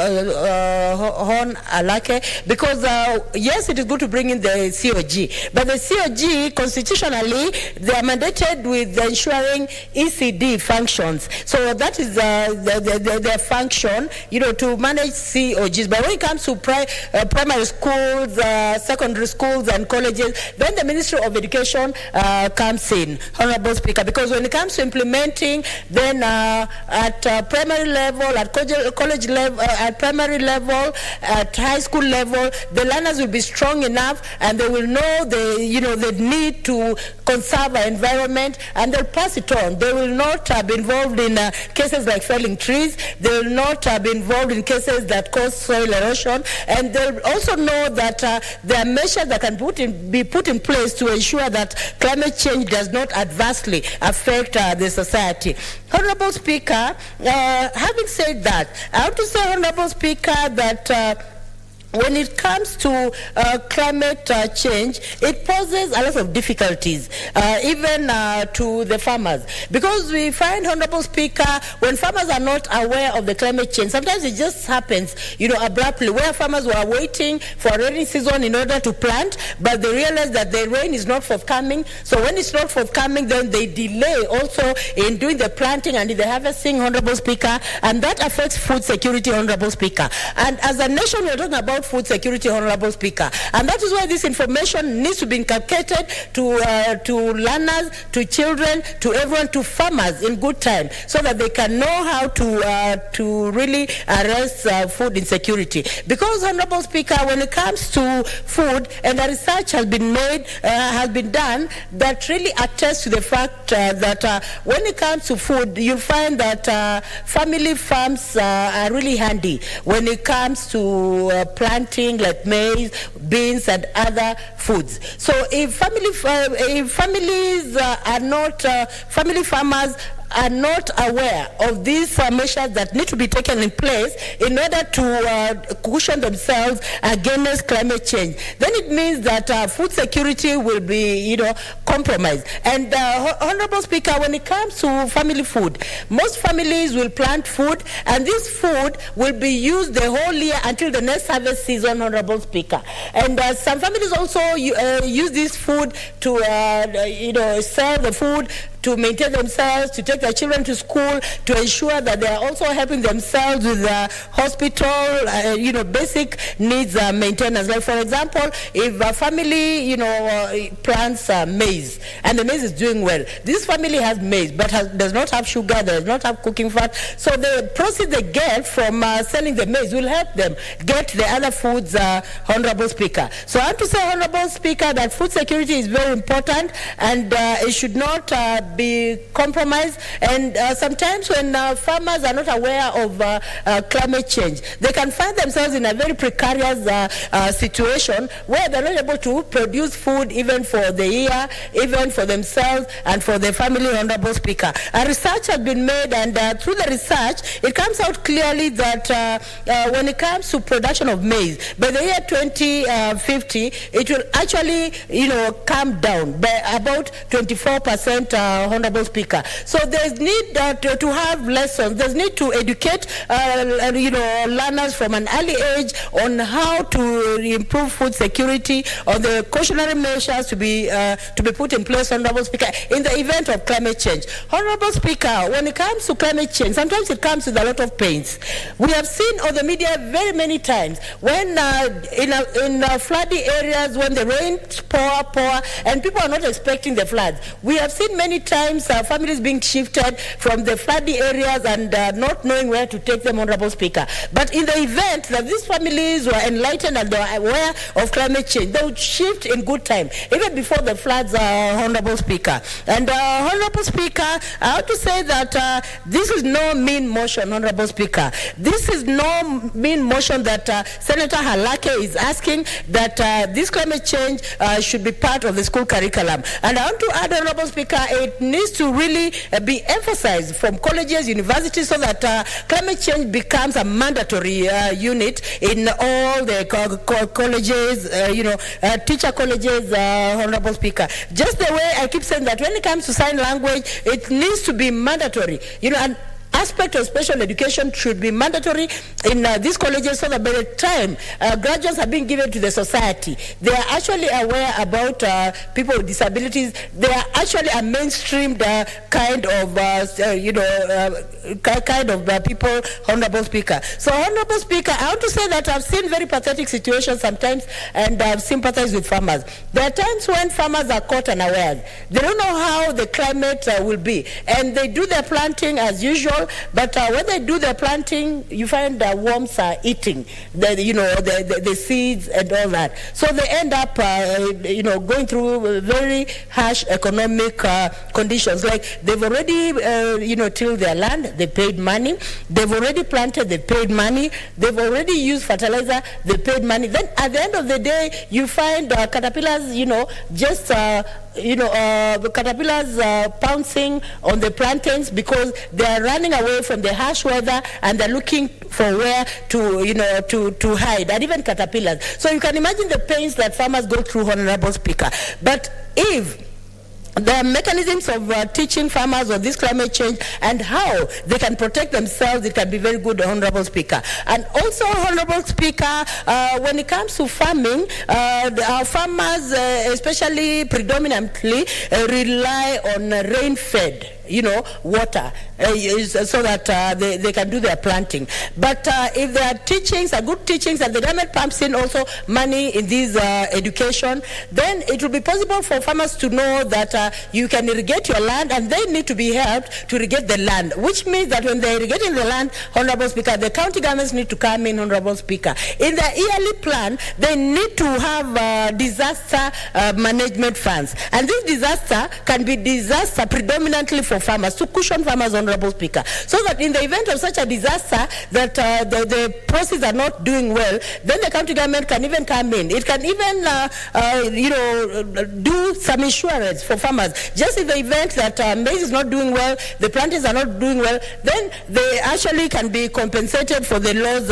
Alake, because yes, it is good to bring in the COG, but the COG constitutionally they are mandated with ensuring ECD functions. So that is their function, to manage COGs. But when it comes to primary schools, secondary schools, and colleges, then the Ministry of Education comes in, Honorable Speaker, because when it comes to implementing, then at primary level, at college level, at primary level, at high school level, the learners will be strong enough, and they will know the need to conserve our environment, and they'll pass it on. They will not be involved in cases like felling trees. They will not be involved in cases that cause soil erosion, and they'll also know that there are measures that can be put in place to ensure that climate change does not adversely affect the society. Honorable Speaker, having said that, I have to say, Honorable Speaker, that when it comes to climate change, it poses a lot of difficulties, even to the farmers. Because we find, Honorable Speaker, when farmers are not aware of the climate change, sometimes it just happens, abruptly, where farmers were waiting for a rainy season in order to plant, but they realize that the rain is not forthcoming. So when it's not forthcoming, then they delay also in doing the planting and in the harvesting, Honorable Speaker, and that affects food security, Honorable Speaker. And as a nation, we're talking about food security, Honorable Speaker, and that is why this information needs to be inculcated to learners, to children, to everyone, to farmers in good time, so that they can know how to really arrest food insecurity. Because, Honorable Speaker, when it comes to food, and the research has been done that really attests to the fact that when it comes to food, you'll find that family farms are really handy when it comes to planting like maize, beans, and other foods. So if family farmers are not aware of these measures that need to be taken in place in order to cushion themselves against climate change, then it means that food security will be, compromised. And Honorable Speaker, when it comes to family food, most families will plant food, and this food will be used the whole year until the next harvest season, Honorable Speaker. And some families also use this food to, sell the food, to maintain themselves, to take their children to school, to ensure that they are also helping themselves with hospital, basic needs maintenance. Like, for example, if a family, plants maize, and the maize is doing well, this family has maize, but does not have sugar, does not have cooking fat, so the proceeds they get from selling the maize will help them get the other foods, Honorable Speaker. So I have to say, Honorable Speaker, that food security is very important, and it should not be compromised. And sometimes when farmers are not aware of climate change, they can find themselves in a very precarious situation where they're not able to produce food even for the year, even for themselves and for their family, Honorable Speaker. A research has been made, and through the research, it comes out clearly that when it comes to production of maize, by the year 2050, it will actually, come down by about 24%, Honorable Speaker. So there's need to have lessons. There's need to educate, learners from an early age on how to improve food security, on the cautionary measures to be put in place, Honorable Speaker, in the event of climate change. Honorable Speaker, when it comes to climate change, sometimes it comes with a lot of pains. We have seen on the media very many times when in floody areas, when the rain pour, and people are not expecting the floods. We have seen many times families being shifted from the floody areas and not knowing where to take them, Honorable Speaker. But in the event that these families were enlightened and they were aware of climate change, they would shift in good time, even before the floods, Honorable Speaker. And Honorable Speaker, I have to say that this is no mean motion, Honorable Speaker. This is no mean motion that Senator Halake is asking that this climate change should be part of the school curriculum. And I want to add, Honorable Speaker, it needs to really be emphasized from colleges, universities, so that climate change becomes a mandatory unit in all the colleges, teacher colleges, Honorable Speaker. Just the way I keep saying that when it comes to sign language, it needs to be mandatory. And aspect of special education should be mandatory in these colleges, so that by the time graduates are being given to the society, they are actually aware about people with disabilities. They are actually a mainstreamed kind of people, Honorable Speaker. So, Honorable Speaker, I want to say that I've seen very pathetic situations sometimes, and I've sympathized with farmers. There are times when farmers are caught unawares. They don't know how the climate will be, and they do their planting as usual. But when they do their planting, you find that worms are eating the seeds and all that. So they end up, going through very harsh economic conditions. Like they've already, tilled their land, they paid money. They've already planted, they paid money. They've already used fertilizer, they paid money. Then at the end of the day, you find caterpillars, the caterpillars pouncing on the plantains because they are running away from the harsh weather and they're looking for where to hide, and even caterpillars. So you can imagine the pains that farmers go through, Honorable Speaker. But if there are mechanisms of teaching farmers of this climate change and how they can protect themselves, it can be very good, Honorable Speaker. And also, Honorable Speaker, when it comes to farming, our farmers, especially predominantly, rely on rain-fed water, so that they can do their planting. But if there are teachings, good teachings, and the government pumps in also money in this education, then it will be possible for farmers to know that you can irrigate your land, and they need to be helped to irrigate the land, which means that when they're irrigating the land, Honorable Speaker, the county governments need to come in, Honorable Speaker. In their yearly plan, they need to have disaster management funds. And this disaster can be disaster predominantly for farmers, to cushion farmers, Honorable Speaker, so that in the event of such a disaster that the processes are not doing well, then the county government can even come in. It can even do some insurance for farmers. Just in the event that maize is not doing well, the plantings are not doing well, then they actually can be compensated for the loss,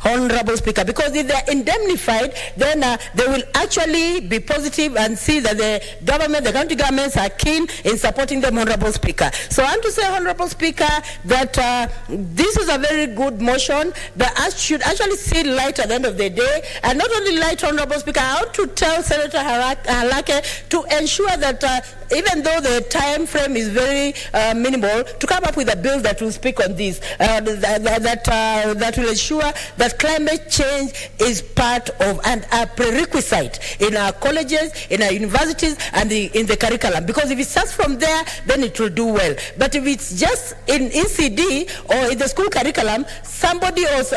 Honorable Speaker, because if they're indemnified, then they will actually be positive and see that the county governments are keen in supporting them, Honorable Speaker. So I want to say, Honorable Speaker, that this is a very good motion that should actually see light at the end of the day. And not only light, Honorable Speaker, I want to tell Senator Halake to ensure that even though the time frame is very minimal, to come up with a bill that will speak on this, that will ensure that climate change is part of and a prerequisite in our colleges, in our universities, and in the curriculum. Because if it starts from there, then it will do well. But if it's just in ECD or in the school curriculum, somebody else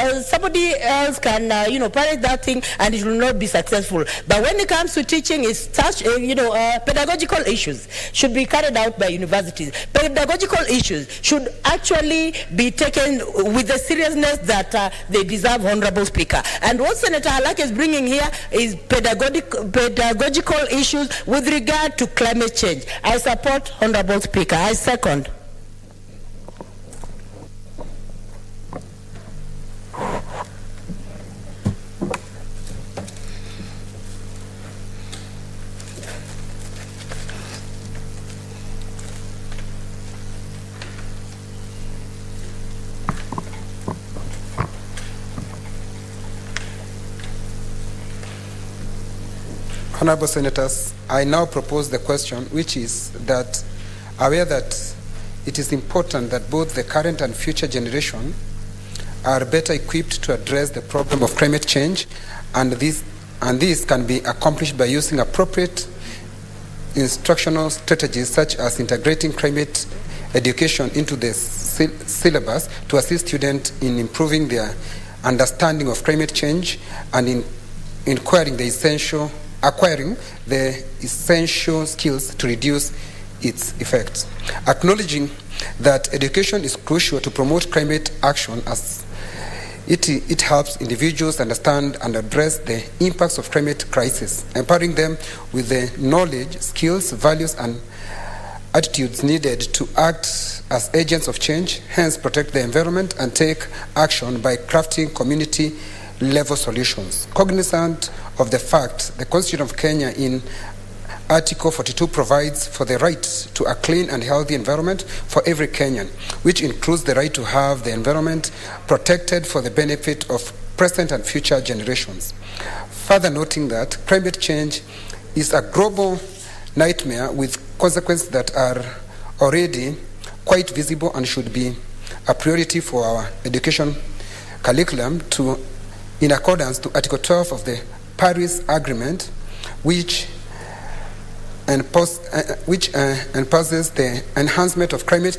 can parrot that thing, and it will not be successful. But when it comes to teaching, it's such pedagogical issues should be carried out by universities. Pedagogical issues should actually be taken with the seriousness that they deserve, Honorable Speaker. And what Senator Halake is bringing here is pedagogical issues with regard to climate change. I support, Honorable Speaker. I second. Honorable Senators, I now propose the question, which is that aware that it is important that both the current and future generation are better equipped to address the problem of climate change, and this can be accomplished by using appropriate instructional strategies such as integrating climate education into the syllabus to assist students in improving their understanding of climate change and in acquiring the essential skills to reduce its effects. Acknowledging that education is crucial to promote climate action as it helps individuals understand and address the impacts of climate crisis, empowering them with the knowledge, skills, values, and attitudes needed to act as agents of change, hence protect the environment and take action by crafting community-level solutions. Cognizant of the fact the Constitution of Kenya in Article 42 provides for the right to a clean and healthy environment for every Kenyan, which includes the right to have the environment protected for the benefit of present and future generations. Further noting that climate change is a global nightmare with consequences that are already quite visible and should be a priority for our education curriculum in accordance to Article 12 of the Paris Agreement, which imposes the enhancement of climate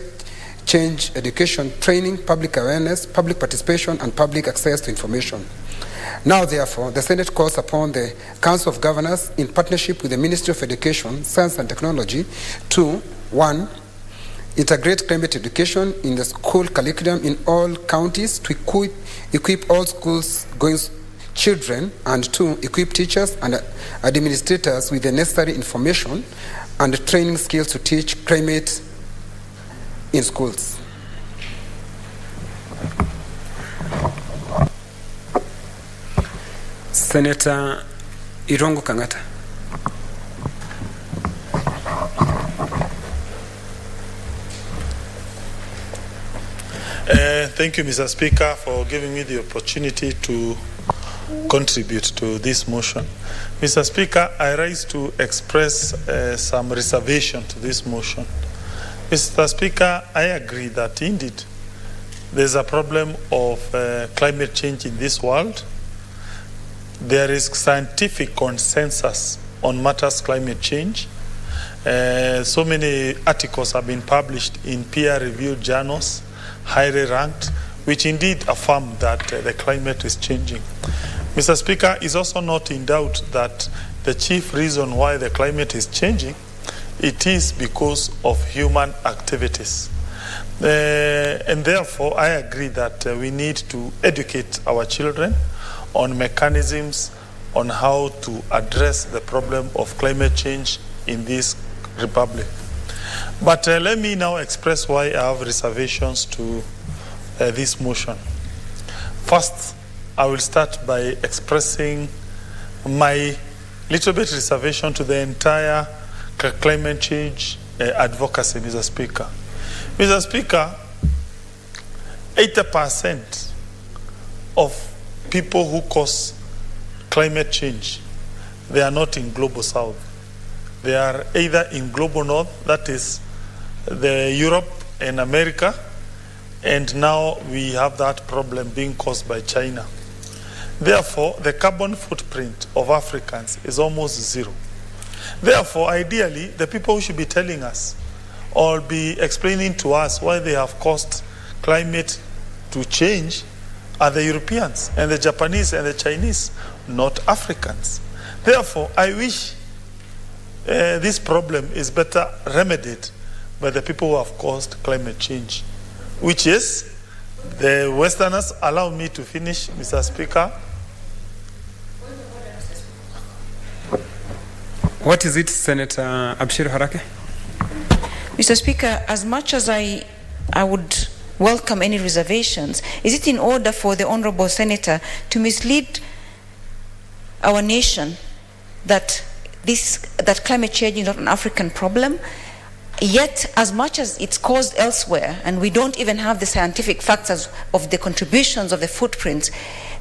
change education, training, public awareness, public participation, and public access to information. Now, therefore, the Senate calls upon the Council of Governors, in partnership with the Ministry of Education, Science and Technology, to 1. Integrate climate education in the school curriculum in all counties to equip all schools-going children, and 2. Equip teachers and administrators with the necessary information and training skills to teach climate in schools. Senator Irongo Kangata. Thank you, Mr. Speaker, for giving me the opportunity to contribute to this motion. Mr. Speaker, I rise to express some reservation to this motion. Mr. Speaker, I agree that indeed there's a problem of climate change in this world. There is scientific consensus on matters climate change. So many articles have been published in peer-reviewed journals, highly ranked, which indeed affirm that the climate is changing. Mr. Speaker, it's also not in doubt that the chief reason why the climate is changing, it is because of human activities. And therefore, I agree that we need to educate our children on mechanisms on how to address the problem of climate change in this republic. But let me now express why I have reservations to this motion. First, I will start by expressing my little bit reservation to the entire climate change advocacy, Mr. Speaker. Mr. Speaker, 80% of people who cause climate change, they are not in global south. They are either in global north, that is the Europe and America, and now we have that problem being caused by China. Therefore, the carbon footprint of Africans is almost zero. Therefore, ideally, the people who should be telling us or be explaining to us why they have caused climate to change are the Europeans and the Japanese and the Chinese, not Africans. Therefore, I wish this problem is better remedied by the people who have caused climate change, which is the Westerners. Allow me to finish, Mr. Speaker. What is it, Senator Abshir Harake? Mr. Speaker, as much as I would welcome any reservations, is it in order for the Honorable Senator to mislead our nation that climate change is not an African problem, yet as much as it's caused elsewhere, and we don't even have the scientific facts of the contributions of the footprints,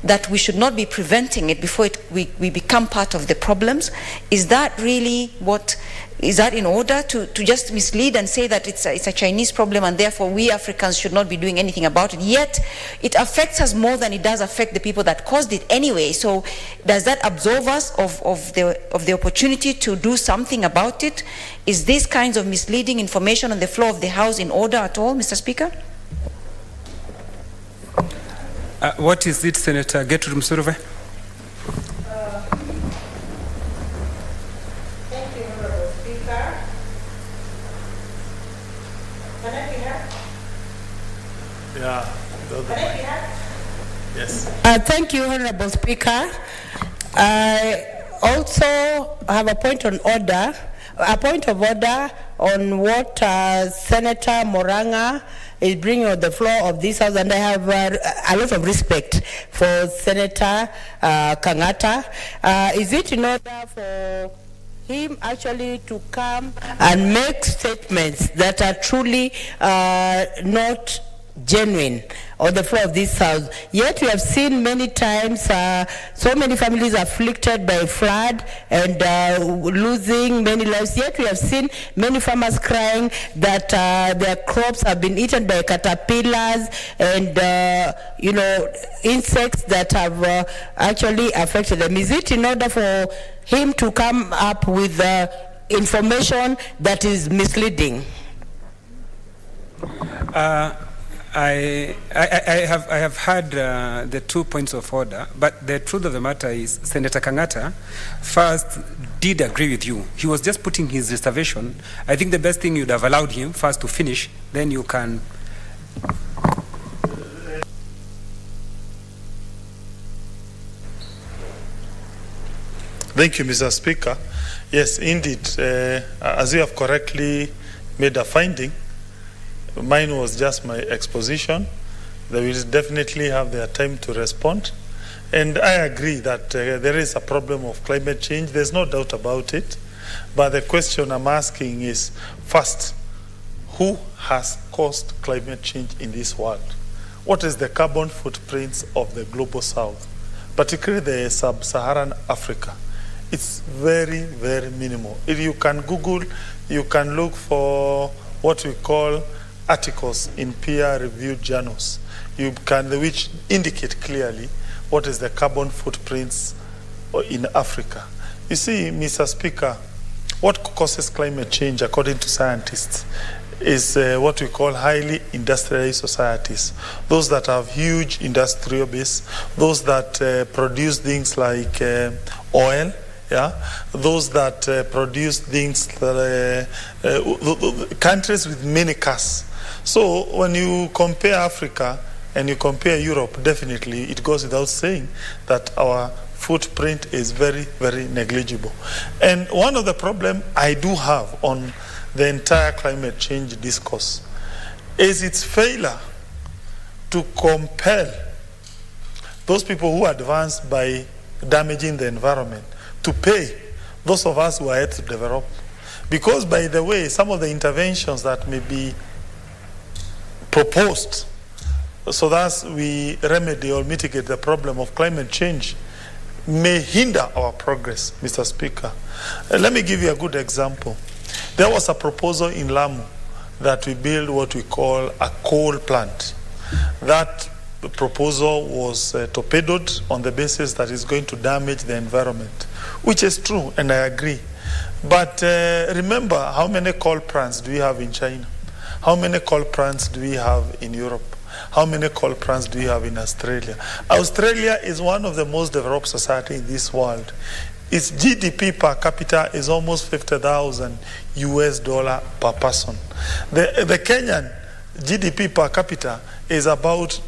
that we should not be preventing it before we become part of the problems? Is that really what Is that in order to just mislead and say that it's a Chinese problem and therefore we Africans should not be doing anything about it? Yet it affects us more than it does affect the people that caused it anyway. So does that absolve us of the opportunity to do something about it? Is this kinds of misleading information on the floor of the House in order at all, Mr. Speaker? What is it, Senator Gertrude Musurove? Yes. Thank you, Honorable Speaker. I also have a point of order on what Senator Moranga is bringing on the floor of this House, and I have a lot of respect for Senator Kangata. Is it in order for him actually to come and make statements that are truly not genuine on the floor of this House? Yet we have seen many times so many families afflicted by flood and losing many lives. Yet we have seen many farmers crying that their crops have been eaten by caterpillars and insects that have actually affected them. Is it in order for him to come up with information that is misleading? I have heard the 2 points of order, but the truth of the matter is Senator Kangata first did agree with you. He was just putting his reservation. I think the best thing you'd have allowed him first to finish, then you can. Thank you, Mr. Speaker. Yes, indeed, as you have correctly made a finding, mine was just my exposition. They will definitely have their time to respond. And I agree that there is a problem of climate change. There's no doubt about it. But the question I'm asking is, first, who has caused climate change in this world? What is the carbon footprints of the global south, particularly the sub-Saharan Africa? It's very, very minimal. If you can Google, you can look for what we call articles in peer-reviewed journals, which indicate clearly what is the carbon footprints in Africa. You see, Mr. Speaker, what causes climate change, according to scientists, is what we call highly industrialized societies. Those that have huge industrial base, those that produce things like oil, those that produce things, countries with many cars. So when you compare Africa and you compare Europe, definitely it goes without saying that our footprint is very, very negligible. And one of the problems I do have on the entire climate change discourse is its failure to compel those people who advance by damaging the environment to pay those of us who are yet to develop. Because, by the way, some of the interventions that may be proposed so that we remedy or mitigate the problem of climate change may hinder our progress, Mr. Speaker. Let me give you a good example. There was a proposal in Lamu that we build what we call a coal plant. That proposal was torpedoed on the basis that it's going to damage the environment, which is true, and I agree. But remember, how many coal plants do we have in China? How many coal plants do we have in Europe? How many coal plants do we have in Australia? Australia is one of the most developed societies in this world. Its GDP per capita is almost $50,000 per person. The Kenyan GDP per capita is about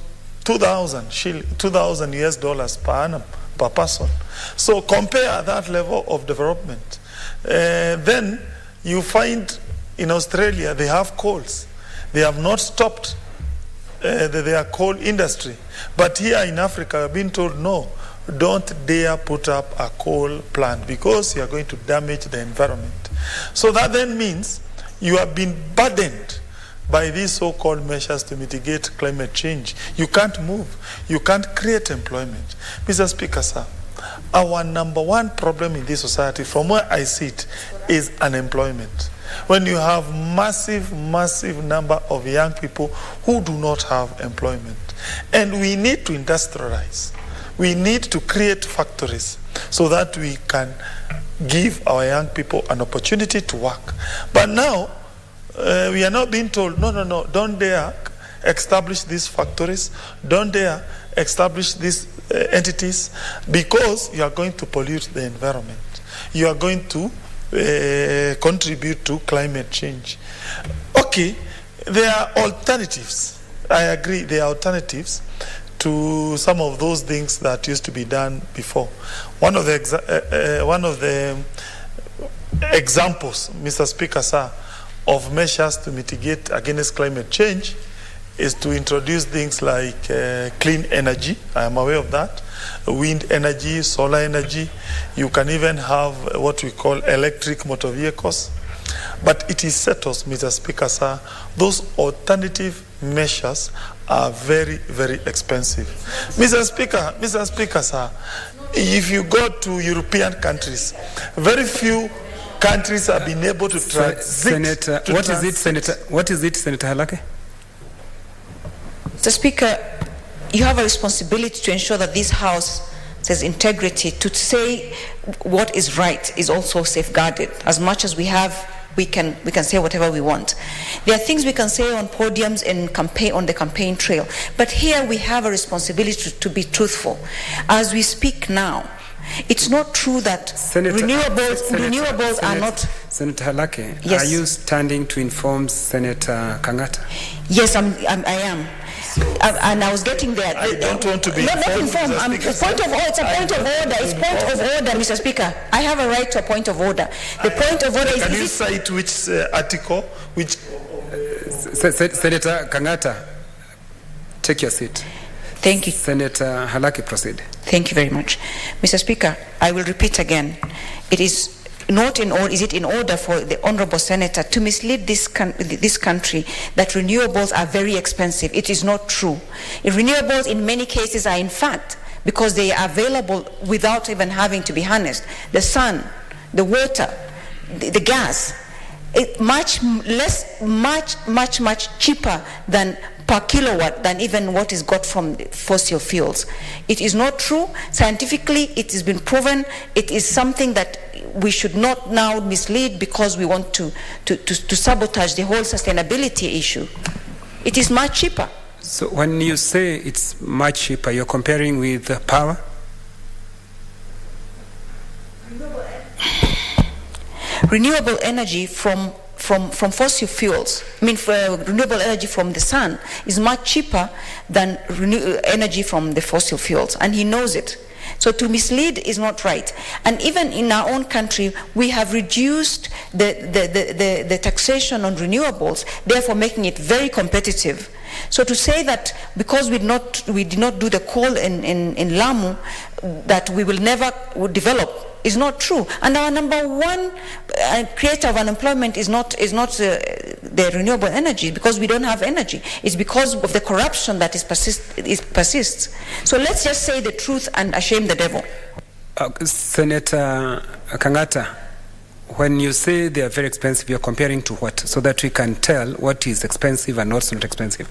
$2,000 per annum per person. So compare that level of development. Then you find in Australia they have coals. They have not stopped their coal industry. But here in Africa, we've been told, no, don't dare put up a coal plant because you are going to damage the environment. So that then means you have been burdened by these so-called measures to mitigate climate change. You can't move. You can't create employment. Mr. Speaker, sir, our number one problem in this society, from where I sit, is unemployment. When you have massive number of young people who do not have employment. And we need to industrialize. We need to create factories so that we can give our young people an opportunity to work. But now, we are not being told, no, don't dare establish these factories, don't dare establish these entities, because you are going to pollute the environment. You are going to contribute to climate change. Okay, there are alternatives. I agree, there are alternatives to some of those things that used to be done before. One of the examples, Mr. Speaker, sir, of measures to mitigate against climate change is to introduce things like clean energy. I am aware of that. Wind energy, solar energy. You can even have what we call electric motor vehicles. But it is settled, Mr. Speaker, sir, those alternative measures are very, very expensive. Mr. Speaker, sir, if you go to European countries, very few countries have been able to transit. Senator, what is it, Senator Halake? Mr. Speaker, you have a responsibility to ensure that this House has integrity. To say what is right is also safeguarded. As much as we have, we can say whatever we want. There are things we can say on podiums and on the campaign trail. But here we have a responsibility to be truthful. As we speak now, it's not true that renewables are not... Senator Halake, yes. Are you standing to inform Senator Kangata? Yes, I am. And I was getting there. I don't want to be not informed. It's a point of order. It's point of order, Mr. Speaker. I have a right to a point of order. The point of order is... Can you cite which article? Which... Senator Kangata, take your seat. Thank you. Senator Halake, proceed. Thank you very much. Mr. Speaker, I will repeat again. It is not in order, is it in order for the Honorable Senator to mislead this country that renewables are very expensive? It is not true. Renewables in many cases are in fact, because they are available without even having to be harnessed. The sun, the water, the gas, much cheaper than per kilowatt than even what is got from fossil fuels. It is not true. Scientifically, it has been proven. It is something that we should not now mislead because we want to sabotage the whole sustainability issue. It is much cheaper. So when you say it's much cheaper, you're comparing with power? Renewable energy from fossil fuels, renewable energy from the sun is much cheaper than energy from the fossil fuels, and he knows it. So to mislead is not right. And even in our own country, we have reduced the taxation on renewables, therefore making it very competitive. So to say that because we did not do the coal in Lamu, that we will never develop is not true. And our number one creator of unemployment is not the renewable energy, because we don't have energy. It's because of the corruption that persists. So let's just say the truth and shame the devil. Senator Kangata, when you say they are very expensive, you're comparing to what? So that we can tell what is expensive and what's not expensive.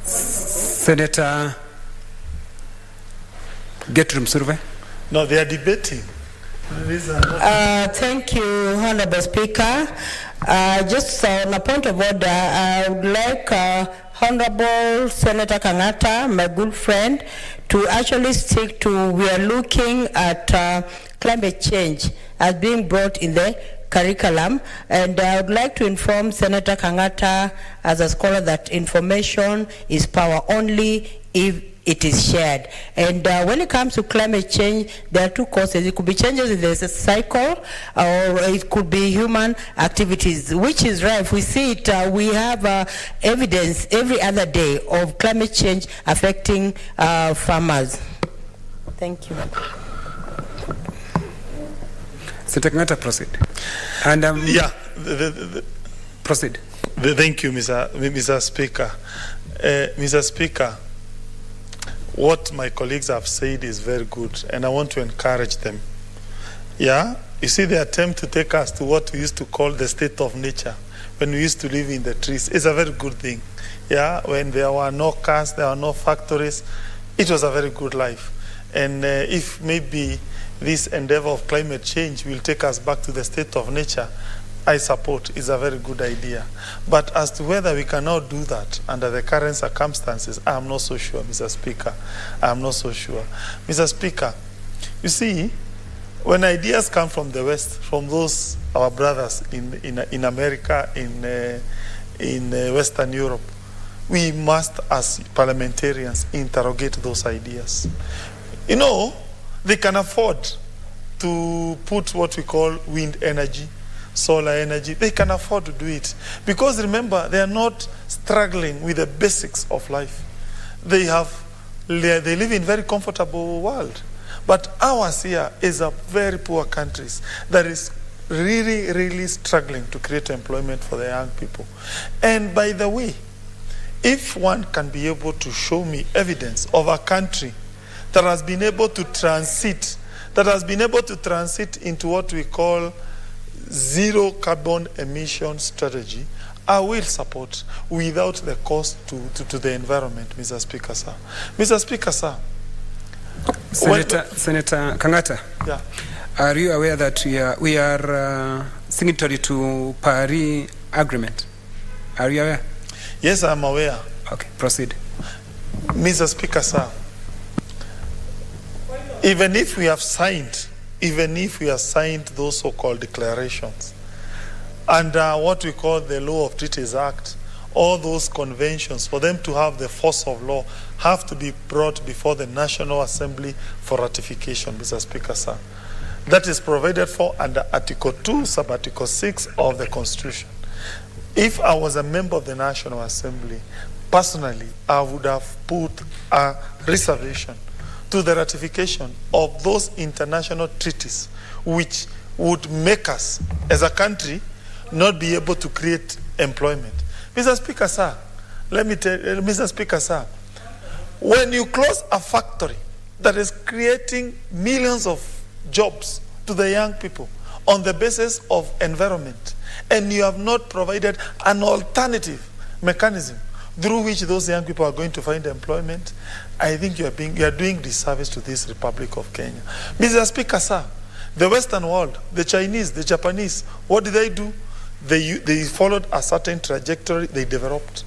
Senator Gertrude Msurve? No, they are debating. Thank you, Honorable Speaker. Just on a point of order, I would like Honorable Senator Kangata, my good friend, to actually stick to, we are looking at climate change as being brought in the curriculum, and I would like to inform Senator Kangata as a scholar that information is power only if it is shared. And when it comes to climate change, there are two causes. It could be changes in the cycle, or it could be human activities, which is right. If we see it, we have evidence every other day of climate change affecting farmers. Thank you. Senator Kangata, proceed. And proceed. Thank you, Mr. Speaker. Mr. Speaker, what my colleagues have said is very good, and I want to encourage them. Yeah, you see the attempt to take us to what we used to call the state of nature, when we used to live in the trees, is a very good thing. Yeah, when there were no cars, there were no factories, it was a very good life. And if maybe this endeavor of climate change will take us back to the state of nature, I support is a very good idea. But as to whether we can now do that under the current circumstances, I am not so sure, Mr. Speaker. I am not so sure. Mr. Speaker, you see, when ideas come from the West, from those our brothers in America, in Western Europe, we must, as parliamentarians, interrogate those ideas. You know, they can afford to put what we call wind energy, solar energy. They can afford to do it. Because remember, they are not struggling with the basics of life. They live in a very comfortable world. But ours here is a very poor country that is really, really struggling to create employment for the young people. And by the way, if one can be able to show me evidence of a country that has been able to transit, into what we call zero carbon emission strategy, I will support without the cost to the environment, Mr. Speaker, sir. Mr. Speaker, sir. Senator Kangata, yeah. Are you aware that we are signatory to Paris Agreement? Are you aware? Yes, I'm aware. Okay, proceed. Mr. Speaker, sir, even if we have signed those so-called declarations under what we call the Law of Treaties Act, all those conventions, for them to have the force of law, have to be brought before the National Assembly for ratification, Mr. Speaker, sir. That is provided for under Article 2, Sub-Article 6 of the Constitution. If I was a member of the National Assembly, personally, I would have put a reservation to the ratification of those international treaties which would make us, as a country, not be able to create employment. Mr. Speaker, sir, let me tell you, Mr. Speaker, sir, when you close a factory that is creating millions of jobs to the young people on the basis of environment, and you have not provided an alternative mechanism through which those young people are going to find employment, I think you are doing disservice to this Republic of Kenya. Mr. Speaker, sir, the Western world, the Chinese, the Japanese, what did they do? They followed a certain trajectory, they developed.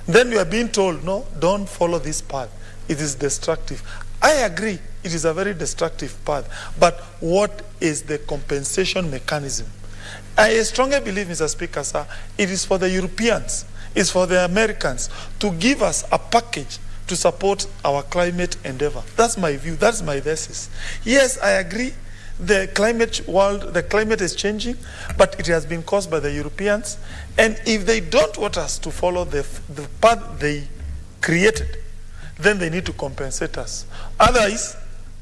Then we are being told, no, don't follow this path. It is destructive. I agree, it is a very destructive path. But what is the compensation mechanism? I strongly believe, Mr. Speaker, sir, it is for the Europeans, it's for the Americans to give us a package to support our climate endeavor. That's my view, that's my thesis. Yes, I agree. The climate is changing, but it has been caused by the Europeans. And if they don't want us to follow the path they created, then they need to compensate us. Otherwise,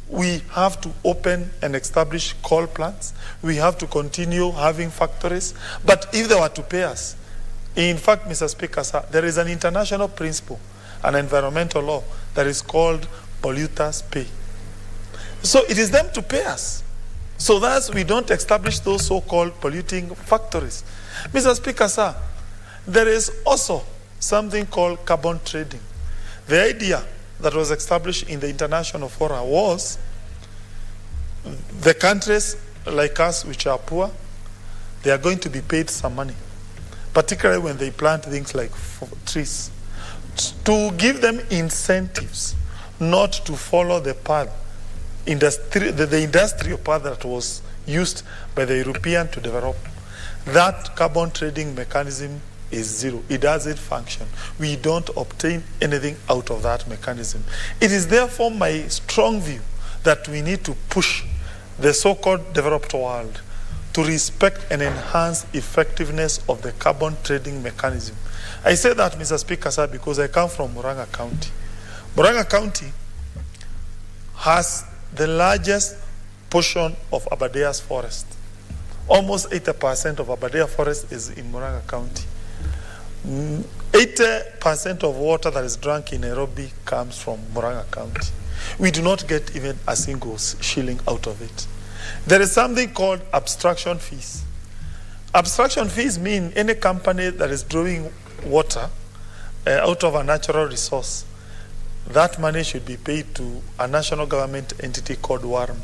we have to open and establish coal plants. We have to continue having factories. But if they were to pay us, in fact, Mr. Speaker, sir, there is an international principle, an environmental law that is called polluters pay. So it is them to pay us, so that we don't establish those so-called polluting factories. Mr. Speaker, sir, there is also something called carbon trading. The idea that was established in the international fora was the countries like us which are poor, they are going to be paid some money, particularly when they plant things like trees, to give them incentives not to follow the path, the industrial path that was used by the European to develop. That carbon trading mechanism is zero. It doesn't function. We don't obtain anything out of that mechanism. It is therefore my strong view that we need to push the so-called developed world to respect and enhance effectiveness of the carbon trading mechanism. I say that, Mr. Speaker, sir, because I come from Murang'a County. Murang'a County has the largest portion of Abadea's forest. Almost 80% of Abadea forest is in Murang'a County. 80% of water that is drunk in Nairobi comes from Murang'a County. We do not get even a single shilling out of it. There is something called abstraction fees. Abstraction fees mean any company that is drawing water out of a natural resource, that money should be paid to a national government entity called WARMA,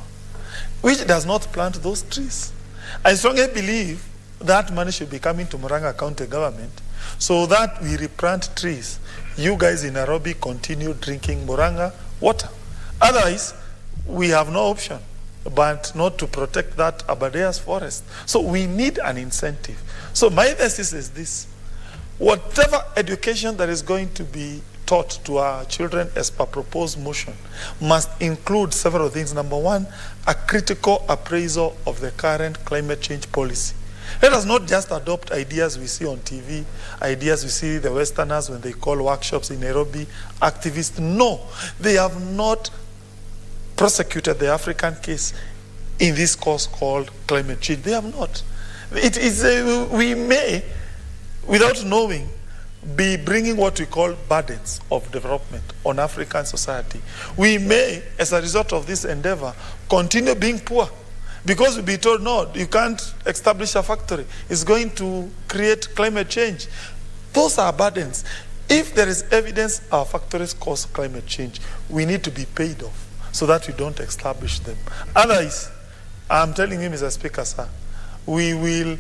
which does not plant those trees. I strongly believe that money should be coming to Murang'a County government so that we replant trees. You guys in Nairobi continue drinking Murang'a water. Otherwise, we have no option but not to protect that Abadeas forest. So we need an incentive. So my thesis is this: whatever education that is going to be taught to our children as per proposed motion must include several things. Number one, a critical appraisal of the current climate change policy. Let us not just adopt ideas we see on TV, ideas we see the Westerners when they call workshops in Nairobi activists. No, they have not prosecuted the African case in this cause called climate change. They have not. It is we may, without knowing, be bringing what we call burdens of development on African society. We may, as a result of this endeavor, continue being poor because we'll be told, no, you can't establish a factory. It's going to create climate change. Those are burdens. If there is evidence our factories cause climate change, we need to be paid off so that we don't establish them. Otherwise, I'm telling you, Mr. Speaker, sir, we will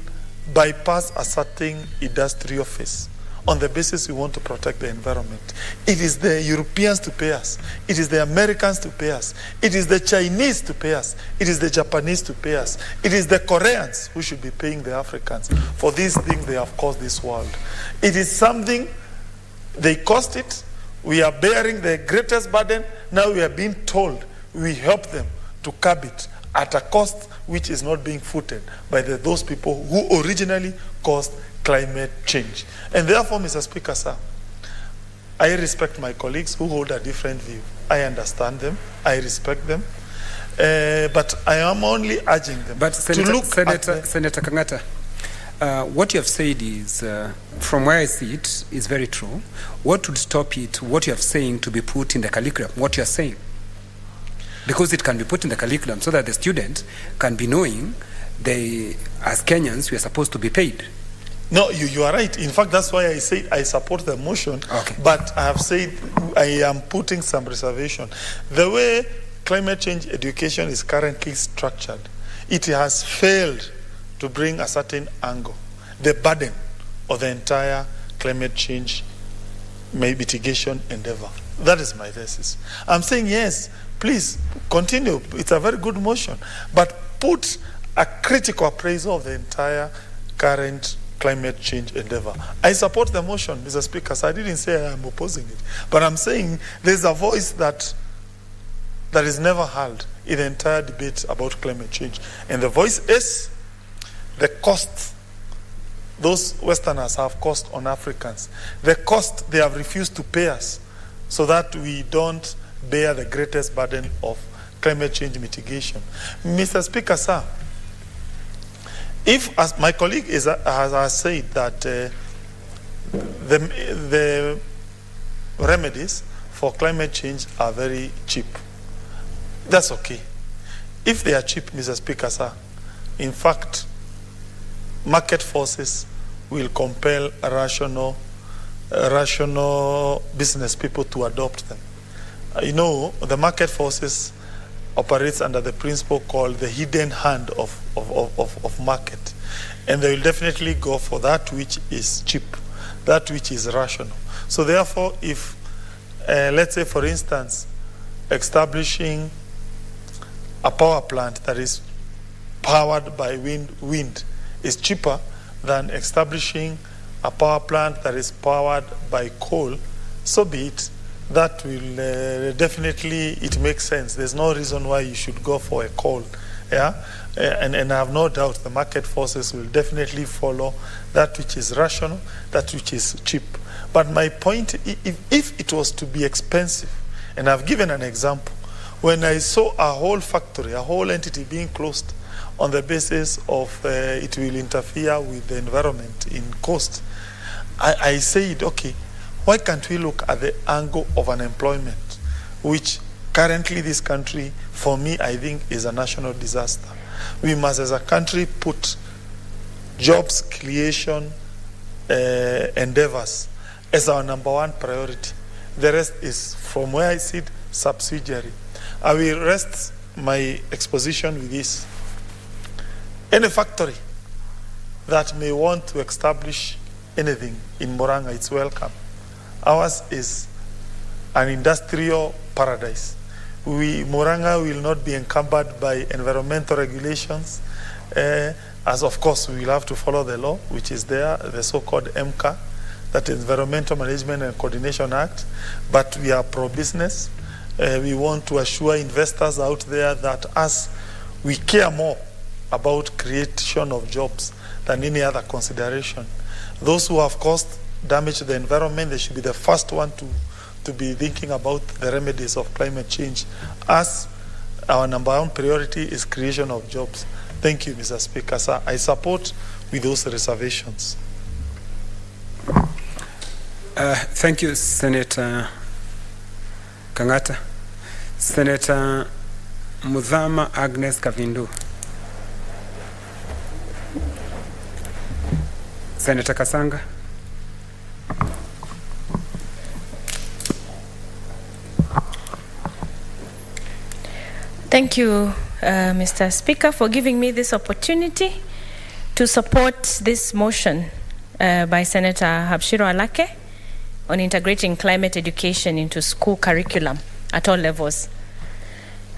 bypass a certain industrial phase on the basis we want to protect the environment. It is the Europeans to pay us. It is the Americans to pay us. It is the Chinese to pay us. It is the Japanese to pay us. It is the Koreans who should be paying the Africans for these things they have caused this world. It is something, they cost it. We are bearing the greatest burden. Now we are being told we help them to curb it at a cost which is not being footed by those people who originally caused climate change. And therefore, Mr. Speaker, sir, I respect my colleagues who hold a different view. I understand them. I respect them. But I am only urging them to look at Senator Kangata, what you have said is, from where I see it, is very true. What would stop it, what you are saying, to be put in the curriculum, what you are saying? Because it can be put in the curriculum so that the student can be knowing they, as Kenyans, we are supposed to be paid. No, you are right. In fact, that's why I said I support the motion. Okay. But I have said I am putting some reservation. The way climate change education is currently structured, it has failed to bring a certain angle, the burden of the entire climate change mitigation endeavor. That is my thesis. I'm saying yes, please continue. It's a very good motion, but put a critical appraisal of the entire current climate change endeavor. I support the motion, Mr. Speaker. So I didn't say I am opposing it, but I'm saying there's a voice that is never heard in the entire debate about climate change, and the voice is the cost those Westerners have caused on Africans, the cost they have refused to pay us, so that we don't bear the greatest burden of climate change mitigation. Mr. Speaker, sir, if, as my colleague has said, that the remedies for climate change are very cheap, that's okay. If they are cheap, Mr. Speaker, sir, in fact, market forces will compel rational business people to adopt them. You know, the market forces operates under the principle called the hidden hand of market. And they will definitely go for that which is cheap, that which is rational. So therefore, if, let's say, for instance, establishing a power plant that is powered by wind is cheaper than establishing a power plant that is powered by coal, so be it. That will definitely, it makes sense. There's no reason why you should go for a coal. Yeah? And I have no doubt the market forces will definitely follow that which is rational, that which is cheap. But my point, if it was to be expensive, and I've given an example, when I saw a whole factory, a whole entity being closed on the basis of it will interfere with the environment in cost, I said, okay, why can't we look at the angle of unemployment, which currently this country, for me, I think is a national disaster. We must, as a country, put jobs creation endeavors as our number one priority. The rest is, from where I sit, subsidiary. I will rest my exposition with this. Any factory that may want to establish anything in Murang'a, it's welcome. Ours is an industrial paradise. Murang'a will not be encumbered by environmental regulations, as of course we will have to follow the law, which is there, the so-called MCA, that is Environmental Management and Coordination Act, but we are pro-business. We want to assure investors out there that as we care more about creation of jobs than any other consideration. Those who have caused damage to the environment, they should be the first one to be thinking about the remedies of climate change, as our number one priority is creation of jobs. Thank you, Mr. Speaker. Sir, I support with those reservations. Thank you, Senator Kangata. Senator Mudhama Agnes Kavindu. Senator Kasanga. Thank you, Mr. Speaker, for giving me this opportunity to support this motion by Senator Habshiro Alake on integrating climate education into school curriculum at all levels.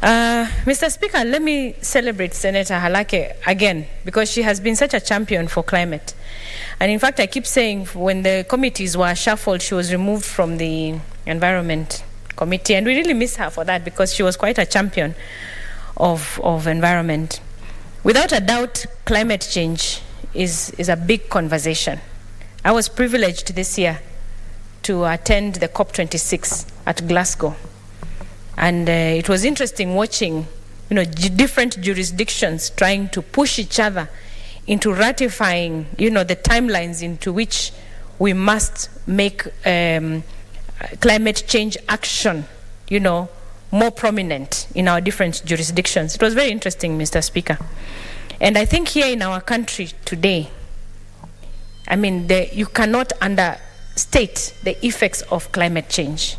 Mr. Speaker, let me celebrate Senator Halake again, because she has been such a champion for climate. And in fact, I keep saying when the committees were shuffled, she was removed from the Environment Committee, and we really miss her for that, because she was quite a champion of environment. Without a doubt, climate change is a big conversation. I was privileged this year to attend the COP26 at Glasgow. And it was interesting watching, different jurisdictions trying to push each other into ratifying, the timelines into which we must make climate change action, more prominent in our different jurisdictions. It was very interesting, Mr. Speaker. And I think here in our country today, you cannot understate the effects of climate change.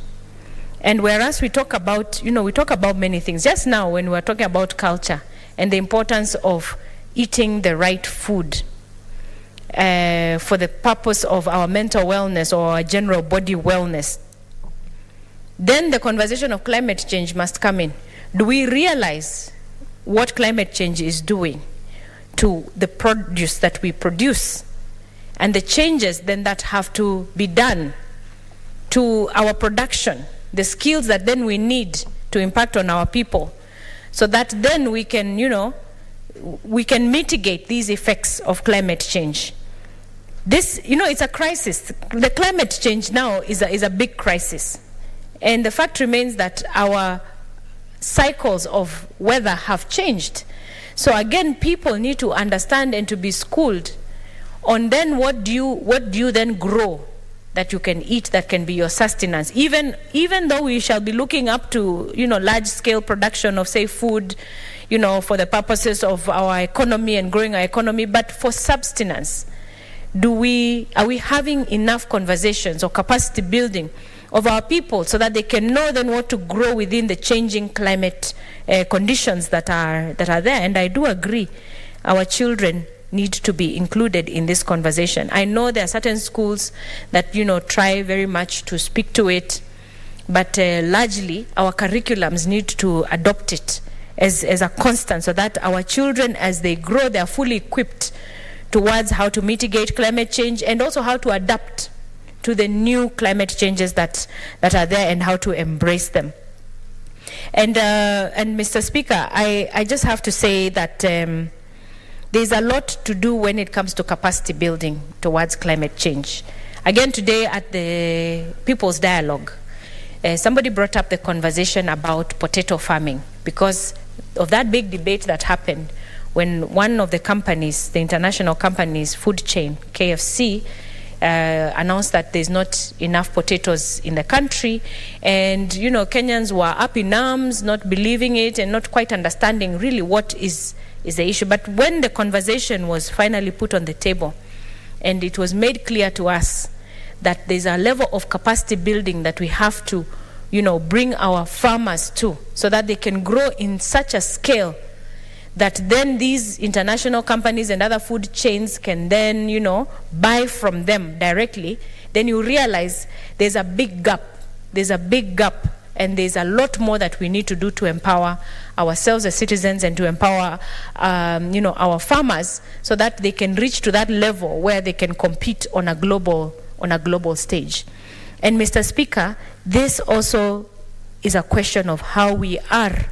And whereas we talk about, we talk about many things. Just now when we were talking about culture and the importance of eating the right food for the purpose of our mental wellness or our general body wellness, then the conversation of climate change must come in. Do we realize what climate change is doing to the produce that we produce, and the changes then that have to be done to our production, the skills that then we need to impact on our people, so that then we can, we can mitigate these effects of climate change. This, it's a crisis. The climate change now is a big crisis. And the fact remains that our cycles of weather have changed. So again, people need to understand and to be schooled on then what do you then grow that you can eat, that can be your sustenance. Even though we shall be looking up to, large scale production of, say, food, for the purposes of our economy and growing our economy, but for subsistence, are we having enough conversations or capacity building of our people so that they can know then what to grow within the changing climate conditions that are there? And I do agree, our children need to be included in this conversation. I know there are certain schools that, try very much to speak to it, but largely our curriculums need to adopt it as a constant, so that our children, as they grow, they are fully equipped towards how to mitigate climate change and also how to adapt to the new climate changes that are there and how to embrace them. And Mr. Speaker, I just have to say that there's a lot to do when it comes to capacity building towards climate change. Again, today at the People's Dialogue, somebody brought up the conversation about potato farming because of that big debate that happened when one of the companies, the international company's food chain, KFC, announced that there's not enough potatoes in the country. And, Kenyans were up in arms, not believing it and not quite understanding really what is the issue. But when the conversation was finally put on the table and it was made clear to us that there's a level of capacity building that we have to, bring our farmers to so that they can grow in such a scale that then these international companies and other food chains can then, buy from them directly, then you realize there's a big gap. There's a big gap, and there's a lot more that we need to do to empower ourselves as citizens and to empower, our farmers so that they can reach to that level where they can compete on a global stage. And Mr. Speaker, this also is a question of how we are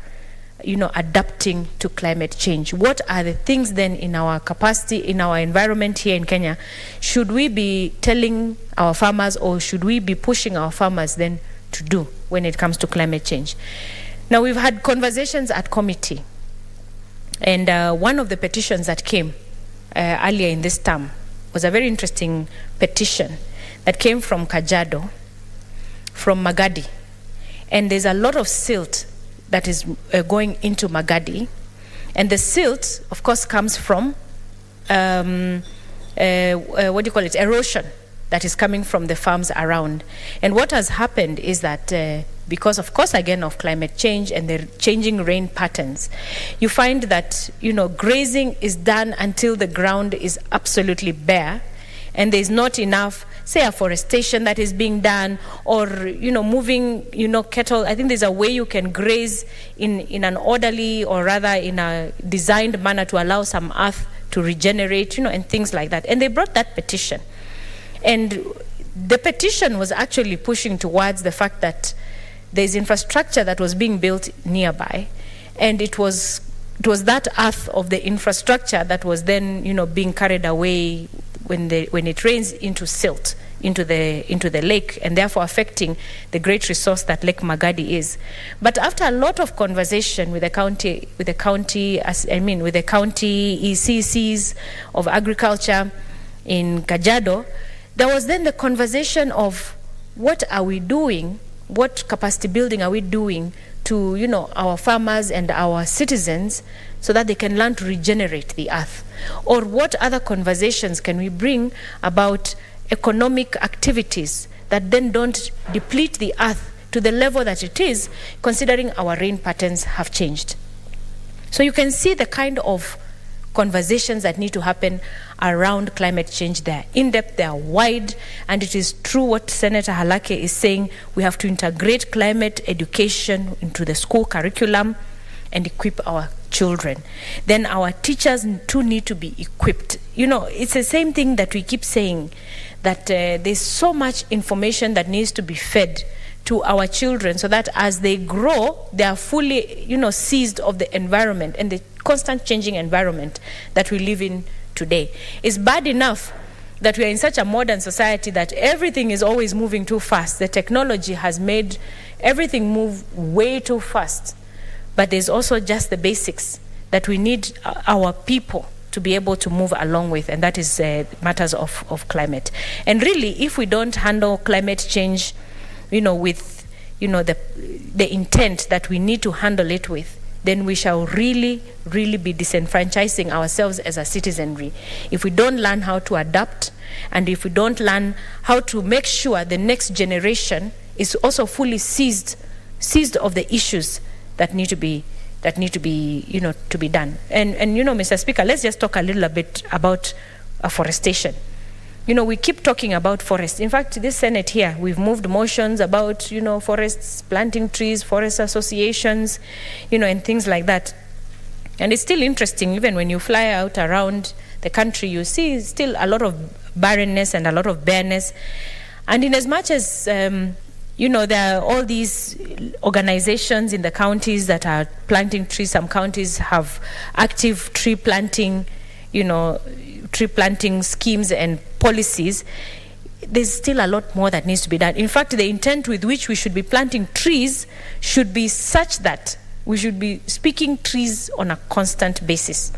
adapting to climate change. What are the things then in our capacity, in our environment here in Kenya, should we be telling our farmers or should we be pushing our farmers then to do when it comes to climate change? Now, we've had conversations at committee, and one of the petitions that came earlier in this term was a very interesting petition that came from Kajiado, from Magadi, and there's a lot of silt that is going into Magadi. And the silt, of course, comes from, erosion that is coming from the farms around. And what has happened is that because, of course, again, of climate change and the changing rain patterns, you find that, grazing is done until the ground is absolutely bare, and there's not enough, say, afforestation that is being done, or moving cattle. I think there's a way you can graze in an orderly, or rather in a designed manner, to allow some earth to regenerate, and things like that. And they brought that petition, and the petition was actually pushing towards the fact that there's infrastructure that was being built nearby, and it was that earth of the infrastructure that was then being carried away when it rains into silt into the lake, and therefore affecting the great resource that Lake Magadi is. But after a lot of conversation with the county ECCs of agriculture in Kajiado, there was then the conversation of what are we doing, what capacity building are we doing to our farmers and our citizens so that they can learn to regenerate the earth, or what other conversations can we bring about economic activities that then don't deplete the earth to the level that it is, considering our rain patterns have changed. So you can see the kind of conversations that need to happen around climate change. They are in-depth, they are wide, and it is true what Senator Halake is saying. We have to integrate climate education into the school curriculum and equip our children. Then our teachers too need to be equipped. It's the same thing that we keep saying, that there's so much information that needs to be fed to our children so that as they grow, they are fully, seized of the environment and the constant changing environment that we live in today. It's bad enough that we are in such a modern society that everything is always moving too fast. The technology has made everything move way too fast. But there's also just the basics that we need our people to be able to move along with, and that is matters of climate. And really, if we don't handle climate change, with, the intent that we need to handle it with, then we shall really, really be disenfranchising ourselves as a citizenry. If we don't learn how to adapt, and if we don't learn how to make sure the next generation is also fully seized of the issues that need to be to be done. And Mr. Speaker, let's just talk a little bit about afforestation. We keep talking about forests. In fact, this Senate here, we've moved motions about, forests, planting trees, forest associations, and things like that. And it's still interesting, even when you fly out around the country, you see still a lot of barrenness and a lot of bareness. And in as much as, there are all these organizations in the counties that are planting trees. Some counties have active tree planting schemes and policies. There's still a lot more that needs to be done. In fact, the intent with which we should be planting trees should be such that we should be speaking trees on a constant basis.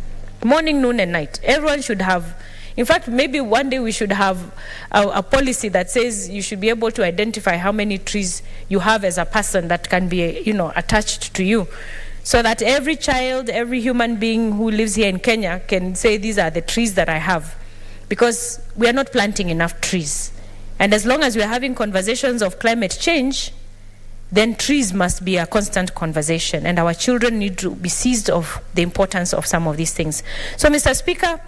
Morning, noon, and night. Everyone should have, In fact, maybe one day we should have a policy that says you should be able to identify how many trees you have as a person that can be, attached to you. So that every child, every human being who lives here in Kenya can say, these are the trees that I have. Because we are not planting enough trees. And as long as we are having conversations of climate change, then trees must be a constant conversation. And our children need to be seized of the importance of some of these things. So, Mr. Speaker,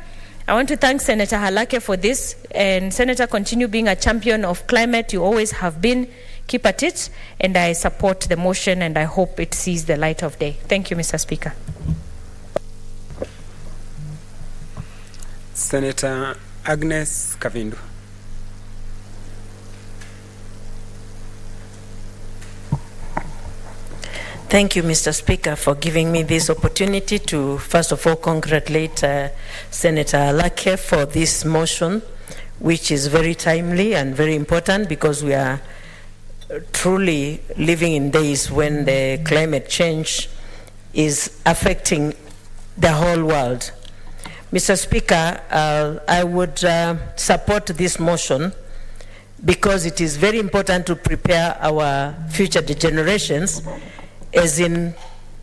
I want to thank Senator Halake for this. And Senator, continue being a champion of climate. You always have been. Keep at it, and I support the motion, and I hope it sees the light of day. Thank you, Mr. Speaker. Senator Agnes Kavindu. Thank you, Mr. Speaker, for giving me this opportunity to, first of all, congratulate Senator Halake for this motion, which is very timely and very important because we are truly living in days when the climate change is affecting the whole world. Mr. Speaker, I would support this motion because it is very important to prepare our future generations, as in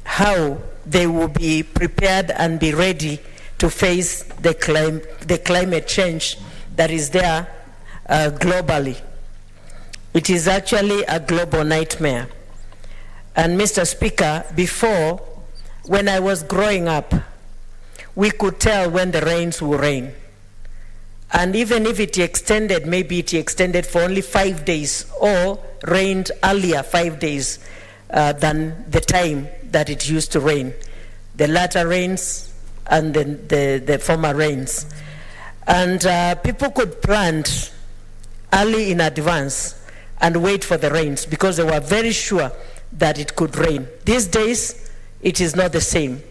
how they will be prepared and be ready to face the climate change that is there globally. It is actually a global nightmare. And Mr. Speaker, before, when I was growing up, we could tell when the rains will rain. And even if it extended, maybe it extended for only 5 days or rained earlier 5 days than the time that it used to rain. The latter rains and then the former rains. And people could plant early in advance and wait for the rains because they were very sure that it could rain. These days, it is not the same.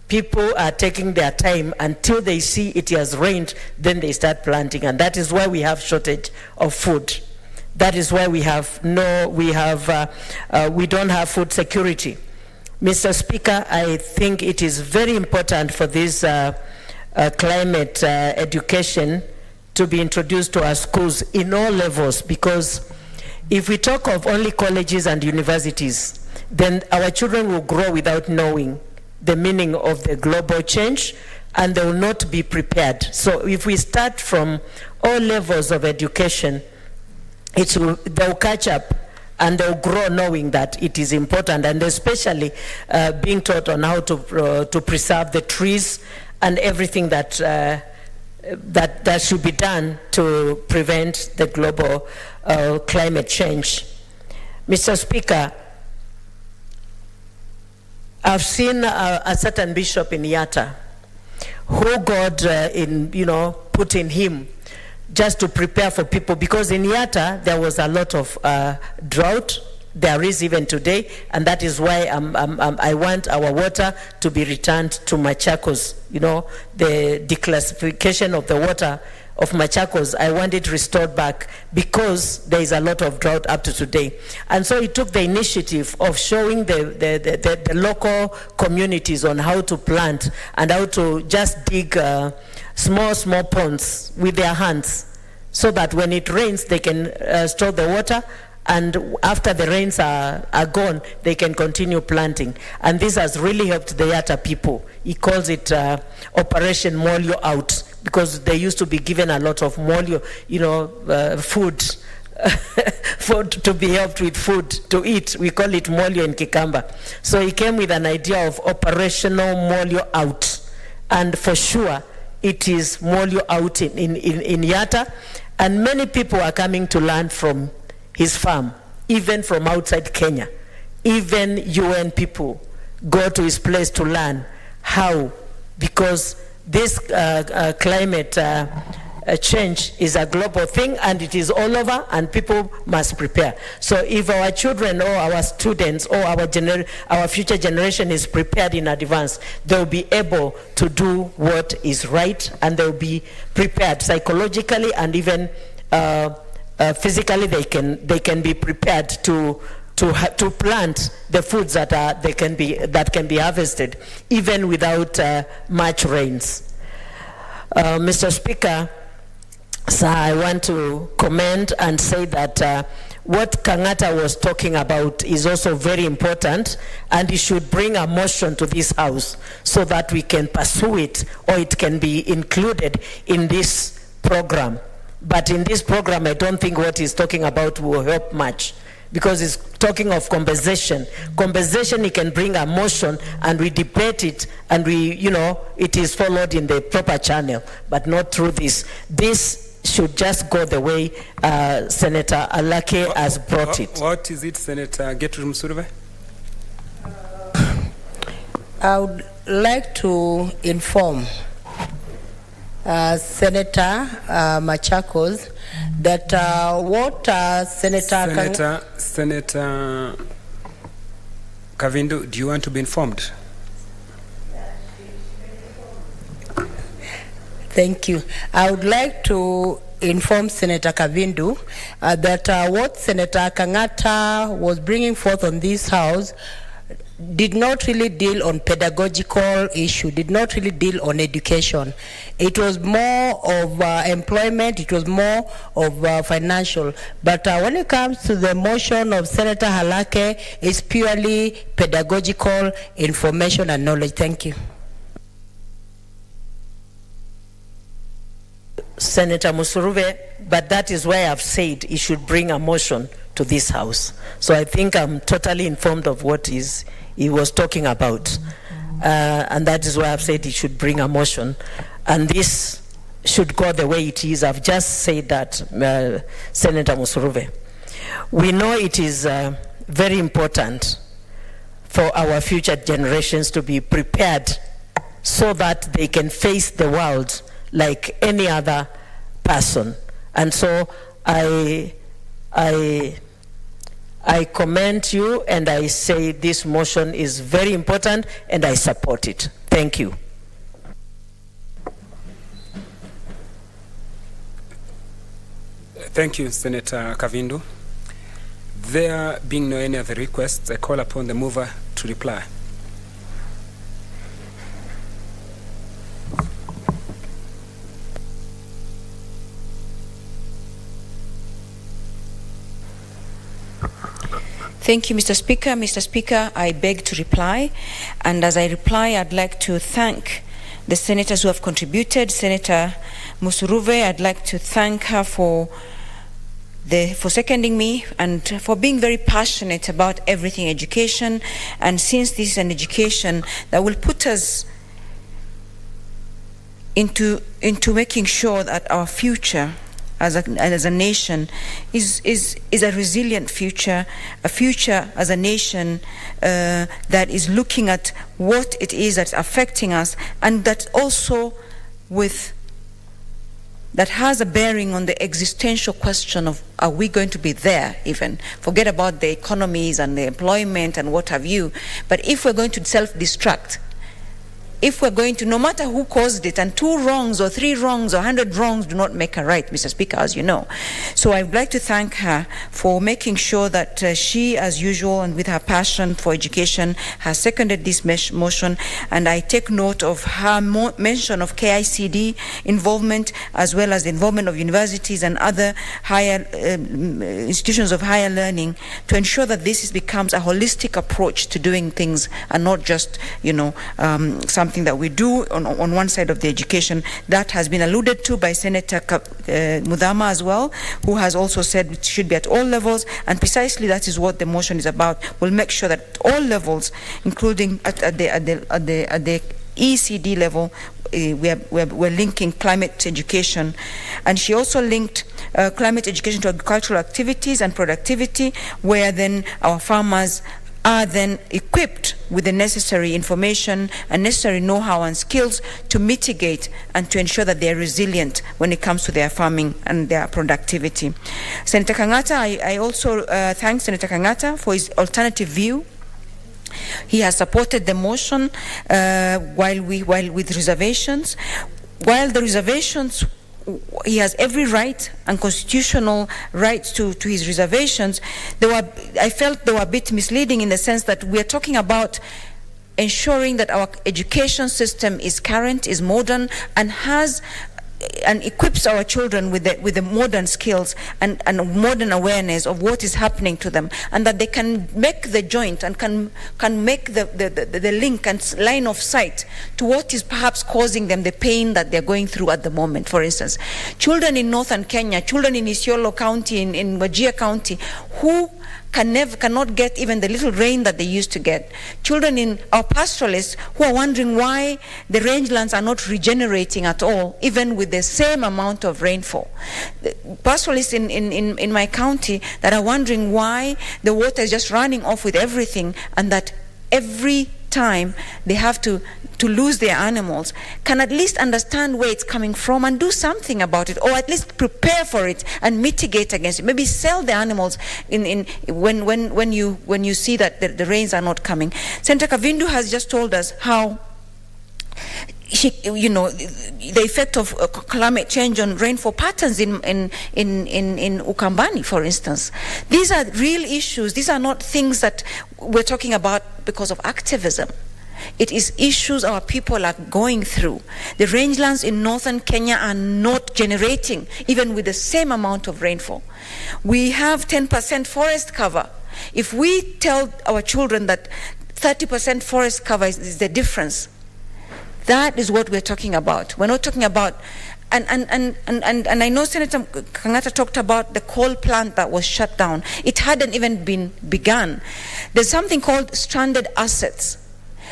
People are taking their time until they see it has rained, then they start planting, and that is why we have shortage of food. That is why we don't have food security. Mr. Speaker, I think it is very important for this climate education to be introduced to our schools in all levels, because if we talk of only colleges and universities, then our children will grow without knowing the meaning of the global change, and they will not be prepared. So if we start from all levels of education, they'll catch up and they'll grow knowing that it is important, and especially being taught on how to preserve the trees and everything that should be done to prevent the global climate change. Mr. Speaker, I've seen a certain bishop in Yatta who God put in him just to prepare for people, because in Yatta there was a lot of drought. There is even today, and that is why I want our water to be returned to Machakos. The declassification of the water of Machakos, I want it restored back because there is a lot of drought up to today. And so he took the initiative of showing the local communities on how to plant and how to just dig small ponds with their hands, so that when it rains they can store the water, and after the rains are gone, they can continue planting. And this has really helped the Yatta people. He calls it Operation Molio Out, because they used to be given a lot of molio, food, to be helped with food to eat. We call it molio in Kikamba. So he came with an idea of operational molio out. And for sure, it is molio out in Yatta. And many people are coming to learn from his farm, even from outside Kenya. Even UN people go to his place to learn how, because this climate change is a global thing and it is all over, and people must prepare. So if our children or our students or our future generation is prepared in advance, they'll be able to do what is right, and they'll be prepared psychologically and even physically. They can be prepared to plant the foods that can be harvested even without much rains. Mr. Speaker, So I want to comment and say that what Kangata was talking about is also very important, and he should bring a motion to this House so that we can pursue it, or it can be included in this program. But in this program, I don't think what he's talking about will help much, because he's talking of compensation. Compensation, he can bring a motion and we debate it, and it is followed in the proper channel, but not through this. This should just go the way Senator Alake has brought it. What is it, Senator Gertrude Musurve? I would like to inform Senator Machakos that what Senator Kavindu, do you want to be informed? Thank you. I would like to inform Senator Kavindu that what Senator Kangata was bringing forth on this House did not really deal on pedagogical issue, did not really deal on education. It was more of employment, it was more of financial. But when it comes to the motion of Senator Halake, it's purely pedagogical information and knowledge. Thank you. Senator Musuruve, but that is why I've said he should bring a motion to this House. So I think I'm totally informed of what he was talking about. And that is why I've said he should bring a motion. And this should go the way it is. I've just said that, Senator Musuruve. We know it is very important for our future generations to be prepared so that they can face the world like any other person. And so I commend you, and I say this motion is very important and I support it. Thank you. Thank you, Senator Kavindu. There being no any other requests, I call upon the mover to reply. Thank you, Mr. Speaker. Mr. Speaker, I beg to reply. And as I reply, I'd like to thank the senators who have contributed. Senator Musuruve, I'd like to thank her for seconding me and for being very passionate about everything education. And since this is an education that will put us into making sure that our future as a nation is a resilient future, a future as a nation that is looking at what it is that's affecting us, and that also that has a bearing on the existential question of, are we going to be there even? Forget about the economies and the employment and what have you, but if we're going to self-destruct, if we're going to, no matter who caused it, and 2 wrongs or 3 wrongs or 100 wrongs do not make a right, Mr. Speaker, as you know. So I'd like to thank her for making sure that she, as usual, and with her passion for education, has seconded this motion, and I take note of her mention of KICD involvement, as well as the involvement of universities and other higher institutions of higher learning, to ensure that this becomes a holistic approach to doing things, and not just, something that we do on one side of the education. That has been alluded to by Senator Mudhama as well, who has also said it should be at all levels, and precisely that is what the motion is about. We'll make sure that at all levels, including at the ECD level, we're linking climate education. And she also linked climate education to agricultural activities and productivity, where then our farmers are then equipped with the necessary information and necessary know-how and skills to mitigate and to ensure that they are resilient when it comes to their farming and their productivity. Senator Kangata, I also thank Senator Kangata for his alternative view. He has supported the motion while with reservations. While the reservations, he has every right and constitutional rights to his reservations. I felt they were a bit misleading, in the sense that we are talking about ensuring that our education system is current, is modern, and has and equips our children with the modern skills and modern awareness of what is happening to them, and that they can make the joint and can make the link and line of sight to what is perhaps causing them the pain that they're going through at the moment. For instance, children in northern Kenya, children in Isiolo County, in Wajir County, who cannot get even the little rain that they used to get. Children in our pastoralists who are wondering why the rangelands are not regenerating at all, even with the same amount of rainfall. The pastoralists in my county that are wondering why the water is just running off with everything, and that every time they have to lose their animals, can at least understand where it's coming from and do something about it, or at least prepare for it and mitigate against it. Maybe sell the animals when you see that the rains are not coming. Senator Kavindu has just told us how the effect of climate change on rainfall patterns in Ukambani, for instance. These are real issues. These are not things that we're talking about because of activism. It is issues our people are going through. The rangelands in northern Kenya are not generating, even with the same amount of rainfall. We have 10% forest cover. If we tell our children that 30% forest cover is the difference, that is what we're talking about. We're not talking about, and I know Senator Kangata talked about the coal plant that was shut down. It hadn't even been begun. There's something called stranded assets.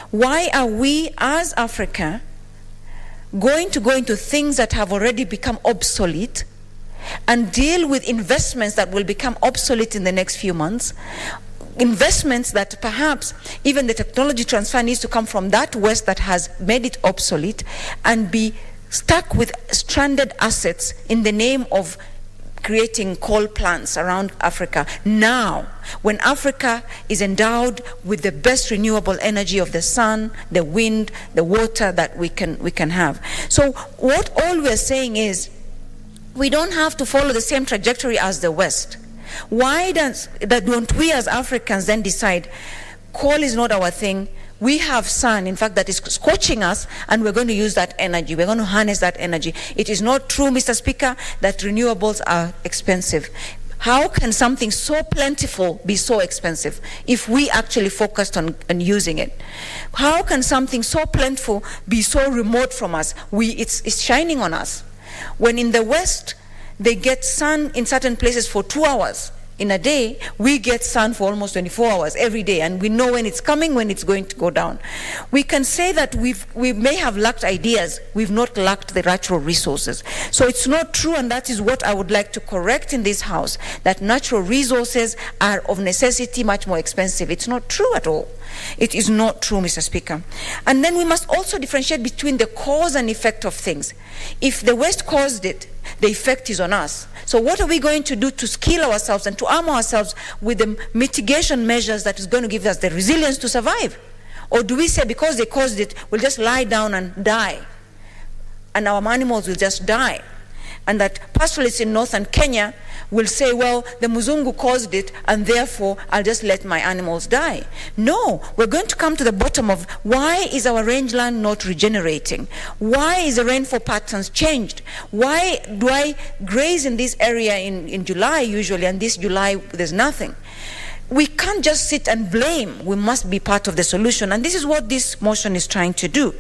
Why are we as Africa going to go into things that have already become obsolete and deal with investments that will become obsolete in the next few months? Investments that perhaps even the technology transfer needs to come from that West that has made it obsolete, and be stuck with stranded assets in the name of creating coal plants around Africa now, when Africa is endowed with the best renewable energy of the sun, the wind, the water that we can have. So what all we're saying is, we don't have to follow the same trajectory as the West. Why don't we as Africans then decide coal is not our thing? We have sun, in fact, that is scorching us, and we're going to use that energy. We're going to harness that energy. It is not true, Mr. Speaker, that renewables are expensive. How can something so plentiful be so expensive if we actually focused on using it? How can something so plentiful be so remote from us? It's shining on us. When in the West, they get sun in certain places for 2 hours in a day, we get sun for almost 24 hours every day, and we know when it's coming, when it's going to go down. We can say that we may have lacked ideas, we've not lacked the natural resources. So it's not true, and that is what I would like to correct in this House, that natural resources are of necessity much more expensive. It's not true at all. It is not true, Mr. Speaker. And then we must also differentiate between the cause and effect of things. If the West caused it, the effect is on us. So what are we going to do to skill ourselves and to arm ourselves with the mitigation measures that is going to give us the resilience to survive? Or do we say because they caused it, we'll just lie down and die, and our animals will just die? And that pastoralists in northern Kenya will say, well, the Muzungu caused it, and therefore I'll just let my animals die. No, we're going to come to the bottom of why is our rangeland not regenerating? Why is the rainfall patterns changed? Why do I graze in this area in July usually, and this July there's nothing? We can't just sit and blame. We must be part of the solution, and this is what this motion is trying to do.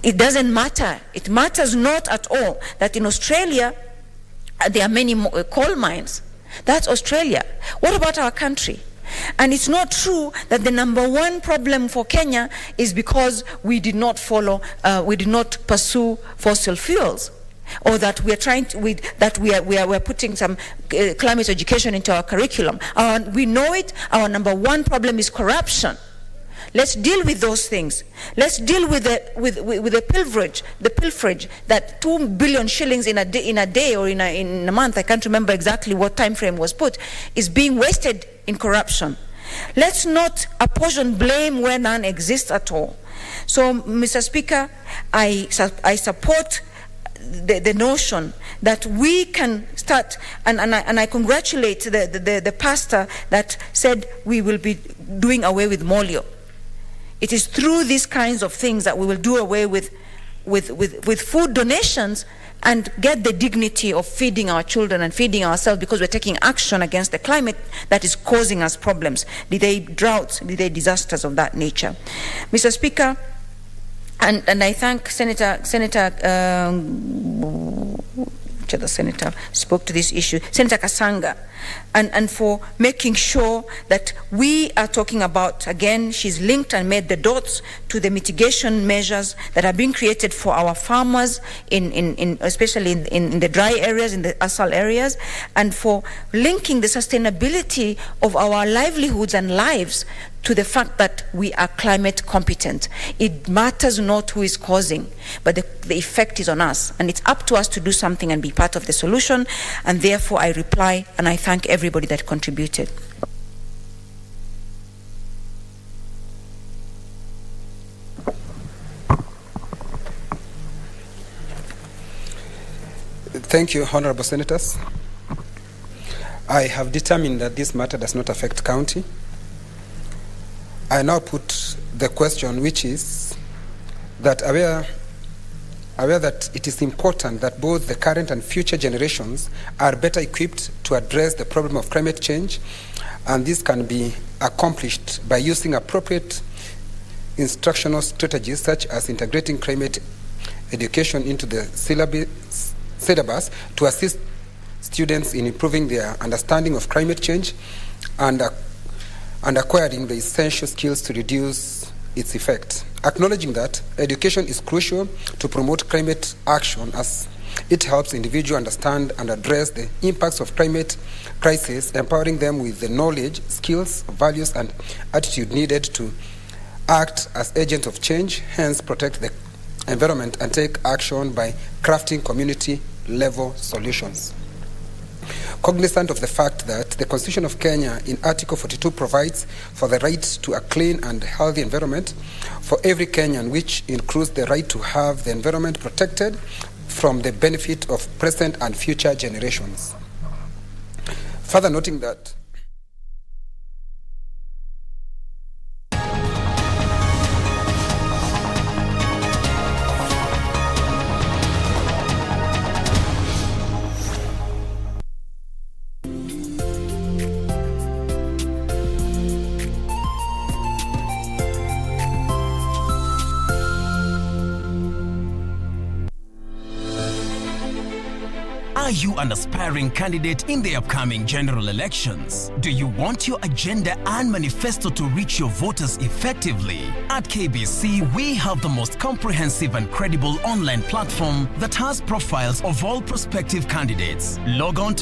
It doesn't matter. It matters not at all that in Australia there are many coal mines. That's Australia. What about our country? And it's not true that the number one problem for Kenya is because we did not pursue fossil fuels, or that we are trying to, we're putting some climate education into our curriculum. We know it. Our number one problem is corruption. Let's deal with those things. Let's deal with the pilferage that 2 billion shillings in a day or in a month, I can't remember exactly what time frame was put, is being wasted in corruption. Let's not apportion blame where none exists at all. So, Mr. Speaker, I support the notion that we can start, and I congratulate the pastor that said we will be doing away with molio. It is through these kinds of things that we will do away with with food donations and get the dignity of feeding our children and feeding ourselves, because we're taking action against the climate that is causing us problems, be they droughts, be they disasters of that nature. Mr. Speaker, and I thank the senator spoke to this issue, Senator Kasanga, and for making sure that we are talking about, again, she's linked and made the dots to the mitigation measures that are being created for our farmers, especially in the dry areas, in the ASAL areas, and for linking the sustainability of our livelihoods and lives to the fact that we are climate competent. It matters not who is causing, but the effect is on us, and it's up to us to do something and be part of the solution. And therefore I reply and I thank everybody that contributed. Thank you, honorable senators. I have determined that this matter does not affect county. I now put the question, which is that aware that it is important that both the current and future generations are better equipped to address the problem of climate change, and this can be accomplished by using appropriate instructional strategies such as integrating climate education into the syllabus to assist students in improving their understanding of climate change and acquiring the essential skills to reduce its effect. Acknowledging that education is crucial to promote climate action, as it helps individuals understand and address the impacts of climate crisis, empowering them with the knowledge, skills, values, and attitude needed to act as agents of change, hence protect the environment and take action by crafting community-level solutions. Cognizant of the fact that the Constitution of Kenya in Article 42 provides for the right to a clean and healthy environment for every Kenyan, which includes the right to have the environment protected from the benefit of present and future generations. Further noting that Are you an aspiring candidate in the upcoming general elections? Do you want your agenda and manifesto to reach your voters effectively? At KBC, we have the most comprehensive and credible online platform that has profiles of all prospective candidates. Log on to